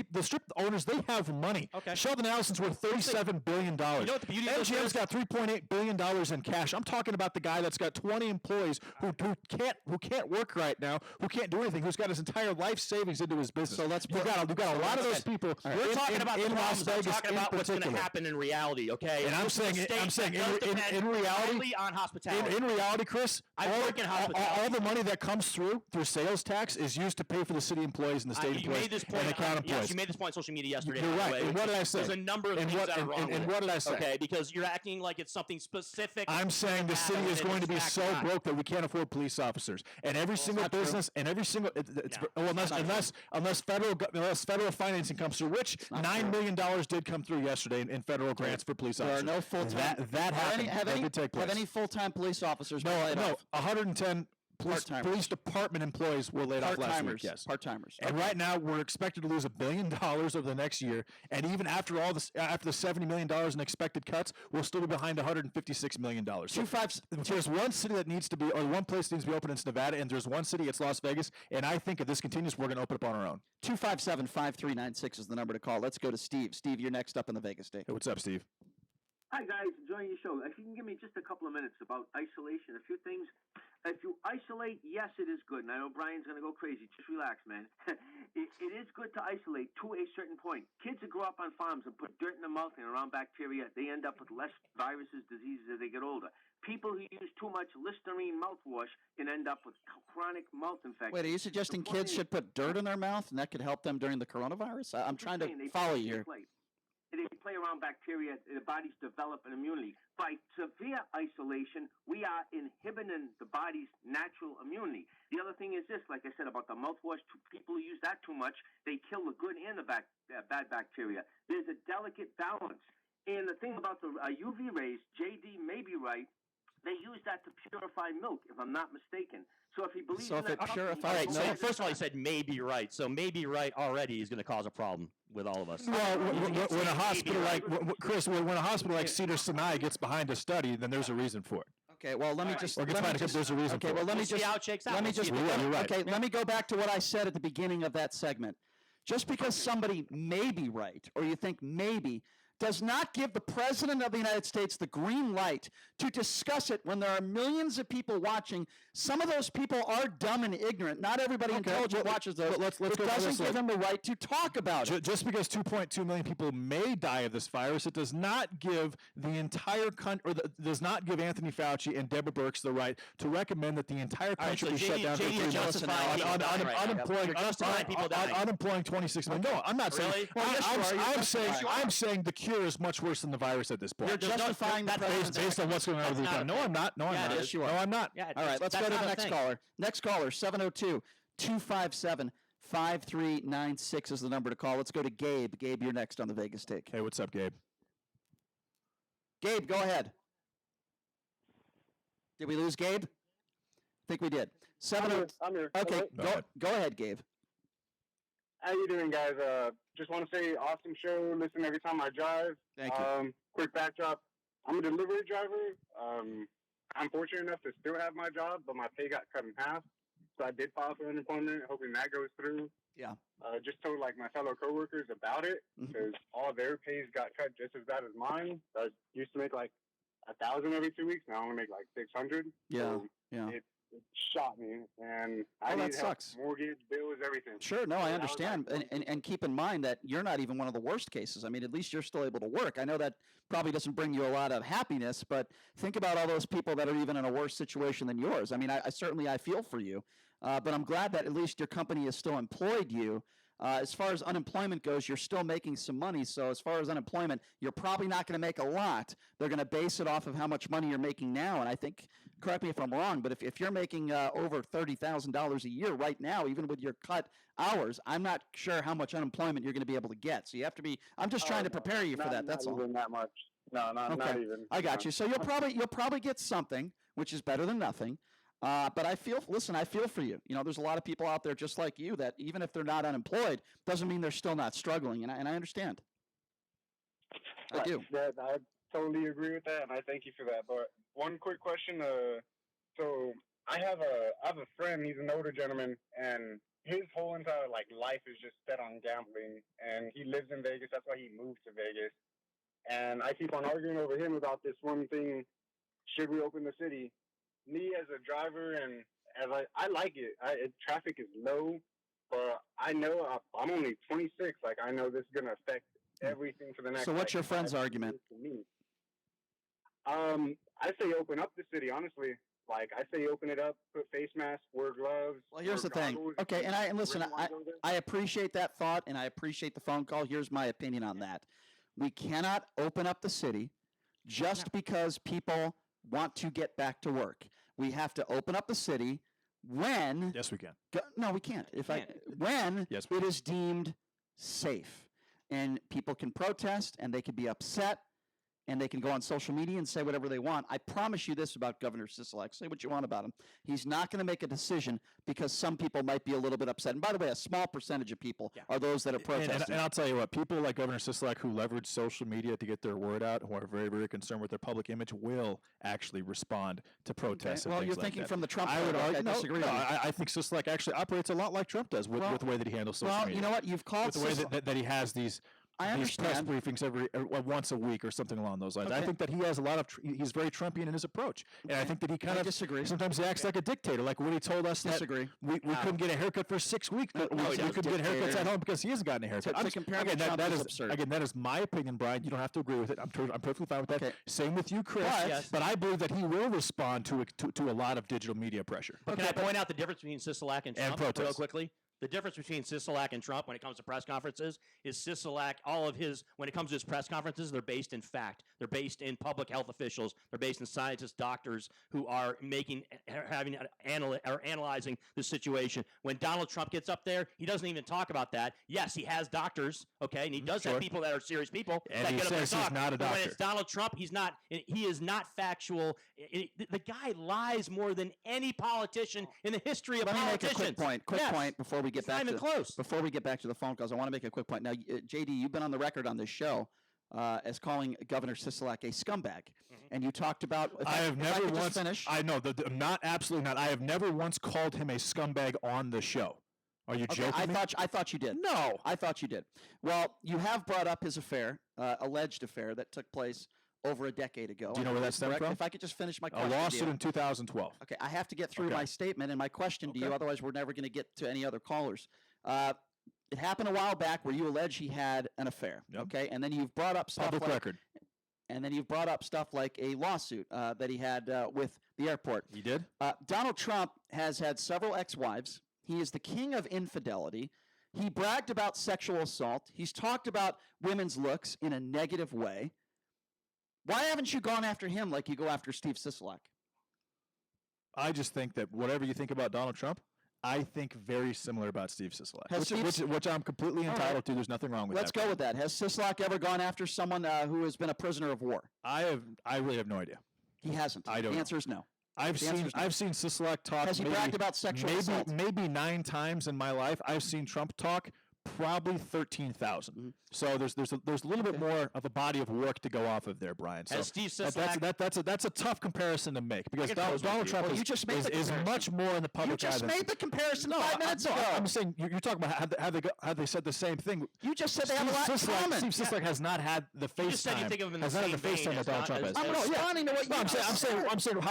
owners, they have money. Okay. Sheldon Allison's worth $37 billion. You know what the beauty of this is? MGM's got $3.8 billion in cash. I'm talking about the guy that's got 20 employees who can't work right now, who can't do anything, who's got his entire life savings into his business. So let's put got a lot of those people. We're talking about the in Las problems. I'm Vegas talking in about what's going to particular. happen in reality, okay? And I'm saying in reality, on hospitality. in reality, Chris, all the money that comes through sales tax is used to pay for the city employees and the state employees and the county employees. Yes, you made this point on social media yesterday. You're right. And what did I say? There's a number of things that are wrong with it. And what did I say? Okay, because you're acting like it's something specific. I'm saying the city is going to be so broke that we can't afford police officers, and every single business and every single unless federal financing comes through, which $9 million did come through yesterday in federal grants for police officers. There are no full-time. That happened. That did take place. Have any full-time police officers? No. 110 police department employees were laid off last week. Yes, part-timers. And right now we're expected to lose $1 billion over the next year. And even after all this, after the $70 million in expected cuts, we'll still be behind $156 million. So there's one city that needs to be, or one place that needs to be open. It's Nevada, and there's one city. It's Las Vegas. And I think if this continues, we're going to open up on our own. 257-5396 is the number to call. Let's go to Steve. Steve, you're next up in the Vegas state. Hey, what's up, Steve? Hi, guys. Enjoying your show. If you can give me just a couple of minutes about isolation, a few things. If you isolate, yes, it is good. And I know Brian's going to go crazy. Just relax, man. it is good to isolate to a certain point. Kids that grow up on farms and put dirt in their mouth and around bacteria, they end up with less viruses, diseases as they get older. People who use too much Listerine mouthwash can end up with chronic mouth infections. Wait, are you suggesting kids should put dirt in their mouth and that could help them during the coronavirus? I'm trying to follow you here. They play around bacteria, their bodies develop an immunity. By severe isolation, we are inhibiting the body's natural immunity. The other thing is this, like I said about the mouthwash, people who use that too much, they kill the good and the bad bacteria. There's a delicate balance. And the thing about the UV rays, JD may be right, they use that to purify milk, if I'm not mistaken. So if he believes in that, purifies, so first of all, he said may be right. So may be right already is going to cause a problem with all of us. Well, when a hospital like Chris, when a hospital like Cedars-Sinai gets behind a study, then there's a reason for it. Okay, well, let me just. Or gets behind because there's a reason for it. Okay, well, let me see just. how it shakes out. Let me just. You're right. Okay, let me go back to what I said at the beginning of that segment. Just because somebody may be right, or you think maybe, does not give the President of the United States the green light to discuss it when there are millions of people watching. Some of those people are dumb and ignorant. Not everybody intelligent watches those. Let's it go doesn't give them the right to talk about it. Just because 2.2 million people may die of this virus, it does not give the entire country, or does not give Anthony Fauci and Deborah Birx the right to recommend that the entire country be shut down for 3 months unemploying 26 million. No, I'm not saying. I'm saying the cure is much worse than the virus at this point. You're justifying that based on what's going on over the time. No, I'm not. No, I'm not. Yes, you are. No, I'm not. All right, let's go to the next caller. Next caller, 702-257-5396 is the number to call. Let's go to Gabe. Gabe, you're next on the Vegas Take. Hey, what's up, Gabe? Gabe, go ahead. Did we lose Gabe? I think we did. I'm here. Okay, go ahead, Gabe. How you doing, guys? Just want to say, awesome show. Listen every time I drive. Thank you. Quick backdrop. I'm a delivery driver. I'm fortunate enough to still have my job, but my pay got cut in half. So I did file for unemployment, hoping that goes through. Yeah. Just told like my fellow coworkers about it because all their pays got cut just as bad as mine. I used to make like 1,000 every 2 weeks. Now I only make like 600. Yeah. So yeah. It shot me, and I need that sucks. Help, mortgage, bills, everything. Sure, no, So I that was, understand, like, and keep in mind that you're not even one of the worst cases. I mean, at least you're still able to work. I know that probably doesn't bring you a lot of happiness, but think about all those people that are even in a worse situation than yours. I mean, I certainly feel for you, but I'm glad that at least your company has still employed you. As far as unemployment goes, you're still making some money. So as far as unemployment, you're probably not going to make a lot. They're going to base it off of how much money you're making now. And I think, correct me if I'm wrong, but if you're making over $30,000 a year right now, even with your cut hours, I'm not sure how much unemployment you're going to be able to get. So you have to be. I'm just trying to prepare you for that. That's all. Not even that much. No, not even. I got you. So you'll probably get something, which is better than nothing. But I feel for you. You know, there's a lot of people out there just like you that even if they're not unemployed, doesn't mean they're still not struggling. And I understand. Right. I do. Yeah, I totally agree with that, and I thank you for that. But one quick question. So I have a friend. He's an older gentleman, and his whole entire life is just set on gambling. And he lives in Vegas. That's why he moved to Vegas. And I keep on arguing over him about this one thing: should we open the city? Me as a driver, and as I like it, traffic is low, but I know I'm only 26. Like, I know this is going to affect everything for the next. So what's like, your friend's 5 argument? years for me. I say open up the city, honestly. Like, I say open it up, put face masks, wear gloves. Well, here's wear the thing. goggles. Okay, and listen, Really wanna go there? I appreciate that thought, and I appreciate the phone call. Here's my opinion on that. We cannot open up the city just because people want to get back to work. We have to open up the city when. Yes, we can. No, we can't. When Yes, it is deemed safe, and people can protest, and they can be upset, and they can go on social media and say whatever they want. I promise you this about Governor Sisolak. Say what you want about him. He's not going to make a decision because some people might be a little bit upset. And by the way, a small percentage of people are those that are protesting. And I'll tell you what, people like Governor Sisolak who leverage social media to get their word out, who are very, very concerned with their public image, will actually respond to protests. Well, and you're things like thinking that. from the Trump I would playbook. argue, I no, disagree no, with you. I think Sisolak actually operates a lot like Trump does with the way that he handles social media. Well, you know what? You've called with the way that he has these. I These press understand. briefings once a week or something along those lines. I Okay. think that he has a lot of. He's very Trumpian in his approach, and I think that he kind of disagree. Sometimes he acts like a dictator, like when he told us Disagree. that we couldn't get a haircut for 6 weeks. No, we he doesn't. couldn't get haircuts Dictator. at home because he hasn't gotten a haircut. To compare him to again, Trump that is is absurd. Again, that is my opinion, Brian. You don't have to agree with it. I'm perfectly fine with that. Okay. Same with you, Chris. But I believe that he will respond to a lot of digital media pressure. But can I point out the difference between Sisolak and Trump real protests. quickly? The difference between Sisolak and Trump when it comes to press conferences is Sisolak, when it comes to his press conferences, they're based in fact. They're based in public health officials. They're based in scientists, doctors who are analyzing the situation. When Donald Trump gets up there, he doesn't even talk about that. Yes, he has doctors, okay, and he does have people that are serious people And that he get up and says he's talk. not a But when doctor. it's Donald Trump, he is not factual. The guy lies more than any politician in the history of Let me make politicians. a quick point. Quick Yes. point before we get It's back not to even close. Before we get back to the phone calls, I want to make a quick point. Now, JD, you've been on the record on this show as calling Governor Sisolak a scumbag, and you talked about. I have never once. Finish. I know that I'm not absolutely not. I have never once called him a scumbag on the show. Are you Okay, joking? me? I thought you did. No, I thought you did. Well, you have brought up his affair, alleged affair that took place over a decade ago. Do you know where that stemmed Correct? from? If I could just finish my A question. to lawsuit you. in 2012. Okay, I have to get through Okay. my statement and my question to you, Okay. otherwise we're never going to get to any other callers. It happened a while back where you allege he had an affair. Yep. Okay, and then you've brought up stuff Public like, record. and then you've brought up stuff like a lawsuit that he had with the airport. He did? Donald Trump has had several ex-wives. He is the king of infidelity. He bragged about sexual assault. He's talked about women's looks in a negative way. Why haven't you gone after him like you go after Steve Sisolak? I just think that whatever you think about Donald Trump, I think very similar about Steve Sisolak, Has which I'm completely All right. entitled to. There's nothing wrong with Let's that. go with that. Has Sisolak ever gone after someone who has been a prisoner of war? I really have no idea. He hasn't. I don't The know. answer is no. I've The answer seen is no. I've seen Sisolak talk. Has he bragged about sexual assault? Maybe 9 times in my life. I've seen Trump talk probably 13,000. Mm-hmm. So there's a little bit more of a body of work to go off of there, Brian. So Has Steve that's a tough comparison to make because I can close Donald with you. Trump Well, is, you just made is, the is comparison. much more in the public You eye just than made the comparison 5 minutes ago. I'm saying you're talking about have they said the same thing. You just said they have a lot in common. Steve Sisolak has not had the You just said you FaceTime. think of him in the Has not had same the FaceTime vein that as Donald Trump has. not- I'm as- responding to what No, you I'm just said. saying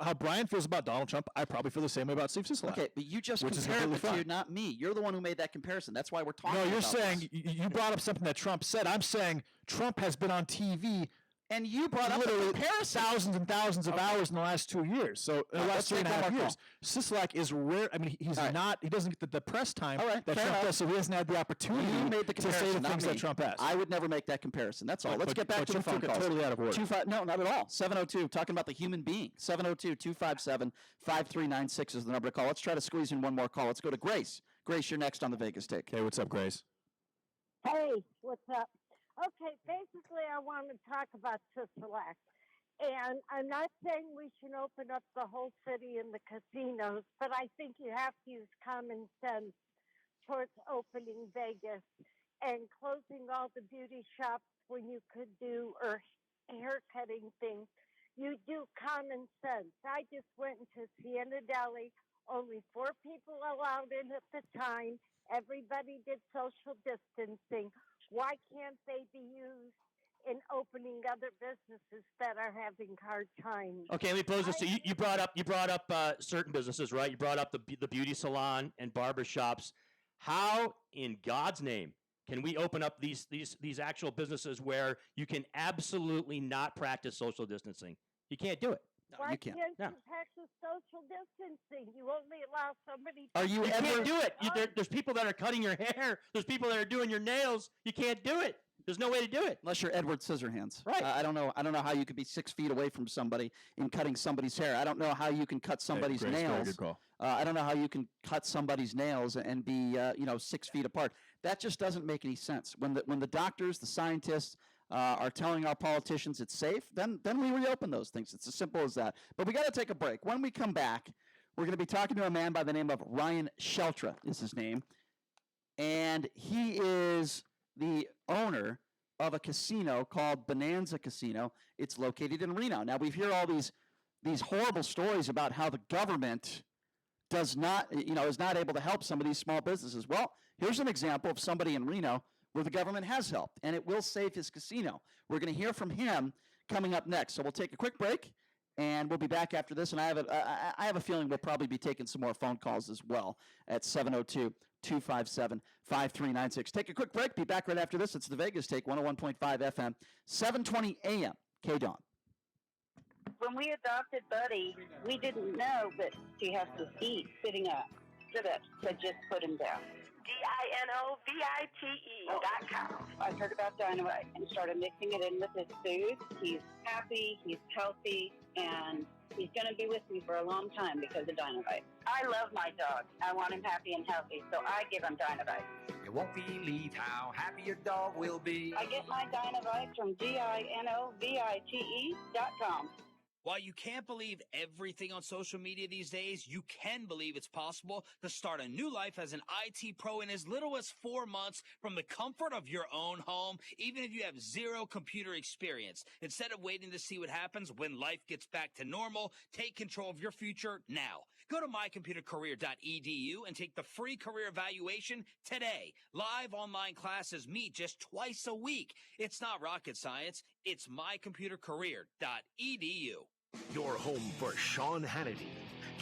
how Brian feels about Donald Trump. I probably feel the same way about Steve Sisolak. Okay, but you just Which is compared the completely two, fine. not me. You're the one who made that comparison. That's why we're talking No, you're about saying this. you brought up something that Trump said. I'm saying Trump has been on TV And you brought up the literally comparison. thousands and thousands of hours in the last 2 years. So in the let's last 3.5 take one more years, Sisolak is rare. I mean, he's All right. not. He doesn't get the press time All right, that fair Trump enough. does. So he hasn't had the opportunity You made the to comparison, say the not things me. that Trump has. I would never make that comparison. That's all. Let's get back to the you phone took it calls. totally out of order. 25 no, not at all. 702, talking about the human being. 702-257-5396 is the number to call. Let's try to squeeze in one more call. Let's go to Grace. Grace, you're next on the Vegas Take. Hey, what's up, Grace? Hey, what's up? Okay, basically, I want to talk about Sisolak. And I'm not saying we should open up the whole city and the casinos, but I think you have to use common sense towards opening Vegas and closing all the beauty shops when you could do, or haircutting things. You do common sense. I just went into Siena Deli, only 4 people allowed in at the time. Everybody did social distancing. Why can't they be used in opening other businesses that are having hard times? Okay, let me pose this. So you brought up certain businesses, right? You brought up the beauty salon and barber shops. How in God's name can we open up these actual businesses where you can absolutely not practice social distancing? You can't do it. Why you can't. you practice social distancing? You only allow somebody. You can't do it. There's people that are cutting your hair. There's people that are doing your nails. You can't do it. There's no way to do it unless you're Edward Scissorhands. Right. I don't know how you could be 6 feet away from somebody in cutting somebody's hair. I don't know how you can cut somebody's nails. Good call. I don't know how you can cut somebody's nails and be 6 feet apart. That just doesn't make any sense. When the doctors, the scientists are telling our politicians it's safe, then we reopen those things. It's as simple as that. But we got to take a break. When we come back, we're going to be talking to a man by the name of Ryan Sheltra is his name, and he is the owner of a casino called Bonanza Casino. It's located in Reno. Now, we've heard all these horrible stories about how the government is not able to help some of these small businesses. Well, here's an example of somebody in Reno where the government has helped, and it will save his casino. We're going to hear from him coming up next. So we'll take a quick break, and we'll be back after this. And I have a feeling we'll probably be taking some more phone calls as well at 702-257-5396. Take a quick break. Be back right after this. It's the Vegas Take, 101.5 FM, 720 AM, KDON. When we adopted Buddy, we didn't know that he has to eat sitting up. Sit up. So just put him down. DINOVITE.com. I heard about Dynamite and started mixing it in with his food. He's happy, he's healthy, and he's going to be with me for a long time because of Dynamite. I love my dog. I want him happy and healthy, so I give him Dynamite. You won't believe how happy your dog will be. I get my Dynamite from DINOVITE.com. While you can't believe everything on social media these days, you can believe it's possible to start a new life as an IT pro in as little as 4 months from the comfort of your own home, even if you have zero computer experience. Instead of waiting to see what happens when life gets back to normal, take control of your future now. Go to mycomputercareer.edu and take the free career evaluation today. Live online classes meet just twice a week. It's not rocket science. It's mycomputercareer.edu. Your home for Sean Hannity,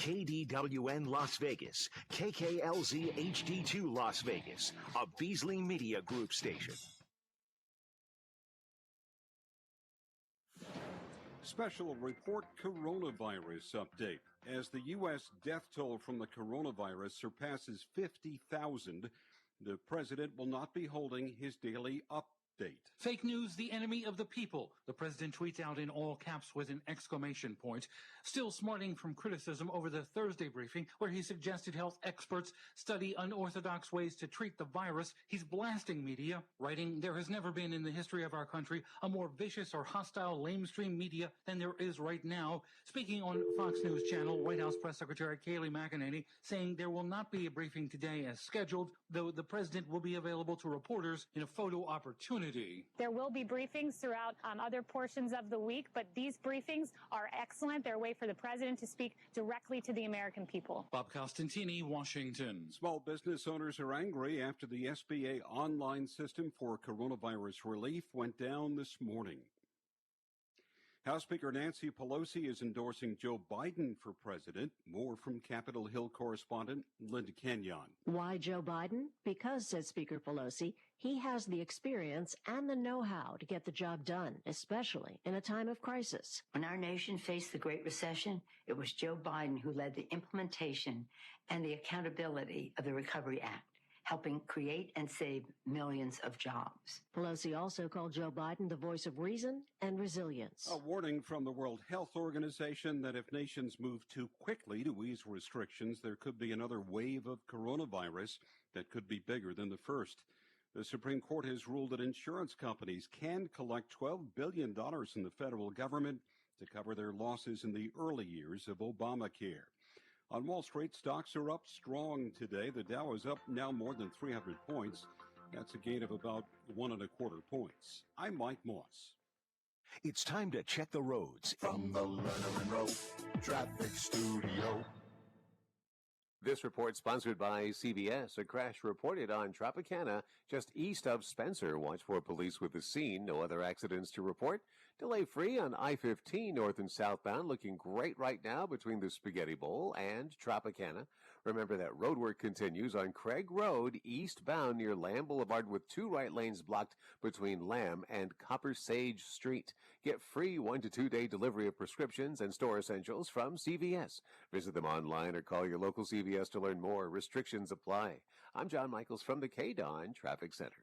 KDWN Las Vegas, KKLZ HD2 Las Vegas, a Beasley Media Group station. Special report coronavirus update. As the U.S. death toll from the coronavirus surpasses 50,000, the president will not be holding his daily update. Fake news, the enemy of the people. The president tweets out in all caps with an exclamation point, still smarting from criticism over the Thursday briefing where he suggested health experts study unorthodox ways to treat the virus. He's blasting media, writing, "There has never been in the history of our country a more vicious or hostile lamestream media than there is right now." Speaking on Fox News Channel, White House Press Secretary Kayleigh McEnany saying there will not be a briefing today as scheduled, though the president will be available to reporters in a photo opportunity. There will be briefings throughout other portions of the week, but these briefings are excellent. They're a way for the president to speak directly to the American people. Bob Costantini, Washington. Small business owners are angry after the SBA online system for coronavirus relief went down this morning. House Speaker Nancy Pelosi is endorsing Joe Biden for president. More from Capitol Hill correspondent Linda Kenyon. Why Joe Biden? Because, said Speaker Pelosi, he has the experience and the know-how to get the job done, especially in a time of crisis. When our nation faced the Great Recession, it was Joe Biden who led the implementation and the accountability of the Recovery Act, helping create and save millions of jobs. Pelosi also called Joe Biden the voice of reason and resilience. A warning from the World Health Organization that if nations move too quickly to ease restrictions, there could be another wave of coronavirus that could be bigger than the first. The Supreme Court has ruled that insurance companies can collect $12 billion from the federal government to cover their losses in the early years of Obamacare. On Wall Street, stocks are up strong today. The Dow is up now more than 300 points. That's a gain of about 1.25 points. I'm Mike Moss. It's time to check the roads. From the Letterman Road Traffic Studio. This report sponsored by CVS. A crash reported on Tropicana just east of Spencer. Watch for police with the scene. No other accidents to report. Delay free on I-15 north and southbound. Looking great right now between the Spaghetti Bowl and Tropicana. Remember that road work continues on Craig Road, eastbound near Lamb Boulevard, with 2 right lanes blocked between Lamb and Copper Sage Street. Get free 1 to 2 day delivery of prescriptions and store essentials from CVS. Visit them online or call your local CVS to learn more. Restrictions apply. I'm John Michaels from the KDON Traffic Center.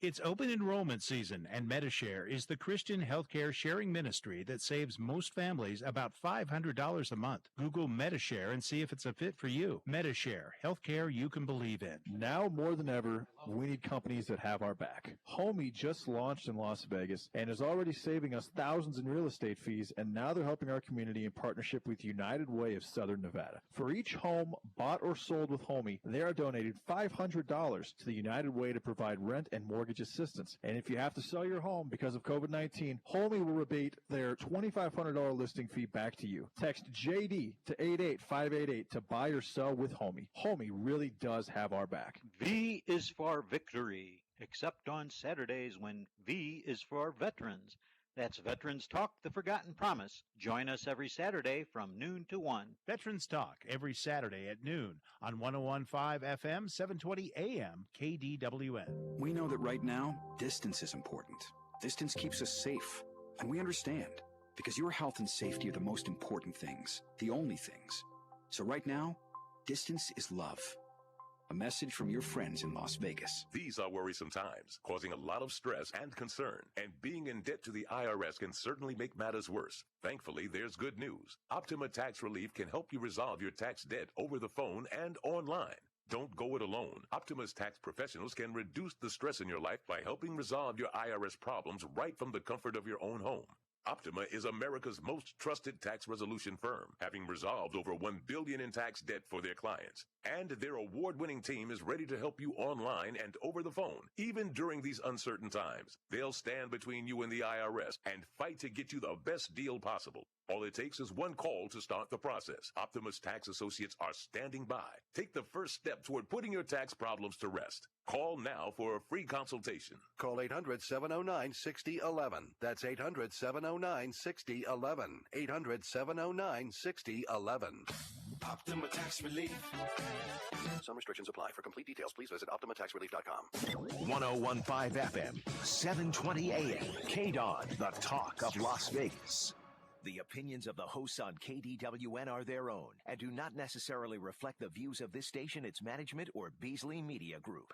It's open enrollment season, and MediShare is the Christian healthcare sharing ministry that saves most families about $500 a month. Google MediShare and see if it's a fit for you. MediShare, healthcare you can believe in. Now more than ever, we need companies that have our back. Homey just launched in Las Vegas and is already saving us thousands in real estate fees, and now they're helping our community in partnership with United Way of Southern Nevada. For each home bought or sold with Homey, they are donating $500 to the United Way to provide rent and mortgage assistance. And if you have to sell your home because of COVID-19, Homey will rebate their $2,500 listing fee back to you. Text JD to 88588 to buy or sell with Homey. Homey really does have our back. V is for victory, except on Saturdays when V is for veterans. That's Veterans Talk, The Forgotten Promise. Join us every Saturday from noon to 1. Veterans Talk every Saturday at noon on 101.5 FM, 720 AM, KDWN. We know that right now, distance is important. Distance keeps us safe. And we understand, because your health and safety are the most important things, the only things. So right now, distance is love. A message from your friends in Las Vegas. These are worrisome times, causing a lot of stress and concern. And being in debt to the IRS can certainly make matters worse. Thankfully, there's good news. Optima Tax Relief can help you resolve your tax debt over the phone and online. Don't go it alone. Optima's tax professionals can reduce the stress in your life by helping resolve your IRS problems right from the comfort of your own home. Optima is America's most trusted tax resolution firm, having resolved over $1 billion in tax debt for their clients. And their award-winning team is ready to help you online and over the phone, even during these uncertain times. They'll stand between you and the IRS and fight to get you the best deal possible. All it takes is one call to start the process. Optima's tax associates are standing by. Take the first step toward putting your tax problems to rest. Call now for a free consultation. Call 800-709-6011. That's 800-709-6011. 800-709-6011. Optima Tax Relief. Some restrictions apply. For complete details, please visit OptimaTaxRelief.com. 101.5 FM, 720 AM. KDON, the talk of Las Vegas. The opinions of the hosts on KDWN are their own and do not necessarily reflect the views of this station, its management, or Beasley Media Group.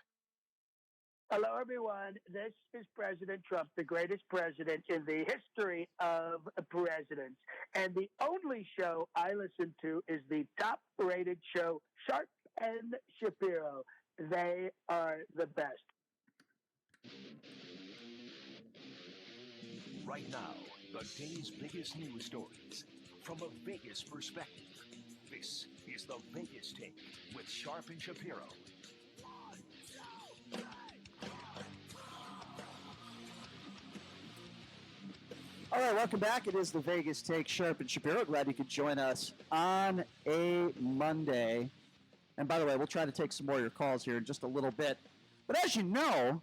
Hello, everyone. This is President Trump, the greatest president in the history of presidents. And the only show I listen to is the top-rated show, Sharp and Shapiro. They are the best. Right now, the day's biggest news stories from a Vegas perspective. This is the Vegas Take with Sharp and Shapiro. All right, welcome back. It is the Vegas Take, Sharp and Shapiro. Glad you could join us on a Monday. And by the way, we'll try to take some more of your calls here in just a little bit. But as you know,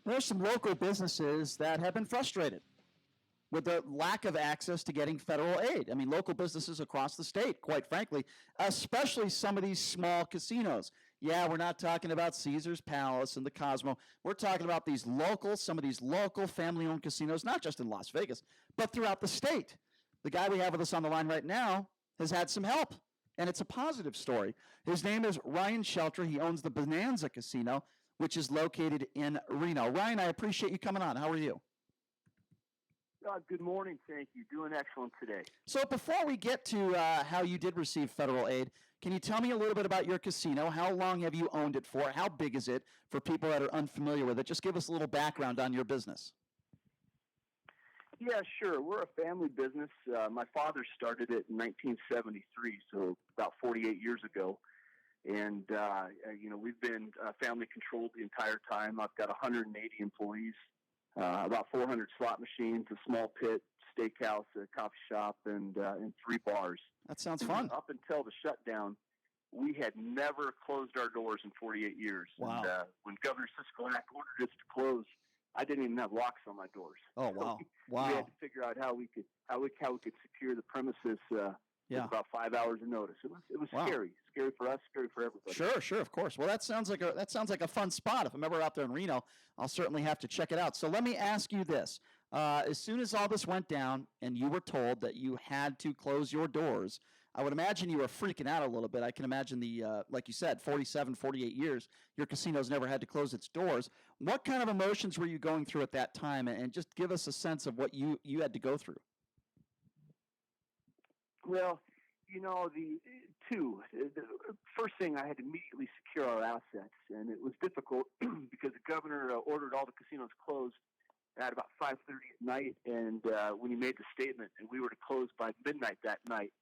there are some local businesses that have been frustrated with the lack of access to getting federal aid. I mean, local businesses across the state, quite frankly, especially some of these small casinos. Yeah, we're not talking about Caesars Palace and the Cosmo. We're talking about some of these local family-owned casinos, not just in Las Vegas, but throughout the state. The guy we have with us on the line right now has had some help, and it's a positive story. His name is Ryan Shelter. He owns the Bonanza Casino, which is located in Reno. Ryan, I appreciate you coming on. How are you? Good morning. Thank you. Doing excellent today. So before we get to how you did receive federal aid, can you tell me a little bit about your casino? How long have you owned it for? How big is it for people that are unfamiliar with it? Just give us a little background on your business. Yeah, sure. We're a family business. My father started it in 1973, so about 48 years ago. And, we've been family controlled the entire time. I've got 180 employees, about 400 slot machines, a small pit, steakhouse, a coffee shop, and 3 bars. That sounds fun. Up until the shutdown, we had never closed our doors in 48 years. Wow. And when Governor Sisolak ordered us to close, I didn't even have locks on my doors. Oh, wow. We had to figure out how we could secure the premises Yeah. with about 5 hours of notice. It was Wow. scary for us, scary for everybody. Sure, of course. Well, that sounds like a fun spot. If I'm ever out there in Reno, I'll certainly have to check it out. So let me ask you this: as soon as all this went down, and you were told that you had to close your doors, I would imagine you were freaking out a little bit. I can imagine like you said, 47, 48 years, your casino's never had to close its doors. What kind of emotions were you going through at that time? And just give us a sense of what you had to go through. Well, the first thing, I had to immediately secure our assets, and it was difficult because the governor ordered all the casinos closed at about 5:30 at night, and when he made the statement, and we were to close by midnight that night,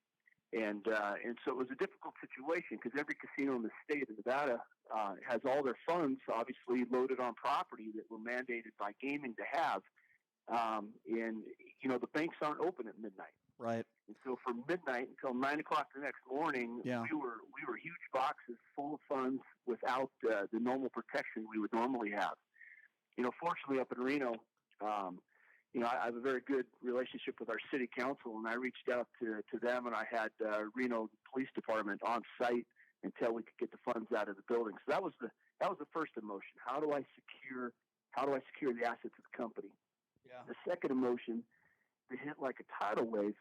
and so it was a difficult situation because every casino in the state of Nevada has all their funds obviously loaded on property that were mandated by gaming to have, and the banks aren't open at midnight. Right. And so from midnight until 9 o'clock the next morning, Yeah. we were huge boxes full of funds without the normal protection we would normally have. Fortunately up in Reno, I have a very good relationship with our city council, and I reached out to them, and I had Reno Police Department on site until we could get the funds out of the building. So that was the first emotion. How do I secure the assets of the company? Yeah. The second emotion, to hit like a tidal wave.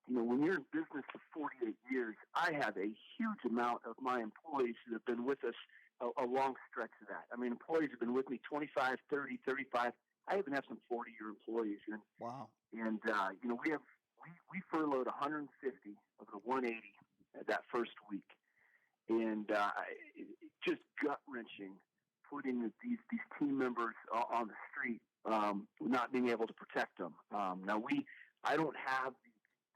When you're in business for 48 years, I have a huge amount of my employees that have been with us a long stretch of that. I mean, employees have been with me 25, 30, 35. I even have some 40-year employees. And, wow. And, we furloughed 150 of the 180 that first week. And just gut-wrenching putting these team members on the street, not being able to protect them. Now, I don't have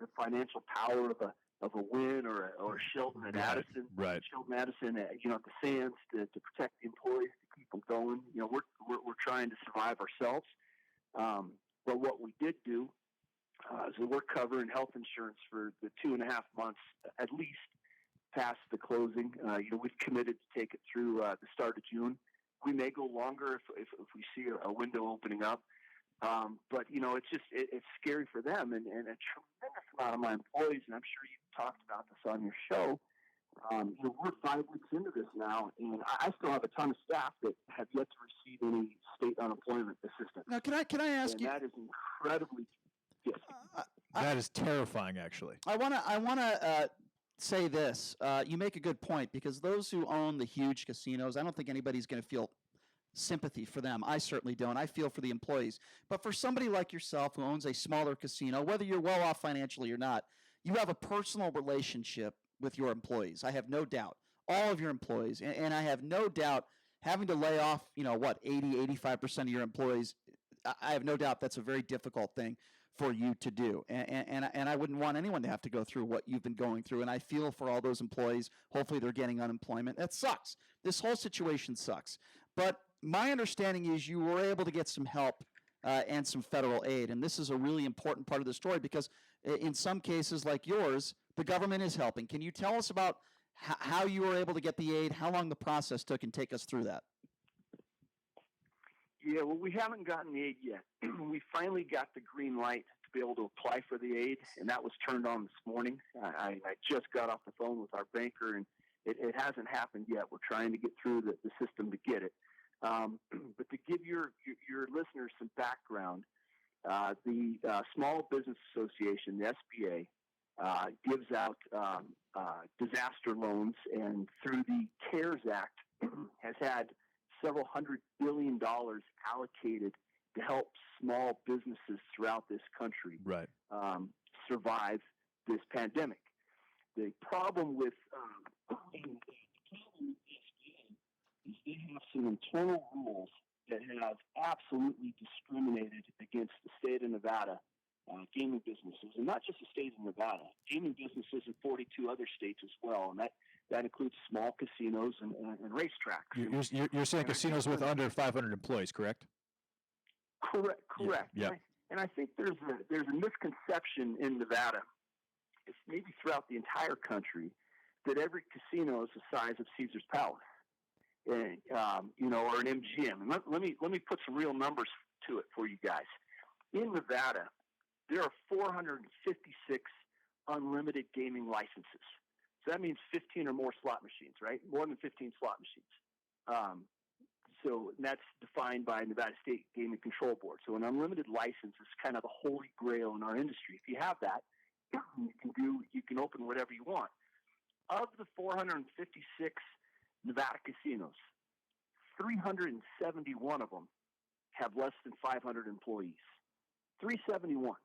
the financial power of a Wynn or a Sheldon at Addison. Right. Sheldon Addison, at the Sands to protect the employees, to keep them going. We're trying to survive ourselves. But what we did do is we're covering health insurance for the 2.5 months at least past the closing. We've committed to take it through the start of June. We may go longer if we see a window opening up. But it's scary for them, and a tremendous amount of my employees, and I'm sure you've talked about this on your show. We're 5 weeks into this now, and I still have a ton of staff that have yet to receive any state unemployment assistance. Now, can I ask you? That is incredibly difficult. That is terrifying, actually. I wanna say this. You make a good point, because those who own the huge casinos, I don't think anybody's going to feel sympathy for them. I certainly don't. I feel for the employees. But for somebody like yourself who owns a smaller casino, whether you're well off financially or not, you have a personal relationship with your employees. I have no doubt. All of your employees. And I have no doubt having to lay off, 80-85% of your employees, I have no doubt that's a very difficult thing for you to do. And I wouldn't want anyone to have to go through what you've been going through. And I feel for all those employees. Hopefully they're getting unemployment. That sucks. This whole situation sucks. But my understanding is you were able to get some help and some federal aid. And this is a really important part of the story, because in some cases like yours, the government is helping. Can you tell us about how you were able to get the aid, how long the process took, and take us through that? Yeah, well, we haven't gotten the aid yet. We finally got the green light to be able to apply for the aid, and that was turned on this morning. I just got off the phone with our banker, and it hasn't happened yet. We're trying to get through the system to get it. But to give your listeners some background, the Small Business Association, the SBA, gives out disaster loans, and through the CARES Act has had several $100 billion allocated to help small businesses throughout this country survive this pandemic. The problem with they have some internal rules that have absolutely discriminated against the state of Nevada gaming businesses, and not just the state of Nevada, gaming businesses in 42 other states as well, and that includes small casinos and racetracks. You're saying casinos with under 500 employees, correct? Correct. Yeah. And I think there's a misconception in Nevada, it's maybe throughout the entire country, that every casino is the size of Caesar's Palace. And, or an MGM. And let me put some real numbers to it for you guys. In Nevada, there are 456 unlimited gaming licenses. So that means 15 or more slot machines, right? More than 15 slot machines. So that's defined by Nevada State Gaming Control Board. So an unlimited license is kind of the holy grail in our industry. If you have that, you can open whatever you want. Of the 456 Nevada casinos, 371 of them have less than 500 employees. 371.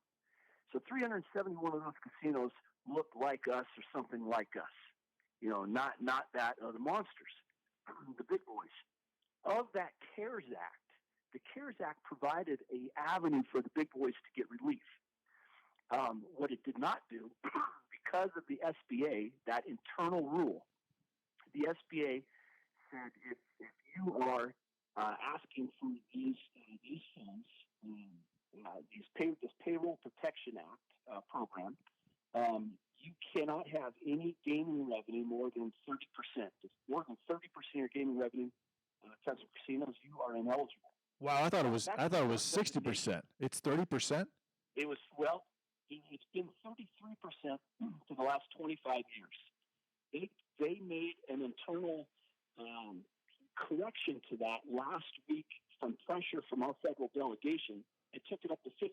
So 371 of those casinos look like us or something like us. Not that of the monsters, the big boys. Of that CARES Act, the CARES Act provided an avenue for the big boys to get relief. What it did not do, because of the SBA, that internal rule, the SBA said if you are asking for these funds, this Payroll Protection Act program, you cannot have any gaming revenue more than 30%. If more than 30% of your gaming revenue comes from casinos, you are ineligible. Wow, I thought it was 60%. It's 30%. It was it's been 33% for the last 25 years. They made an internal correction to that last week from pressure from our federal delegation. It took it up to 50%.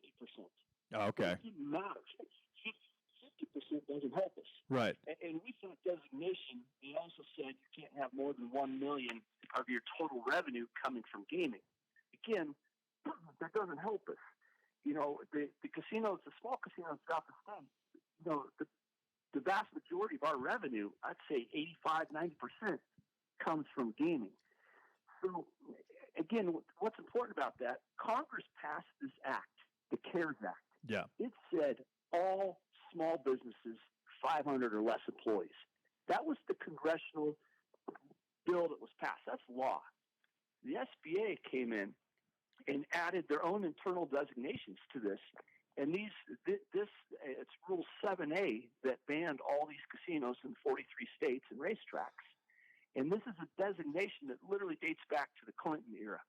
Oh, okay. It didn't matter. 50% doesn't help us. Right. And with that designation, they also said you can't have more than $1 million of your total revenue coming from gaming. Again, that doesn't help us. The casinos, the small casinos throughout the state, the vast majority of our revenue, I'd say 85-90%, comes from gaming. So, again, what's important about that, Congress passed this act, the CARES Act. Yeah. It said all small businesses, 500 or less employees. That was the congressional bill that was passed. That's law. The SBA came in and added their own internal designations to this. And it's Rule 7A that banned all these casinos in 43 states and racetracks. And this is a designation that literally dates back to the Clinton era.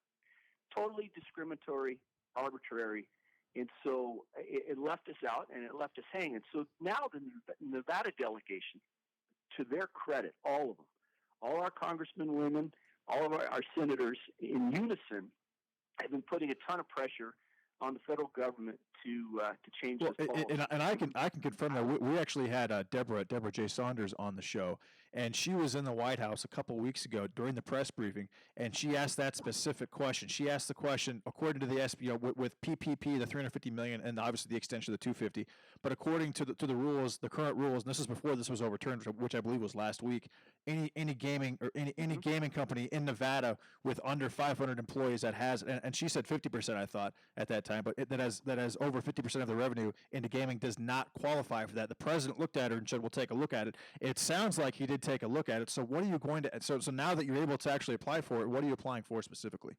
Totally discriminatory, arbitrary. And so it left us out and it left us hanging. So now the Nevada delegation, to their credit, all of them, all our congressmen, women, all of our senators in unison have been putting a ton of pressure on the federal government to change this policy. And I can confirm that we actually had Deborah J. Saunders on the show, and she was in the White House a couple weeks ago during the press briefing, and she asked that specific question. She asked the question, according to the SBA, with PPP, the $350 million, and obviously the extension of the $250, but according to the rules, the current rules, and this is before this was overturned, which I believe was last week, any gaming or any gaming company in Nevada with under 500 employees that has, and she said 50%, I thought at that time, but that has over 50% of the revenue into gaming does not qualify for that. The president looked at her and said, "We'll take a look at it." It sounds like he did take a look at it. So what are you going to? So now that you're able to actually apply for it, what are you applying for specifically?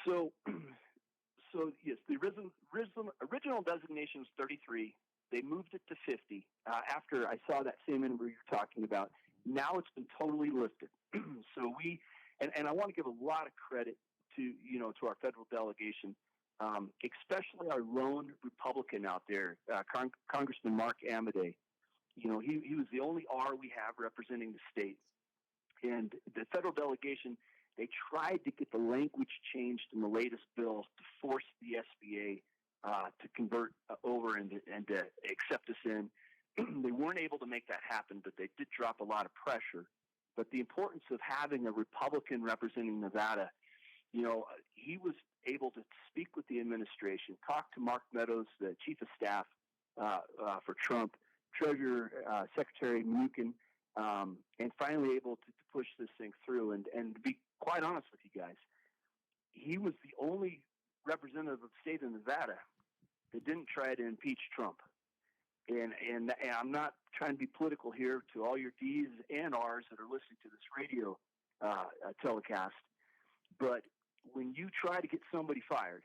So yes, the original designation was 33. They moved it to 50 after I saw that same interview you're talking about. Now it's been totally lifted. So and I want to give a lot of credit to our federal delegation, especially our lone Republican out there, Congressman Mark Amodei. He was the only R we have representing the state. And the federal delegation, they tried to get the language changed in the latest bill to force the SBA to convert over and to accept us in. They weren't able to make that happen, but they did drop a lot of pressure. But the importance of having a Republican representing Nevada, he was able to speak with the administration, talk to Mark Meadows, the chief of staff for Trump, Treasurer Secretary Mnuchin, and finally able to push this thing through. And to be quite honest with you guys, he was the only representative of the state of Nevada that didn't try to impeach Trump. And I'm not trying to be political here to all your D's and R's that are listening to this radio telecast, but when you try to get somebody fired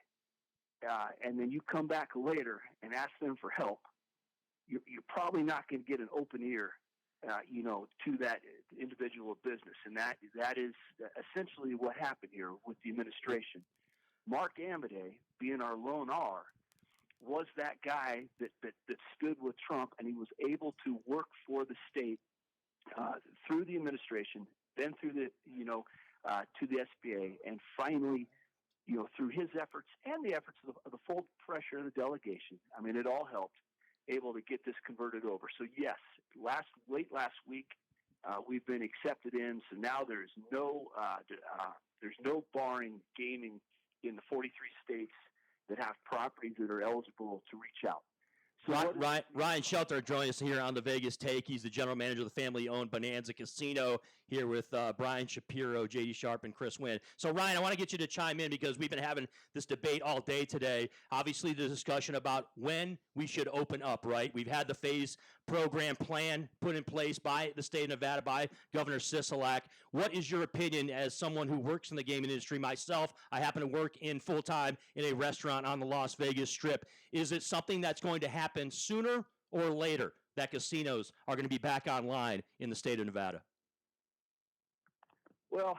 and then you come back later and ask them for help, you're probably not going to get an open ear, to that individual business. And that is essentially what happened here with the administration. Mark Amodei, being our lone R, was that guy that stood with Trump, and he was able to work for the state through the administration, then through the to the SBA, and finally, through his efforts and the efforts of the full pressure of the delegation. I mean, it all helped, able to get this converted over. So yes, late last week, we've been accepted in. So now there's no barring gaming in the 43 states that have properties that are eligible to reach out. So Ryan Shelter joining us here on the Vegas Take. He's the general manager of the family-owned Bonanza Casino here with Brian Shapiro, J.D. Sharp, and Chris Wynn. So, Ryan, I want to get you to chime in because we've been having this debate all day today. Obviously, the discussion about when we should open up, right? We've had the phase program plan put in place by the state of Nevada, by Governor Sisolak. What is your opinion as someone who works in the gaming industry? Myself, I happen to work in full-time in a restaurant on the Las Vegas Strip. Is it something that's going to happen sooner or later that casinos are going to be back online in the state of Nevada? Well,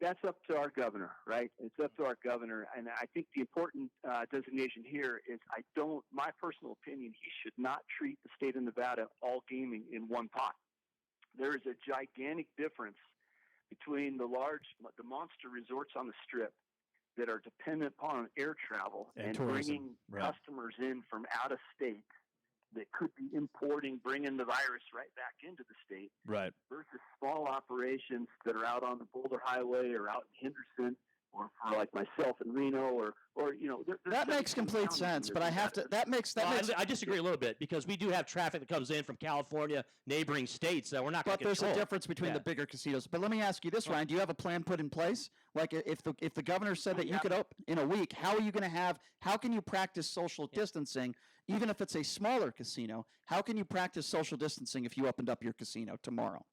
that's up to our governor, right? It's up to our governor. And I think the important designation here is my personal opinion, he should not treat the state of Nevada, all gaming, in one pot. There is a gigantic difference between the monster resorts on the Strip that are dependent upon air travel and bringing customers in from out of state that could be bringing the virus right back into the state, right? Versus small operations that are out on the Boulder Highway or out in Henderson, or for like myself in Reno, or that makes complete sense. But I have to. I disagree a little bit because we do have traffic that comes in from California, neighboring states that we're not going to control. But there's a difference between the bigger casinos. But let me ask you this, Ryan: do you have a plan put in place? Like if the governor said that you could open in a week, how are you going to how can you practice social distancing? Even if it's a smaller casino, how can you practice social distancing if you opened up your casino tomorrow?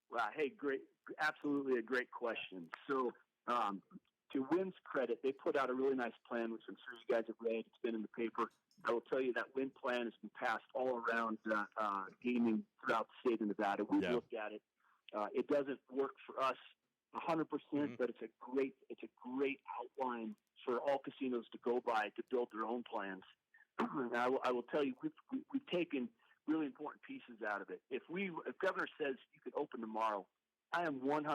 Well, hey, great, absolutely a great question. So, to Wynn's credit, they put out a really nice plan, which I'm sure you guys have read. It's been in the paper. I will tell you that Wynn plan has been passed all around gaming throughout the state of Nevada. We've looked at it. It doesn't work for us 100%, but it's a great outline for all casinos to go by to build their own plans. And I will tell you, we've taken really important pieces out of it. If Governor says you could open tomorrow, I am 100%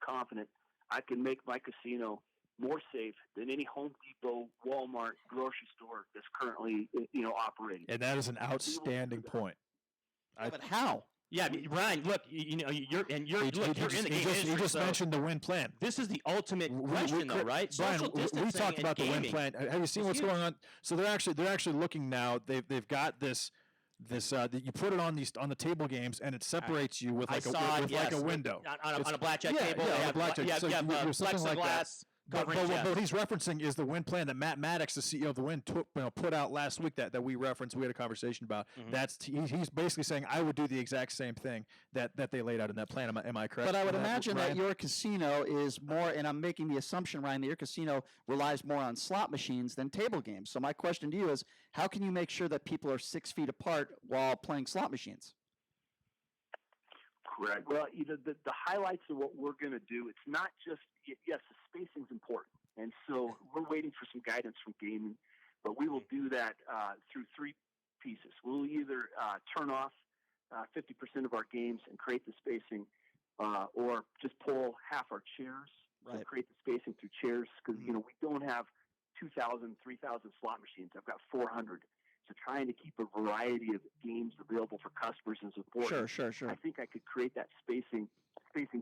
confident I can make my casino more safe than any Home Depot, Walmart, grocery store that's currently operating. And that is an outstanding point. But how? Yeah, Ryan, look, you're in the game. He just mentioned the Wynn plan. This is the ultimate question, though, right? Brian, we talked about the Wynn plan. Have you seen what's going on? So they're actually looking now. They've got this you put it on the table games and it separates you with like a window on a blackjack table. Yeah, on a blackjack. So you have something like that. But what he's referencing is the Wynn plan that Matt Maddox, the CEO of the Wynn, put out last week that we referenced. We had a conversation about. He's basically saying I would do the exact same thing that they laid out in that plan. Am I correct? But I would imagine that your casino is more, and I'm making the assumption, Ryan, that your casino relies more on slot machines than table games. So my question to you is, how can you make sure that people are 6 feet apart while playing slot machines? Correct. Well, the highlights of what we're going to do, it's not just, yes, the spacing's important. And so we're waiting for some guidance from gaming, but we will do that through three pieces. We'll either turn off 50% of our games and create the spacing, or just pull half our chairs and create the spacing through chairs, because, we don't have 2,000, 3,000 slot machines. I've got 400. So trying to keep a variety of games available for customers is important. Sure. I think I could create that spacing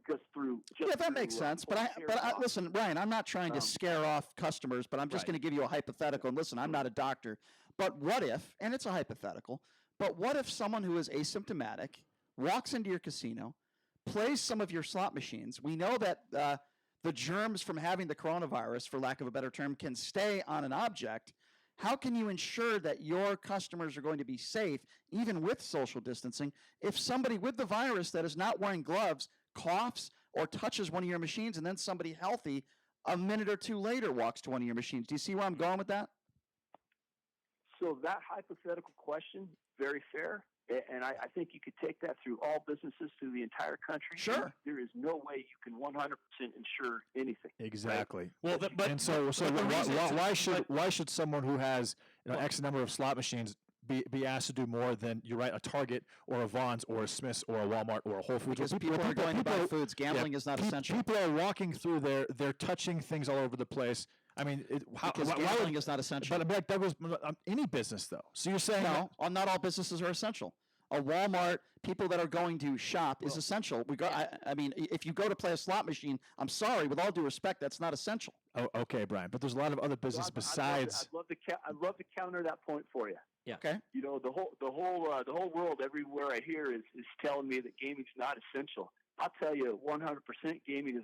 just through. That makes sense. But listen, Ryan, I'm not trying to scare off customers, but I'm just going to give you a hypothetical. And listen, I'm not a doctor, but what if? And it's a hypothetical. But what if someone who is asymptomatic walks into your casino, plays some of your slot machines? We know that the germs from having the coronavirus, for lack of a better term, can stay on an object. How can you ensure that your customers are going to be safe, even with social distancing, if somebody with the virus that is not wearing gloves coughs or touches one of your machines, and then somebody healthy a minute or two later walks to one of your machines? Do you see where I'm going with that? So that hypothetical question, very fair. And I think you could take that through all businesses through the entire country. Sure. There is no way you can 100% insure anything. Exactly. Right? Well, and so why should someone who has X number of slot machines be asked to do more than a Target or a Vons or a Smith's or a Walmart or a Whole Foods? Because people are going to buy foods. Gambling is not essential. People are walking through there. They're touching things all over the place. I mean, gambling is not essential. But that was any business, though. So you're saying no? Not all businesses are essential. A Walmart, people that are going to shop is essential. I mean, if you go to play a slot machine, I'm sorry, with all due respect, that's not essential. Oh, okay, Brian. But there's a lot of other business besides. I'd love to counter that point for you. Yeah. Okay. You know, the whole world, everywhere I hear is telling me that gaming's not essential. I'll tell you, 100% gaming is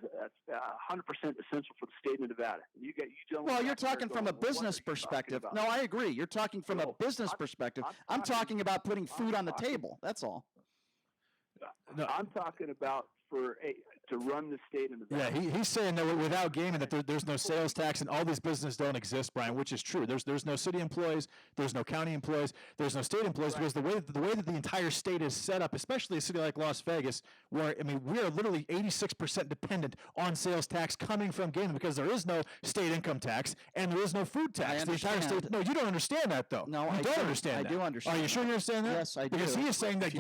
100% essential for the state of Nevada. You're talking from a business perspective. No, I agree. You're talking from a business perspective. I'm talking about putting food on the table. That's all. No. I'm talking about to run the state of Nevada. Yeah, he's saying that without gaming, that there's no sales tax and all these businesses don't exist, Brian, which is true. There's no city employees, there's no county employees, there's no state employees, because the way that the entire state is set up, especially a city like Las Vegas, where we are literally 86% dependent on sales tax coming from gaming, because there is no state income tax and there is no food tax. The entire state. No, you don't understand that though. No, I don't understand that. I do understand. Are you sure you understand that? Yes, I do. Because he is saying that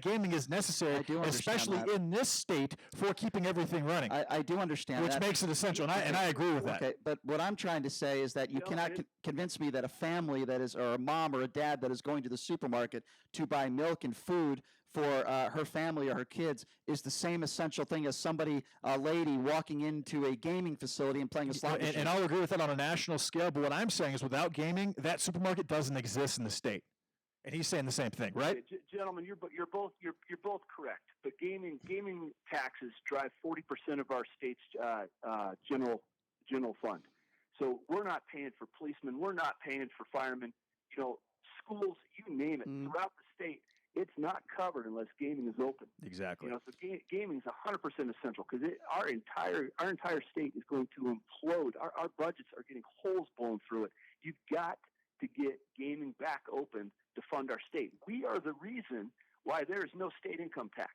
gaming is necessary, especially in this state, for keeping everything running. I do understand which that. Makes it essential, and I agree with that. Okay, but what I'm trying to say is that you cannot convince me that a family that is, or a mom or a dad that is going to the supermarket to buy milk and food for her family or her kids is the same essential thing as a lady walking into a gaming facility and playing a slot machine. And I'll agree with that on a national scale, but what I'm saying is without gaming, that supermarket doesn't exist in the state. And he's saying the same thing, right? Gentlemen, you're both correct. But gaming taxes drive 40% of our state's general fund. So we're not paying for policemen. We're not paying for firemen. You know, schools, you name it, throughout the state. It's not covered unless gaming is open. Exactly. You know, so gaming is 100% essential because our entire state is going to implode. Our budgets are getting holes blown through it. You've got to get gaming back open to fund our state. We are the reason why there is no state income tax.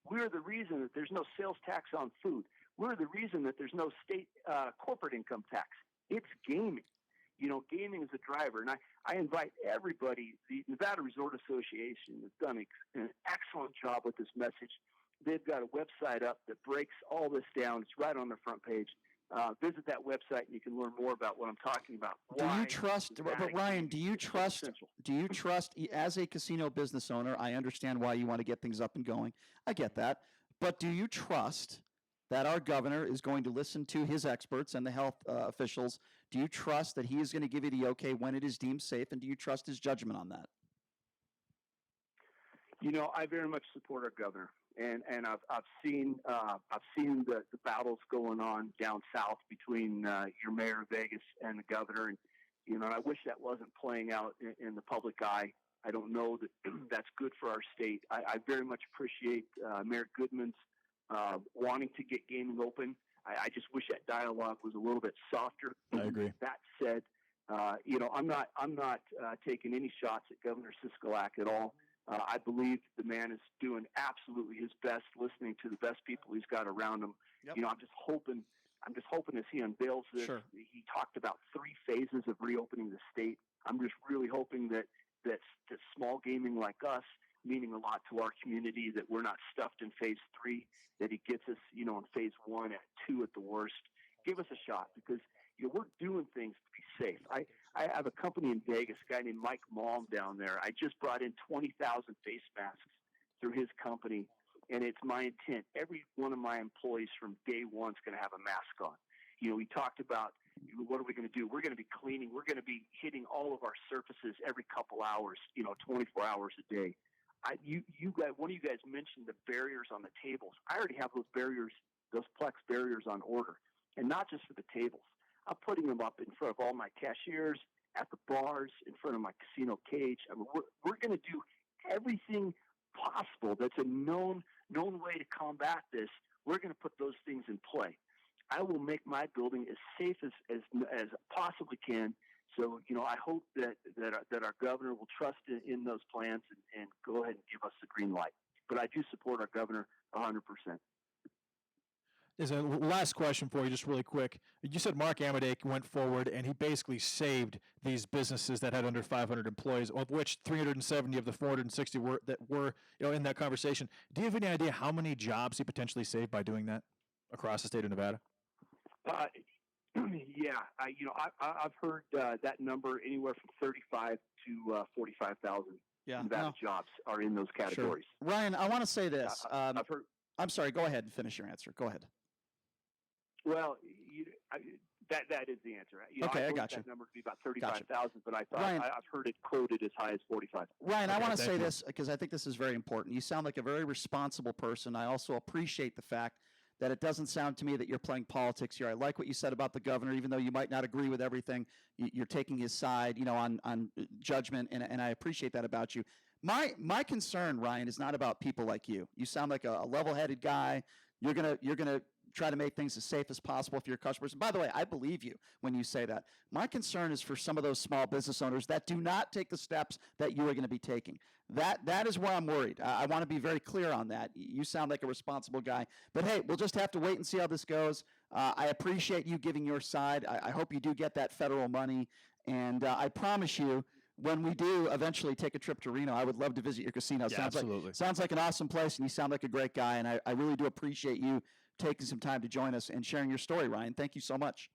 We're the reason that there's no sales tax on food. We're the reason that there's no state corporate income tax. It's gaming. You know, gaming is a driver. And I invite everybody. The Nevada Resort Association has done an excellent job with this message. They've got a website up that breaks all this down. It's right on the front page. Visit that website and you can learn more about what I'm talking about. Do you trust, but Ryan, do you trust, as a casino business owner, I understand why you want to get things up and going. I get that. But do you trust that our governor is going to listen to his experts and the health officials? Do you trust that he is going to give you the okay when it is deemed safe? And do you trust his judgment on that? You know, I very much support our governor. And I've seen the battles going on down south between your mayor of Vegas and the governor, and you know, I wish that wasn't playing out in the public eye. I don't know that that's good for our state. I very much appreciate Mayor Goodman's wanting to get gaming open. I just wish that dialogue was a little bit softer. I agree. That said, you know, I'm not taking any shots at Governor Sisolak at all. I believe the man is doing absolutely his best, listening to the best people he's got around him. Yep. You know, I'm just hoping as he unveils this, sure. He talked about 3 phases of reopening the state. I'm just really hoping that small gaming like us, meaning a lot to our community, that we're not stuffed in phase 3, that he gets us, you know, in phase 1 at 2 at the worst. Give us a shot because, you know, we're doing things to be safe. I have a company in Vegas, a guy named Mike Malm down there. I just brought in 20,000 face masks through his company, and it's my intent. Every one of my employees from day one is going to have a mask on. You know, we talked about what are we going to do? We're going to be cleaning. We're going to be hitting all of our surfaces every couple hours, you know, 24 hours a day. You guys, one of you guys mentioned the barriers on the tables. I already have those barriers, those Plex barriers on order, and not just for the tables. I'm putting them up in front of all my cashiers, at the bars, in front of my casino cage. I mean, we're going to do everything possible that's a known way to combat this. We're going to put those things in play. I will make my building as safe as possibly can So, I hope that our governor will trust in those plans and go ahead and give us the green light. But I do support our governor 100%. There's a last question for you, just really quick. You said Mark Amadei went forward and he basically saved these businesses that had under 500 employees, of which 370 of the 460 were in that conversation. Do you have any idea how many jobs he potentially saved by doing that across the state of Nevada? Yeah, I've heard that number anywhere from 35 to 45,000. Nevada jobs are in those categories. Sure. Ryan, I want to say this. I've heard. I'm sorry. Go ahead and finish your answer. Go ahead. Well, that is the answer. Okay, I got got you. That number to be about 35,000, but I thought Ryan, I've heard it quoted as high as 45. Ryan, Okay, I want to say you. this because I think this is very important. You sound like a very responsible person. I also appreciate the fact that it doesn't sound to me that you're playing politics here. I like what you said about the governor, even though you might not agree with everything. You're taking his side, on judgment, and I appreciate that about you. My concern, Ryan, is not about people like you. You sound like a level-headed guy. You're gonna try to make things as safe as possible for your customers. And by the way, I believe you when you say that. My concern is for some of those small business owners that do not take the steps that you are going to be taking. That is where I'm worried. I want to be very clear on that. You sound like a responsible guy. But hey, we'll just have to wait and see how this goes. I appreciate you giving your side. I hope you do get that federal money. And I promise you, when we do eventually take a trip to Reno, I would love to visit your casino. Yeah, absolutely. Sounds like an awesome place, and you sound like a great guy. And I really do appreciate you taking some time to join us and sharing your story, Ryan. Thank you so much.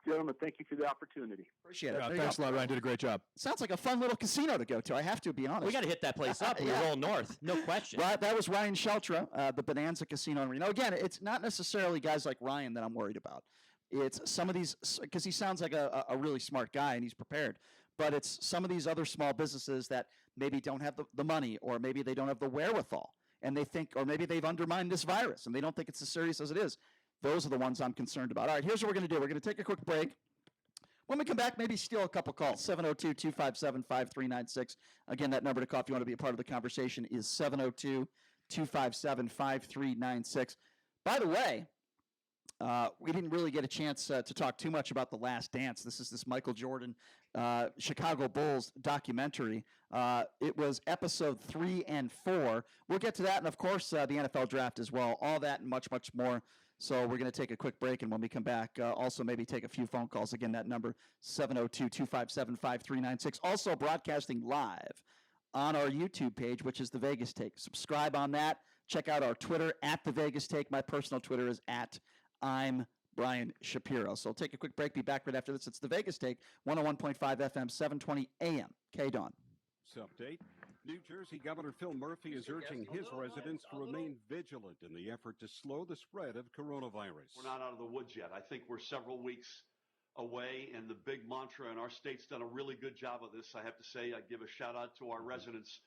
Gentlemen, thank you for the opportunity. Appreciate it. Yeah, thanks a lot, Ryan. Did a great job. Sounds like a fun little casino to go to. I have to be honest. We got to hit that place up. We're rolling north. No question. Right, that was Ryan Sheltra, the Bonanza Casino in Reno. Again, it's not necessarily guys like Ryan that I'm worried about. It's some of these, because he sounds like a really smart guy and he's prepared. But it's some of these other small businesses that maybe don't have the money, or maybe they don't have the wherewithal. And they think, or maybe they've undermined this virus and they don't think it's as serious as it is. Those are the ones I'm concerned about. All right, here's what we're going to do. We're going to take a quick break. When we come back, maybe steal a couple calls. 702-257-5396. Again, that number to call if you want to be a part of the conversation is 702-257-5396. By the way, we didn't really get a chance to talk too much about The Last Dance. This is this Michael Jordan, Chicago Bulls documentary. It was episode 3 and 4. We'll get to that, and of course, the NFL draft as well. All that and much, much more. So we're going to take a quick break, and when we come back, also maybe take a few phone calls. Again, that number, 702-257-5396. Also broadcasting live on our YouTube page, which is The Vegas Take. Subscribe on that. Check out our Twitter, @The Vegas Take. My personal Twitter is @I'm Brian Shapiro. So we'll take a quick break. Be back right after this. It's The Vegas Take, 101.5 FM, 720 AM. K-Dawn. Update. New Jersey Governor Phil Murphy is urging his residents to remain vigilant in the effort to slow the spread of coronavirus. We're not out of the woods yet. I think we're several weeks away, and the big mantra, and our state's done a really good job of this, I have to say. I give a shout out to our residents.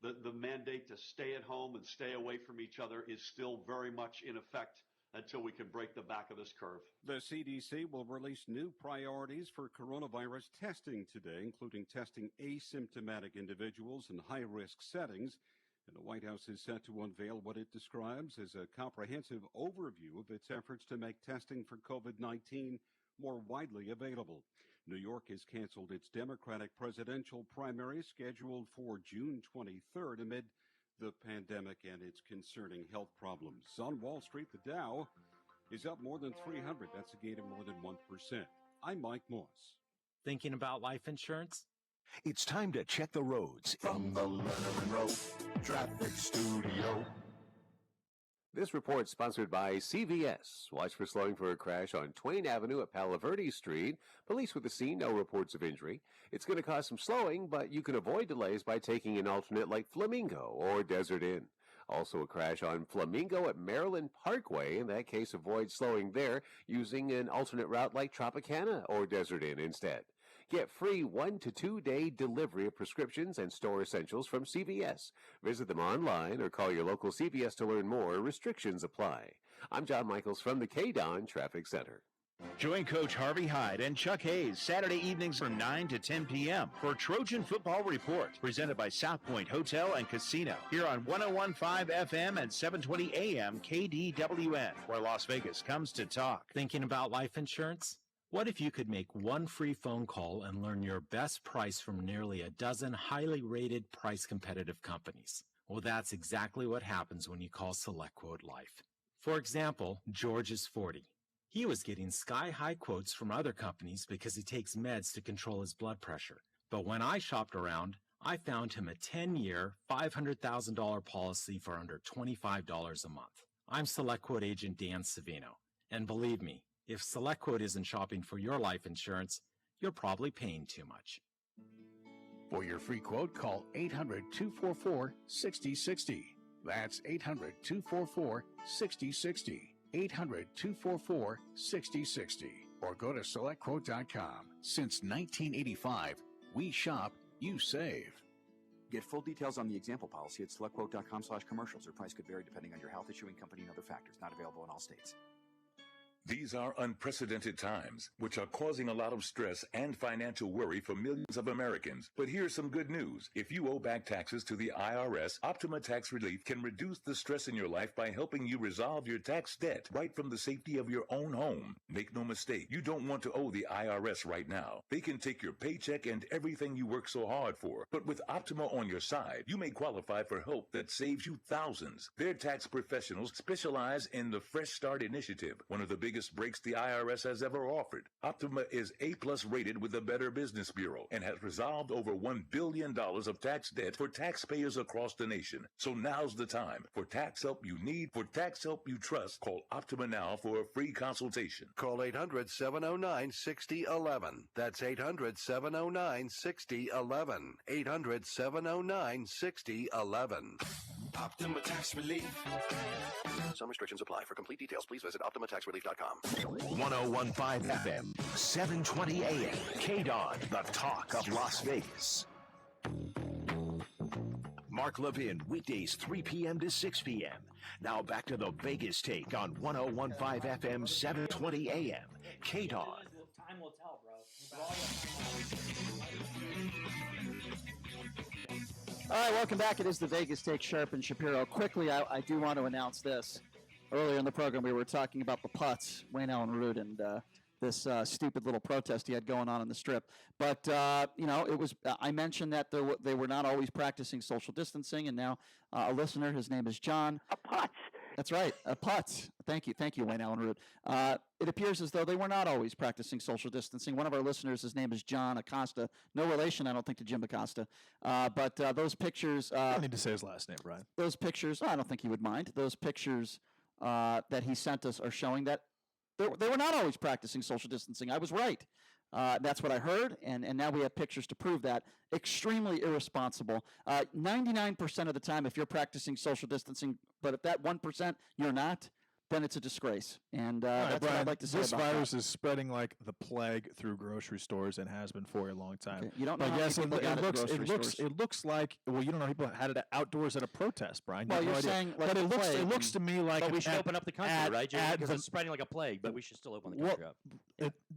The mandate to stay at home and stay away from each other is still very much in effect until we can break the back of this curve. The CDC will release new priorities for coronavirus testing today, including testing asymptomatic individuals in high-risk settings. And the White House is set to unveil what it describes as a comprehensive overview of its efforts to make testing for COVID-19 more widely available. New York has canceled its Democratic presidential primary scheduled for June 23rd amid the pandemic and its concerning health problems. On Wall Street, the Dow is up more than 300. That's a gain of more than 1%. I'm Mike Moss. Thinking about life insurance? It's time to check the roads. From the Letterman Road Traffic Studio. This report sponsored by CVS. Watch for slowing for a crash on Twain Avenue at Palo Verde Street. Police with the scene, no reports of injury. It's going to cause some slowing, but you can avoid delays by taking an alternate like Flamingo or Desert Inn. Also a crash on Flamingo at Maryland Parkway. In that case, avoid slowing there using an alternate route like Tropicana or Desert Inn instead. Get free 1 to 2 day delivery of prescriptions and store essentials from CVS. Visit them online or call your local CVS to learn more. Restrictions apply. I'm John Michaels from the K-Don Traffic Center. Join Coach Harvey Hyde and Chuck Hayes Saturday evenings from 9 to 10 p.m. for Trojan Football Report, presented by South Point Hotel and Casino, here on 101.5 FM and 720 AM KDWN, where Las Vegas comes to talk. Thinking about life insurance? What if you could make one free phone call and learn your best price from nearly a dozen highly rated price competitive companies? Well, that's exactly what happens when you call SelectQuote Life. For example, George is 40. He was getting sky-high quotes from other companies because he takes meds to control his blood pressure. But when I shopped around, I found him a 10-year, $500,000 policy for under $25 a month. I'm SelectQuote agent Dan Savino. And believe me, if SelectQuote isn't shopping for your life insurance, you're probably paying too much. For your free quote, call 800-244-6060. That's 800-244-6060. 800-244-6060. Or go to SelectQuote.com. Since 1985, we shop, you save. Get full details on the example policy at SelectQuote.com/commercials. Your price could vary depending on your health, issuing company, and other factors. Not available in all states. These are unprecedented times, which are causing a lot of stress and financial worry for millions of Americans. But here's some good news. If you owe back taxes to the IRS, Optima Tax Relief can reduce the stress in your life by helping you resolve your tax debt right from the safety of your own home. Make no mistake, you don't want to owe the IRS right now. They can take your paycheck and everything you work so hard for. But with Optima on your side, you may qualify for help that saves you thousands. Their tax professionals specialize in the Fresh Start Initiative, one of the biggest breaks the IRS has ever offered. Optima is A+ rated with the Better Business Bureau and has resolved over $1 billion of tax debt for taxpayers across the nation. So now's the time. For tax help you need, for tax help you trust, call Optima now for a free consultation. Call 800-709-6011. That's 800-709-6011. 800-709-6011. Optima Tax Relief. Some restrictions apply. For complete details, please visit OptimaTaxRelief.com. 1015 FM, 720 AM. KDON, the talk of Las Vegas. Mark Levin, weekdays 3 p.m. to 6 p.m. Now back to the Vegas Take on 1015 FM, 720 AM. KDON. Time will tell, bro. All right, welcome back. It is the Vegas Take, Sharp and Shapiro. Quickly, I do want to announce this. Earlier in the program, we were talking about the putts, Wayne Allen Root, and this stupid little protest he had going on the Strip. But, it was. I mentioned that they were not always practicing social distancing, and now a listener, his name is John. A putts. That's right, a putts. Thank you, Wayne Allen Root. It appears as though they were not always practicing social distancing. One of our listeners, his name is John Acosta. No relation, I don't think, to Jim Acosta. But those pictures... I don't need to say his last name, Brian. Those pictures, I don't think he would mind. Those pictures that he sent us are showing that they were not always practicing social distancing. I was right. That's what I heard, and now we have pictures to prove that. Extremely irresponsible. 99% of the time, if you're practicing social distancing, but if that 1% you're not, then it's a disgrace. And that's Brian, what I'd like to say this about virus that. is spreading like the plague through grocery stores and has been for a long time. Okay. You don't know but how yes, many people got it at grocery stores. it looks like, well, you don't know people had it outdoors at a protest, Brian. Well, You have you're no idea. saying like but the plague it looks to me like But we should open up the country, right, Jay? Because the- it's spreading like a plague, but we should still open the country up.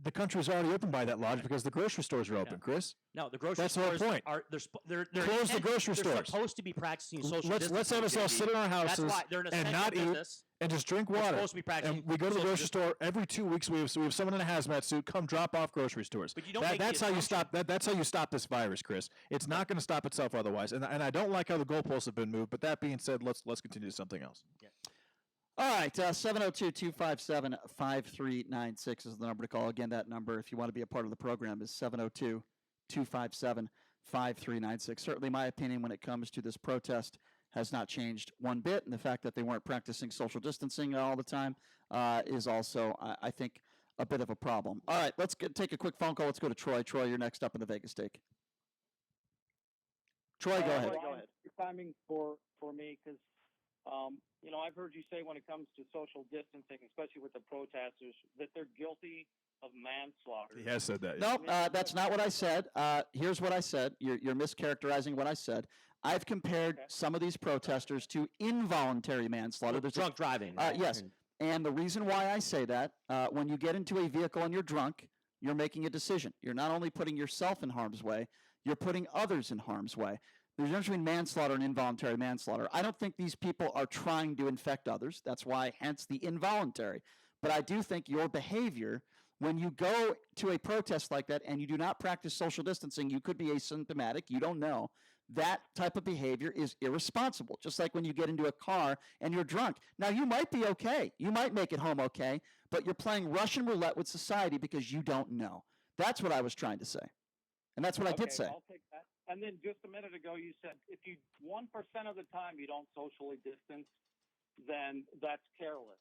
the country's already open by that logic because the grocery stores are open, Chris. No, the grocery That's the whole stores point. are they're Close the grocery they're stores. supposed to be practicing social Let's distancing. have us all JD. sit in our houses That's why they're an and essential not eat business. and just drink They're water. supposed to be practicing And we go to the social grocery store every 2 weeks. We have someone in a hazmat suit come drop off grocery stores. But you don't make that's the how you stop that's how you stop this virus, Chris. It's not going to stop itself otherwise. And I don't like how the goalposts have been moved. But that being said, let's continue to something else. Yeah. All right, 702-257-5396 is the number to call. Again, that number, if you want to be a part of the program, is 702-257-5396. Certainly my opinion when it comes to this protest has not changed one bit, and the fact that they weren't practicing social distancing all the time is also, I think, a bit of a problem. All right, let's take a quick phone call. Let's go to Troy. Troy, you're next up in the Vegas Take. Troy, go ahead. Your timing for me, because I've heard you say when it comes to social distancing, especially with the protesters, that they're guilty of manslaughter. He has said that. No, that's not what I said. Here's what I said. You're mischaracterizing what I said. I've compared some of these protesters to involuntary manslaughter. There's Drunk driving. Yes. And the reason why I say that, when you get into a vehicle and you're drunk, you're making a decision. You're not only putting yourself in harm's way, you're putting others in harm's way. There's a difference between manslaughter and involuntary manslaughter. I don't think these people are trying to infect others. That's why, hence the involuntary. But I do think your behavior when you go to a protest like that and you do not practice social distancing, you could be asymptomatic. You don't know. That type of behavior is irresponsible, just like when you get into a car and you're drunk. Now, you might be okay. You might make it home okay, but you're playing Russian roulette with society because you don't know. That's what I was trying to say. And that's what I did say. I'll take that. And then just a minute ago, you said if you 1% of the time you don't socially distance, then that's careless.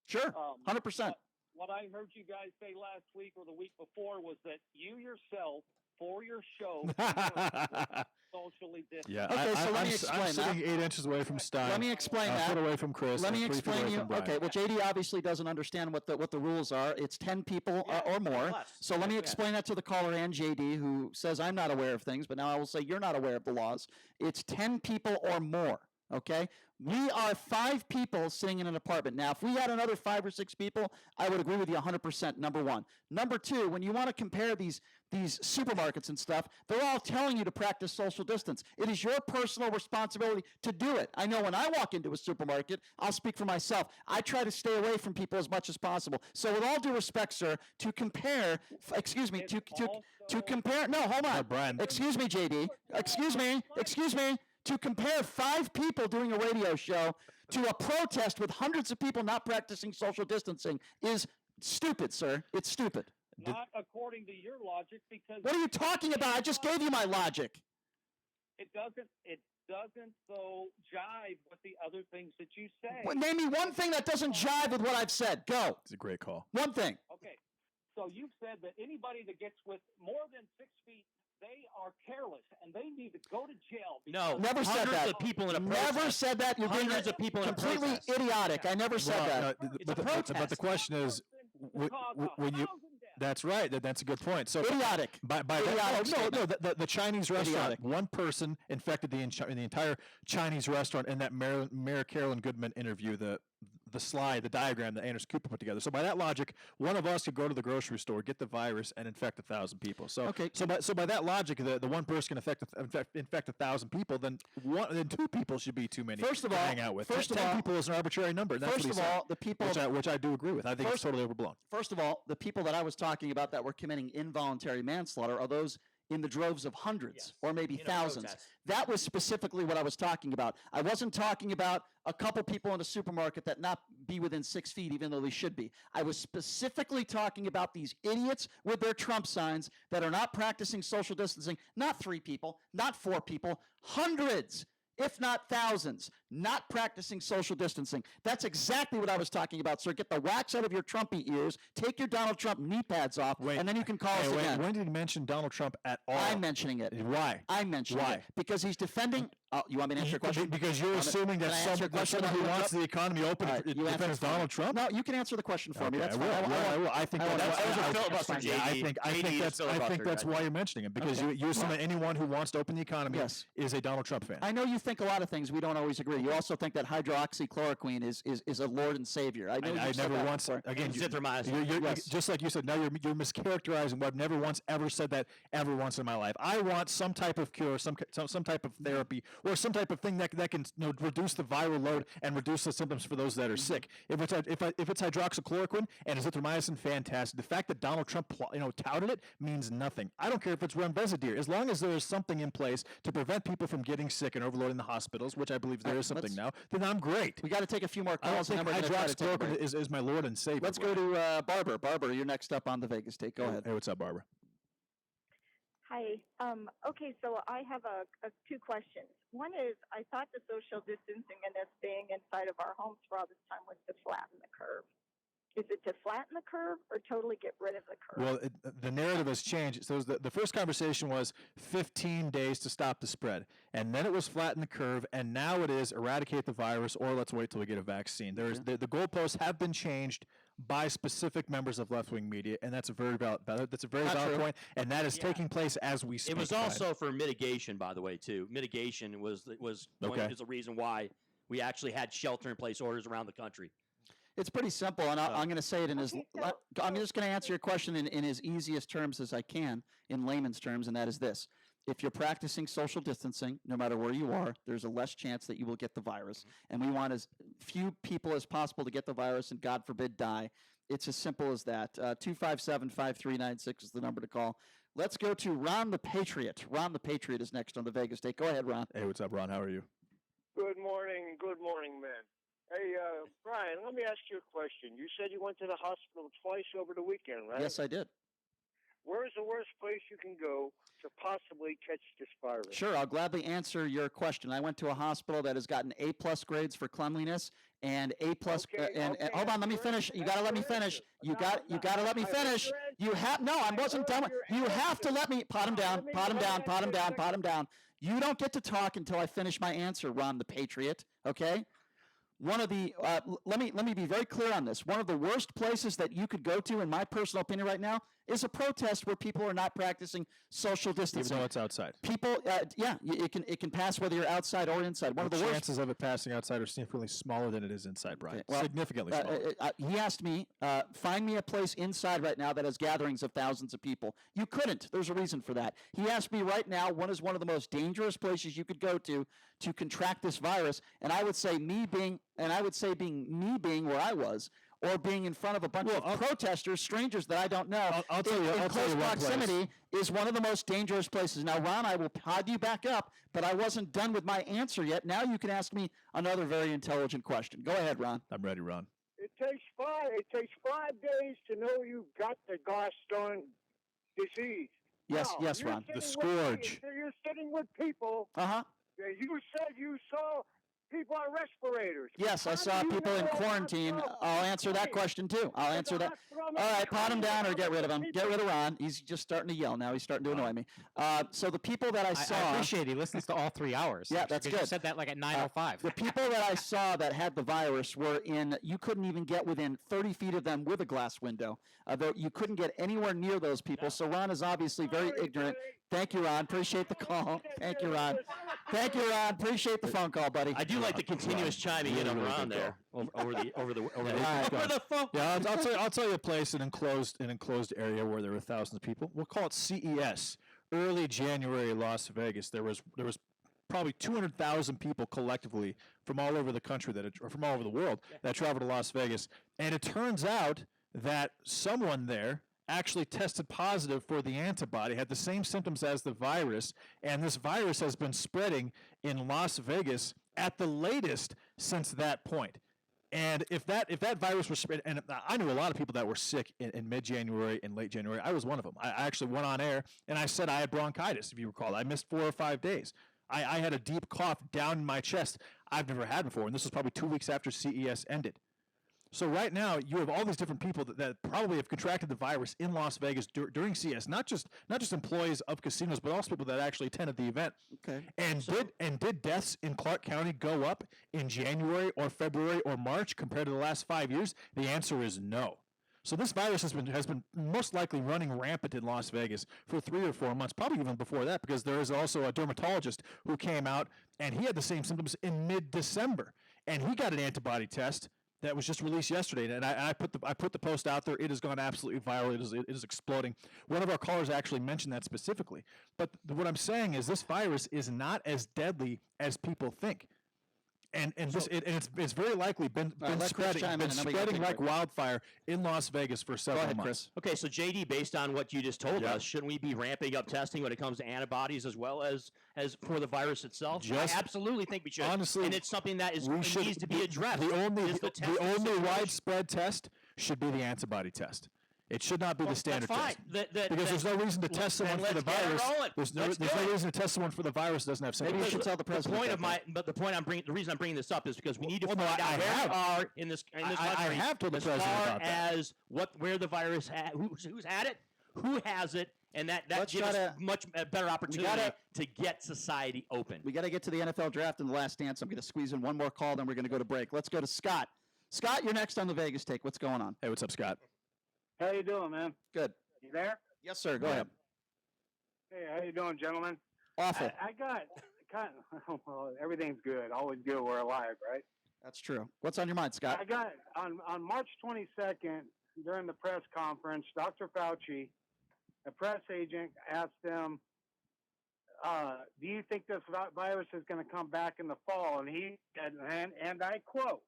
Sure, 100%. What I heard you guys say last week or the week before was that you yourself, for your show, socially distant. Yeah, Okay, so let me explain I'm sitting 8 inches away from Stein. Let me explain that. A foot away from Chris. Let me and 3 feet explain away you. from Brian. Okay, well, JD obviously doesn't understand what the rules are. It's 10 people or more. So let me explain that to the caller and JD, who says I'm not aware of things, but now I will say you're not aware of the laws. It's 10 people or more. Okay, we are 5 people sitting in an apartment. Now, if we had another 5 or 6 people, I would agree with you 100%. Number one. Number two, when you want to compare these supermarkets and stuff, they're all telling you to practice social distance. It is your personal responsibility to do it. I know when I walk into a supermarket, I'll speak for myself. I try to stay away from people as much as possible. So, with all due respect, sir, to compare, to compare. No, hold on. Brian. Excuse me, JD. Excuse me. To compare 5 people doing a radio show to a protest with hundreds of people not practicing social distancing is stupid, sir. It's stupid. Not according to your logic, because what are you talking about? I just gave you my logic. It doesn't though jive with the other things that you say. Well, name me one thing that doesn't jive with what I've said. Go. It's a great call. One thing. Okay. So you've said that anybody that gets with more than 6 feet, they are careless and they need to go to jail. No, never said that. Of people in a protest. Never said that. You're being hundreds of people in a completely protest. idiotic. I never said that. It's a protest. But the question is, when you. That's right. That's a good point. So idiotic. By that, the Chinese restaurant. One person infected the entire Chinese restaurant in that Mayor Carolyn Goodman interview. The diagram that Anderson Cooper put together. So by that logic, one of us could go to the grocery store, get the virus, and infect 1,000 people. So by that logic, the one person can infect 1,000 people. Then 2 people should be too many. First of all, to hang out with. 10 people is an arbitrary number. That's first of all, the people which I do agree with. I think it's totally overblown. First of all, the people that I was talking about that were committing involuntary manslaughter are those in the droves of hundreds or maybe thousands. That was specifically what I was talking about. I wasn't talking about a couple people in a supermarket that not be within 6 feet, even though they should be. I was specifically talking about these idiots with their Trump signs that are not practicing social distancing. Not 3 people, not 4 people, hundreds, if not thousands, not practicing social distancing. That's exactly what I was talking about, sir. Get the wax out of your Trumpy ears, take your Donald Trump knee pads off, and then you can call us again. When did he mention Donald Trump at all? I'm mentioning it. Why? I'm mentioning it. Because he's defending... you want me to answer your question? Because you're assuming that someone who wants the economy open defends Donald Trump? No, you can answer the question for me. That's fine. I will. I think that's why you're mentioning him, because you assume that anyone who wants to open the economy is a Donald Trump fan. I know you think a lot of things. We don't always agree. You also think that hydroxychloroquine is a Lord and Savior. I know I never once. Again, just like you said, now you're mischaracterizing what I've never once ever said that ever once in my life. I want some type of cure, some type of therapy, or some type of thing that can reduce the viral load and reduce the symptoms for those that are sick. If it's hydroxychloroquine and azithromycin, fantastic. The fact that Donald Trump touted it means nothing. I don't care if it's remdesivir, as long as there is something in place to prevent people from getting sick and overloading the hospitals, which I believe there is something now. Then I'm great. We got to take a few more calls. I don't think hydroxychloroquine is my Lord and Savior. Let's go to Barbara. Barbara, you're next up on the Vegas Take. Go ahead. Hey, what's up, Barbara? Hi. Okay, so I have 2 questions. One is, I thought the social distancing and us being inside of our homes for all this time was to flatten the curve. Is it to flatten the curve or totally get rid of the curve? Well, the narrative has changed. So the first conversation was 15 days to stop the spread, and then it was flatten the curve, and now it is eradicate the virus or let's wait till we get a vaccine. There's the goalposts have been changed by specific members of left-wing media, and that's a very valid point, and that is taking place as we speak. It was also for mitigation, by the way, too. Mitigation was the reason why we actually had shelter-in-place orders around the country. It's pretty simple, and I'm going to say it in I'm just going to answer your question in as easiest terms as I can, in layman's terms, and that is this. If you're practicing social distancing, no matter where you are, there's a less chance that you will get the virus. And we want as few people as possible to get the virus and, God forbid, die. It's as simple as that. 257-5396 is the number to call. Let's go to Ron the Patriot. Ron the Patriot is next on the Vegas Take. Go ahead, Ron. Hey, what's up, Ron? How are you? Good morning, man. Hey, Brian, let me ask you a question. You said you went to the hospital twice over the weekend, right? Yes, I did. Where's the worst place you can go to possibly catch this virus? Sure, I'll gladly answer your question. I went to a hospital that has gotten A+ grades for cleanliness and A+. And hold on, let me finish. You got to let me finish. You got to let me finish. You have I wasn't done. You have to let me pot him down. Pot him down. Pot him down. Pot him down. You don't get to talk until I finish my answer, Ron the Patriot. Okay. One of the let me be very clear on this. One of the worst places that you could go to, in my personal opinion, right now, is a protest where people are not practicing social distancing. Even though it's outside. People, it can pass whether you're outside or inside. One of the chances of it passing outside are significantly smaller than it is inside, Brian. Okay, well, significantly smaller. He asked me, find me a place inside right now that has gatherings of thousands of people. You couldn't. There's a reason for that. He asked me right now, what is one of the most dangerous places you could go to contract this virus? And I would say me being where I was, or being in front of a bunch of protesters, strangers that I don't know, I'll tell you, in close proximity, is one of the most dangerous places. Now, Ron, I will pod you back up, but I wasn't done with my answer yet. Now you can ask me another very intelligent question. Go ahead, Ron. I'm ready, Ron. It takes 5 days to know you got the Gallstone disease. Yes, now, yes, Ron. The scourge. You're sitting with people. Uh-huh. You said you saw people on respirators. Yes, I saw people in quarantine. I'll answer that question too. I'll answer that. All right, pot him down or get rid of him. Get rid of Ron. He's just starting to yell now. He's starting to annoy me. So the people that I saw. I appreciate he listens to all 3 hours. Yeah, that's good. You said that like at 9:05. The people that I saw that had the virus were you couldn't even get within 30 feet of them with a glass window. You couldn't get anywhere near those people. So Ron is obviously very ignorant. Thank you, Ron. Appreciate the call. Thank you, Ron. Thank you, Ron. Appreciate the phone call, buddy. I do like the continuous chiming in of Ron there over the phone. Yeah, I'll tell you a place, an enclosed area where there were thousands of people. We'll call it CES. Early January, Las Vegas. There was probably 200,000 people collectively from all over the country or from all over the world that traveled to Las Vegas, and it turns out that someone there actually tested positive for the antibody, had the same symptoms as the virus, and this virus has been spreading in Las Vegas at the latest since that point. And if that virus was spread, and I knew a lot of people that were sick in mid-January and late January. I was one of them. I actually went on air, and I said I had bronchitis, if you recall. I missed 4 or 5 days. I had a deep cough down in my chest I've never had before, and this was probably 2 weeks after CES ended. So right now, you have all these different people that probably have contracted the virus in Las Vegas during CES, not just employees of casinos, but also people that actually attended the event. Okay. And did deaths in Clark County go up in January or February or March compared to the last 5 years? The answer is no. So this virus has been most likely running rampant in Las Vegas for 3 or 4 months, probably even before that, because there is also a dermatologist who came out and he had the same symptoms in mid-December, and he got an antibody test that was just released yesterday, and I put the post out there. It has gone absolutely viral. It is exploding. One of our callers actually mentioned that specifically. But what I'm saying is this virus is not as deadly as people think. And it's very likely been spreading like wildfire in Las Vegas for several months. Chris. Okay, so JD, based on what you just told us, shouldn't we be ramping up testing when it comes to antibodies as well as for the virus itself? I absolutely think we should. Honestly, and it's something that needs to be addressed. The only widespread test should be the antibody test. It should not be the standard test. Because there's no reason to test someone for the virus. There's no reason to test someone for the virus that doesn't have symptoms. Maybe we should tell the president. The reason I'm bringing this up is because we need to find out where we are in this country. I have told the president about that. As where the virus who's had it, who has it, and that gives us much better opportunity to get society open. We got to get to the NFL draft in the last dance. I'm going to squeeze in one more call, then we're going to go to break. Let's go to Scott. Scott, you're next on the Vegas Take. What's going on? Hey, what's up, Scott? How you doing, man? Good. You there? Yes, sir. Go ahead. Hey, how you doing, gentlemen? Awful. I got well, everything's good. Always good. We're alive, right? That's true. What's on your mind, Scott? I got on March 22nd during the press conference, Dr. Fauci, a press agent, asked him, "Do you think this virus is going to come back in the fall?" And he said, and I quote,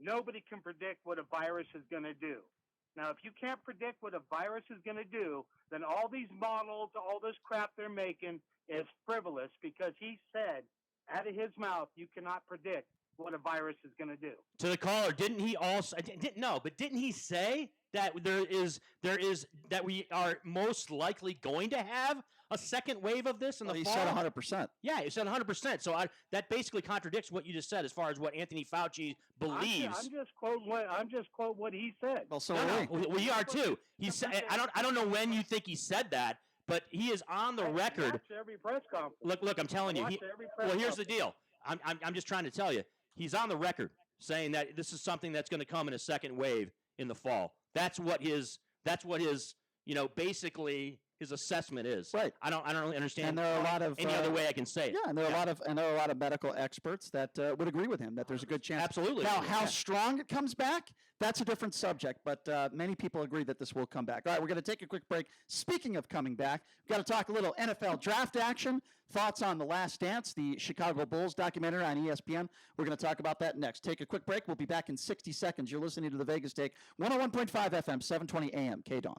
nobody can predict what a virus is going to do. Now, if you can't predict what a virus is going to do, then all these models, all this crap they're making is frivolous, because he said out of his mouth, you cannot predict what a virus is going to do. To the caller, didn't he also? Didn't he say that there is that we are most likely going to have a second wave of this in the fall? He said 100%. Yeah, he said 100%. So that basically contradicts what you just said as far as what Anthony Fauci believes. I'm just quoting what he said. Well, so we are too. He said, I don't know when you think he said that, but he is on the record. Watch every press conference. Look, I'm telling you. Well, here's the deal. I'm just trying to tell you. He's on the record saying that this is something that's going to come in a second wave in the fall. That's what his basically his assessment is. Right. I don't really understand. And there are a lot of any other way I can say it. Yeah, and there are a lot of medical experts that would agree with him that there's a good chance. Absolutely. Now, how strong it comes back, that's a different subject, but many people agree that this will come back. All right, we're going to take a quick break. Speaking of coming back, we've got to talk a little NFL draft action, thoughts on The Last Dance, the Chicago Bulls documentary on ESPN. We're going to talk about that next. Take a quick break. We'll be back in 60 seconds. You're listening to The Vegas Take, 101.5 FM, 720 AM, KDAWN.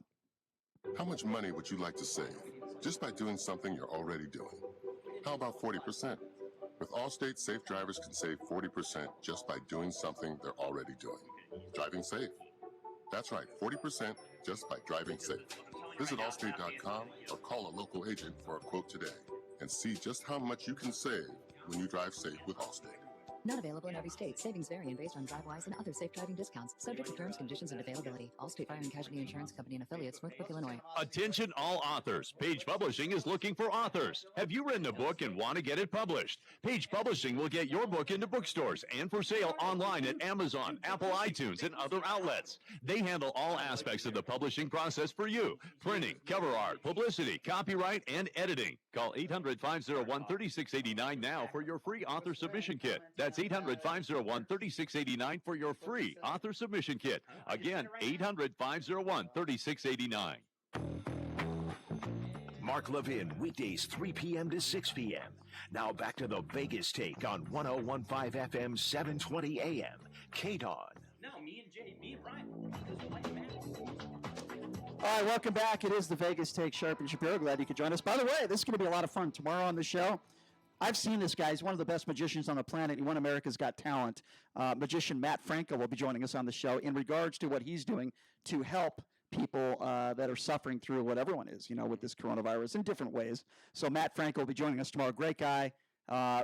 How much money would you like to save just by doing something you're already doing? How about 40%? With Allstate, safe drivers can save 40% just by doing something they're already doing. Driving safe. That's right, 40% just by driving safe. Visit Allstate.com or call a local agent for a quote today and see just how much you can save when you drive safe with Allstate. Not available in every state. Savings vary based on DriveWise and other safe driving discounts. Subject to terms, conditions, and availability. Allstate Fire and Casualty Insurance Company and affiliates, Northbrook, Illinois. Attention all authors. Page Publishing is looking for authors. Have you written a book and want to get it published? Page Publishing will get your book into bookstores and for sale online at Amazon, Apple iTunes, and other outlets. They handle all aspects of the publishing process for you. Printing, cover art, publicity, copyright, and editing. Call 800-501-3689 now for your free author submission kit. That's 800-501-3689 for your free author submission kit. Again, 800-501-3689. Mark Levin, weekdays 3 p.m. to 6 p.m. Now back to the Vegas Take on 101.5 FM, 720 AM, KDAWN. No, me and Brian. All right, welcome back. It is the Vegas Take, Sharp and Shapiro. Glad you could join us. By the way, this is going to be a lot of fun tomorrow on the show. I've seen this guy. He's one of the best magicians on the planet. He won America's Got Talent. Magician Matt Franco will be joining us on the show in regards to what he's doing to help people that are suffering through what everyone is, with this coronavirus in different ways. So Matt Franco will be joining us tomorrow. Great guy.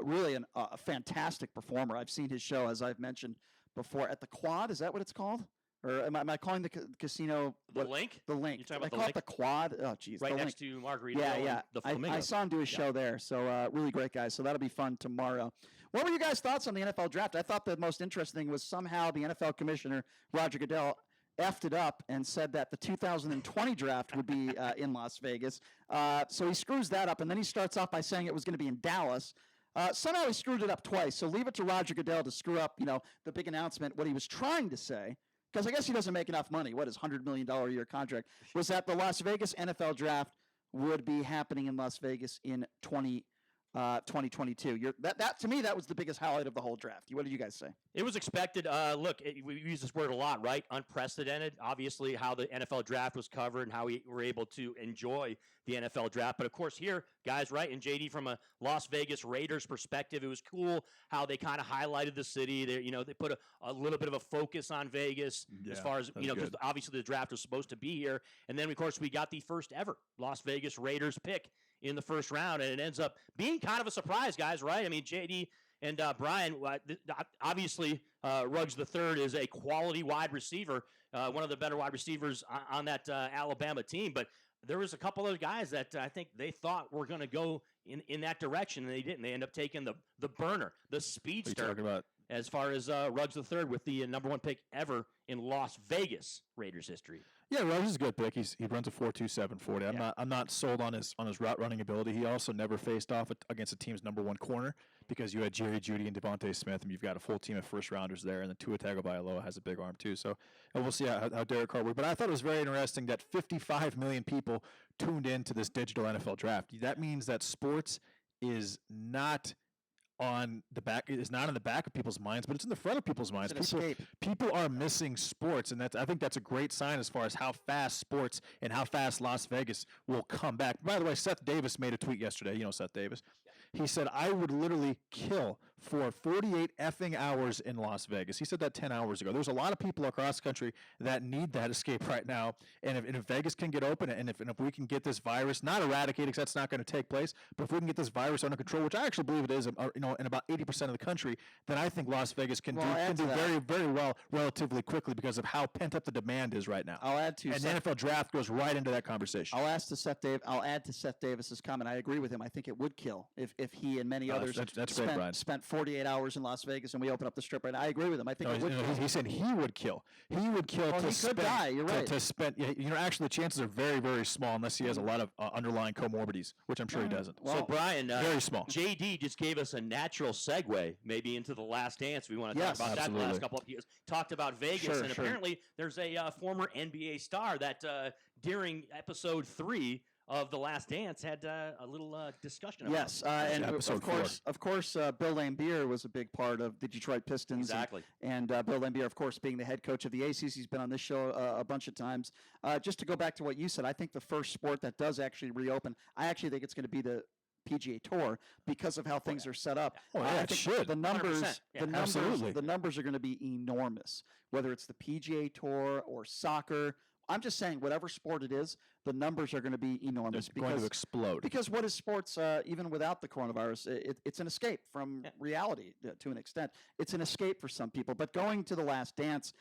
Really a fantastic performer. I've seen his show, as I've mentioned before, at the Quad. Is that what it's called? Or am I calling the casino? The Link? The Link. You're talking about I call it the Quad. Oh, geez. Right the next Link. to Margarita. Yeah. The I Flamingo. saw him do his show there. So really great guy. So that'll be fun tomorrow. What were your guys' thoughts on the NFL draft? I thought the most interesting thing was somehow the NFL commissioner, Roger Goodell, effed it up and said that the 2020 draft would be in Las Vegas. So he screws that up, and then he starts off by saying it was going to be in Dallas. Somehow he screwed it up twice. So leave it to Roger Goodell to screw up, the big announcement. What he was trying to say, because I guess he doesn't make enough money. What is $100 million a year contract? Was that the Las Vegas NFL draft would be happening in Las Vegas in 2022. That to me, that was the biggest highlight of the whole draft. What did you guys say? It was expected. Look, we use this word a lot, right? Unprecedented. Obviously, how the NFL draft was covered and how we were able to enjoy the NFL draft. But of course, here, guys, right? And JD, from a Las Vegas Raiders perspective, it was cool how they kind of highlighted the city. They put a little bit of a focus on Vegas as far as because obviously the draft was supposed to be here. And then, of course, we got the first ever Las Vegas Raiders pick in the first round, and it ends up being kind of a surprise, guys, right? I mean, JD and Brian, obviously, Ruggs III is a quality wide receiver, one of the better wide receivers on that Alabama team. But there was a couple of guys that I think they thought were going to go in that direction, and they didn't. They end up taking the burner, the speedster. What are you talking about? As far as Ruggs III with the number one pick ever in Las Vegas Raiders history. Yeah, Ruggs is a good pick. He runs a 4.27 40. I'm not sold on his route running ability. He also never faced off against a team's number one corner because you had Jerry Jeudy and Devontae Smith, and you've got a full team of first rounders there, and then Tua Tagovailoa has a big arm too. So we'll see how Derek Carr works. But I thought it was very interesting that 55 million people tuned in to this digital NFL draft. That means that sports is not on the back is not in the back of people's minds, but it's in the front of people's minds. It's an escape. People are missing sports, and I think that's a great sign as far as how fast sports and how fast Las Vegas will come back. By the way, Seth Davis made a tweet yesterday. You know Seth Davis. He said, I would literally kill for 48 effing hours in Las Vegas. He said that 10 hours ago. There's a lot of people across the country that need that escape right now. And if Vegas can get open, and if we can get this virus, not eradicated, because that's not going to take place, but if we can get this virus under control, which I actually believe it is, in about 80% of the country, then I think Las Vegas can do very, very well relatively quickly because of how pent up the demand is right now. I'll add to the NFL draft goes right into that conversation. I'll add to Seth Davis's comment. I agree with him. I think it would kill if he and many others spent 48 hours in Las Vegas and we open up the Strip right now. I agree with him. I think it would kill. He said he would kill. He would kill well, to he could die. You're right. To spend, actually, the chances are very, very small unless he has a lot of underlying comorbidities, which I'm sure he doesn't. Well, so, Brian, very small. JD just gave us a natural segue maybe into the Last Dance. We want to talk about that the last couple of years. Talked about Vegas, and apparently there's a former NBA star that during episode 3 of The Last Dance had a little discussion about it. And of course, Bill Laimbeer was a big part of the Detroit Pistons. Exactly. And Bill Laimbeer, of course, being the head coach of the Aces, he's been on this show a bunch of times. Just to go back to what you said, I think the first sport that does actually reopen, I actually think it's going to be the PGA Tour because of how things are set up. I think the numbers, absolutely. The numbers are going to be enormous, whether it's the PGA Tour or soccer. I'm just saying, whatever sport it is, the numbers are going to be enormous. They're going to explode. Because what is sports, even without the coronavirus? It's an escape from reality to an extent. It's an escape for some people. But going to The Last Dance,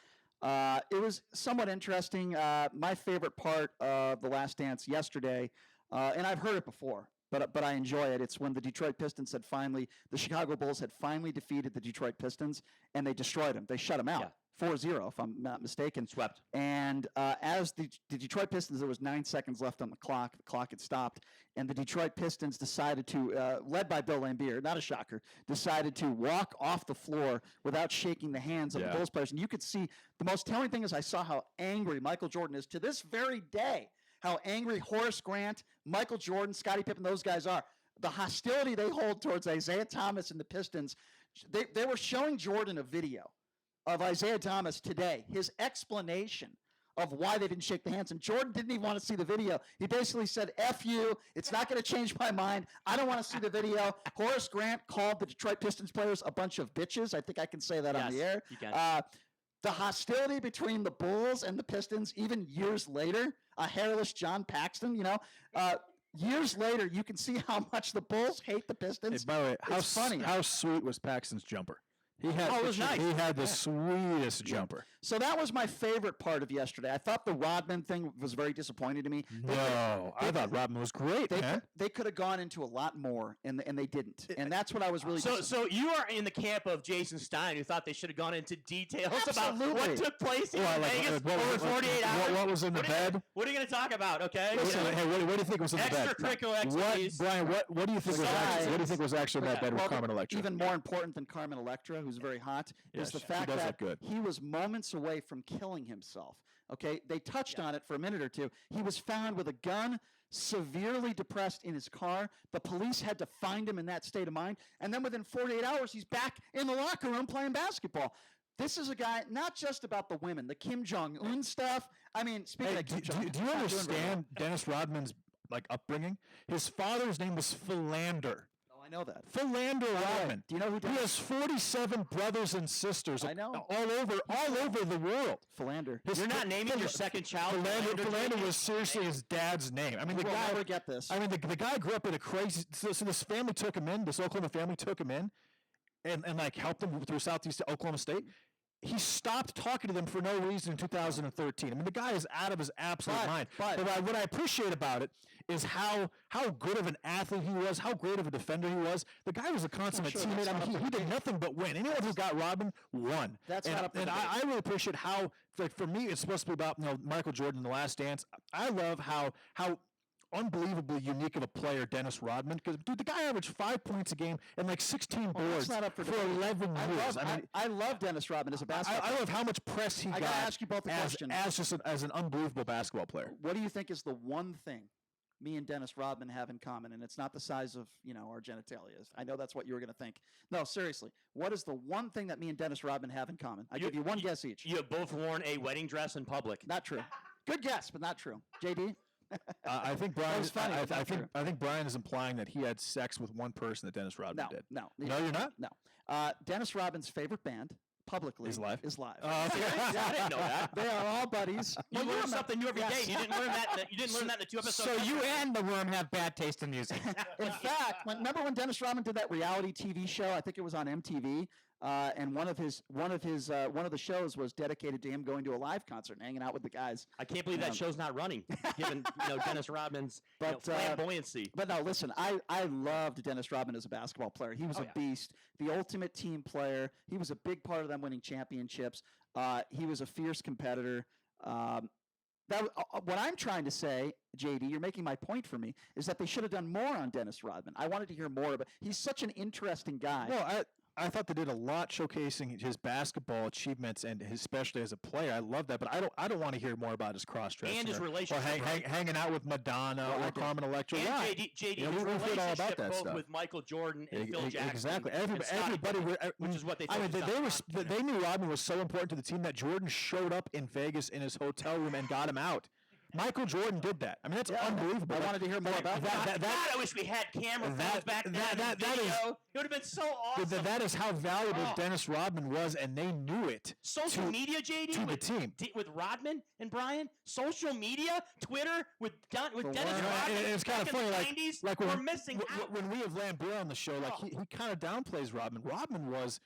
it was somewhat interesting. My favorite part of The Last Dance yesterday, and I've heard it before, but I enjoy it. It's when the Detroit Pistons the Chicago Bulls had finally defeated the Detroit Pistons, and they destroyed them. They shut them out. 4-0, if I'm not mistaken. Swept. And as the Detroit Pistons, there was 9 seconds left on the clock. The clock had stopped. And the Detroit Pistons decided to, led by Bill Laimbeer, not a shocker, decided to walk off the floor without shaking the hands of the Bulls players. And you could see, the most telling thing is I saw how angry Michael Jordan is to this very day, how angry Horace Grant, Michael Jordan, Scottie Pippen, those guys are. The hostility they hold towards Isaiah Thomas and the Pistons, they were showing Jordan a video of Isaiah Thomas today, his explanation of why they didn't shake the hands. And Jordan didn't even want to see the video. He basically said, F you, it's not going to change my mind. I don't want to see the video. Horace Grant called the Detroit Pistons players a bunch of bitches. I think I can say that on the air. You can. The hostility between the Bulls and the Pistons, even years later, a hairless John Paxton, years later, you can see how much the Bulls hate the Pistons. Hey, by the way, it's funny. How sweet was Paxton's jumper? He had, it was nice. He had the sweetest jumper. So that was my favorite part of yesterday. I thought the Rodman thing was very disappointing to me. I thought Rodman was great. They could have gone into a lot more, and they didn't. And that's what I was really. So you are in the camp of Jason Stein, who thought they should have gone into details about what took place in Vegas over 48 hours. What was in the bed? What are you going to talk about? Okay. Listen, hey, what do you think was in the bed? Extracurricular activities. Brian, what do you think was actually? What do you think was actually in that bed with Carmen Electra? Even more important than Carmen Electra, who's very hot, is the fact that he was moments away from killing himself. Okay, they touched on it for a minute or two. He was found with a gun, severely depressed in his car. The police had to find him in that state of mind. And then within 48 hours, he's back in the locker room playing basketball. This is a guy, not just about the women, the Kim Jong-un stuff. I mean, speaking of Kim Jong-un. Do you understand Dennis Rodman's upbringing? His father's name was Philander. I know that. Philander Rodman. Do you know who? He has 47 brothers and sisters. I know. All over the world. Philander. You're not naming your second child. Philander was seriously his dad's name. I mean, the guy. Never get this. I mean, the guy grew up in a crazy. So this family took him in. This Oklahoma family took him in, and helped him through Southeast Oklahoma State. He stopped talking to them for no reason in 2013. I mean, the guy is out of his absolute mind. But what I appreciate about it is how good of an athlete he was, how great of a defender he was. The guy was a consummate teammate. I mean, he did nothing but win. Anyone who got Rodman won. And I really appreciate how, for me, it's supposed to be about Michael Jordan in The Last Dance. I love how unbelievably unique of a player Dennis Rodman, because the guy averaged 5 points a game and 16 boards for 11 years. I love Dennis Rodman as a basketball player. I love how much press he got. I got to ask you both a question. As an unbelievable basketball player. What do you think is the one thing me and Dennis Rodman have in common? And it's not the size of, our genitalia. I know that's what you were going to think. No, seriously. What is the one thing that me and Dennis Rodman have in common? I give you one guess each. You have both worn a wedding dress in public. Not true. Good guess, but not true. JD? I think Brian. was funny, but not true. I think Brian is implying that he had sex with one person that Dennis Rodman did. No, you're not. No. Dennis Rodman's favorite band publicly is Live. Oh, okay. I didn't know that. They are all buddies. You learn something new every day. You didn't learn that. You didn't learn that in the 2 episodes. So you and the worm have bad taste in music. In fact, remember when Dennis Rodman did that reality TV show? I think it was on MTV. And one of the shows was dedicated to him going to a live concert and hanging out with the guys. I can't believe that show's not running, given Dennis Rodman's flamboyancy. But no, listen, I loved Dennis Rodman as a basketball player. He was a beast, the ultimate team player. He was a big part of them winning championships. He was a fierce competitor. What I'm trying to say, JD, you're making my point for me, is that they should have done more on Dennis Rodman. I wanted to hear more about. He's such an interesting guy. Well, I thought they did a lot showcasing his basketball achievements and especially as a player. I love that, but I don't want to hear more about his cross-dressing and his relationship, or hanging out with Madonna or Carmen Electra. And right. JD, we relationship all about that both stuff. with Michael Jordan and Phil Jackson. Exactly. Everybody, which is what they. They knew Rodman was so important to the team that Jordan showed up in Vegas in his hotel room and got him out. Michael Jordan did that. I mean, that's unbelievable. I wanted to hear more about that. I wish we had camera phones back then. It would have been so awesome. That is how valuable Dennis Rodman was, and they knew it. Social media, JD, to the team. With Rodman and Brian. Social media, Twitter with Dennis Rodman. And it's kind of funny, like we're missing out. When we have Lambeer on the show, like he kind of downplays Rodman. Rodman was.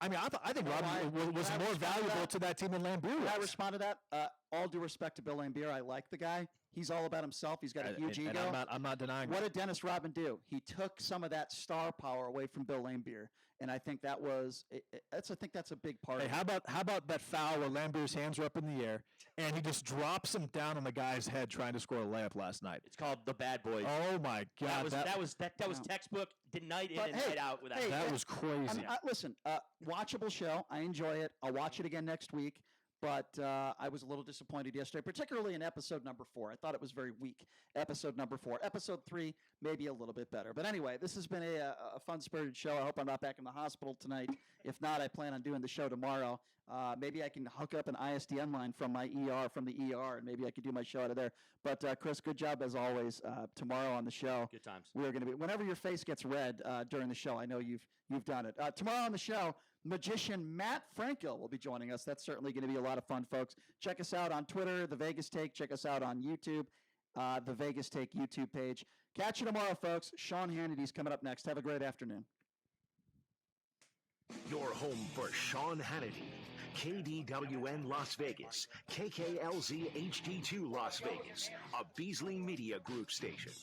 I mean, I think Rodman was more valuable to that team than Lambeer was. Can I respond to that? All due respect to Bill Lambeer, I like the guy. He's all about himself. He's got a huge ego. I'm not denying What did Dennis Rodman do? He took some of that star power away from Bill Lambeer, and I think that was I think that's a big part. Hey, how about that foul where Lambeer's hands are up in the air and he just drops him down on the guy's head trying to score a layup last night? It's called The Bad Boys. Oh my God, that was textbook. Night in and night out with that. That was crazy. I mean, listen, watchable show. I enjoy it. I'll watch it again next week. But I was a little disappointed yesterday, particularly in episode number 4. I thought it was very weak. Episode number 4. Episode 3, maybe a little bit better. But anyway, this has been a fun-spirited show. I hope I'm not back in the hospital tonight. If not, I plan on doing the show tomorrow. Maybe I can hook up an ISDN line from the ER, and maybe I could do my show out of there. But Chris, good job as always. Tomorrow on the show, good times. We are going to be whenever your face gets red during the show. I know you've done it. Tomorrow on the show, magician Matt Frankel will be joining us. That's certainly going to be a lot of fun, folks. Check us out on Twitter, The Vegas Take. Check us out on YouTube, The Vegas Take YouTube page. Catch you tomorrow, folks. Sean Hannity's coming up next. Have a great afternoon. Your home for Sean Hannity. KDWN Las Vegas, KKLZ HD2 Las Vegas, a Beasley Media Group station.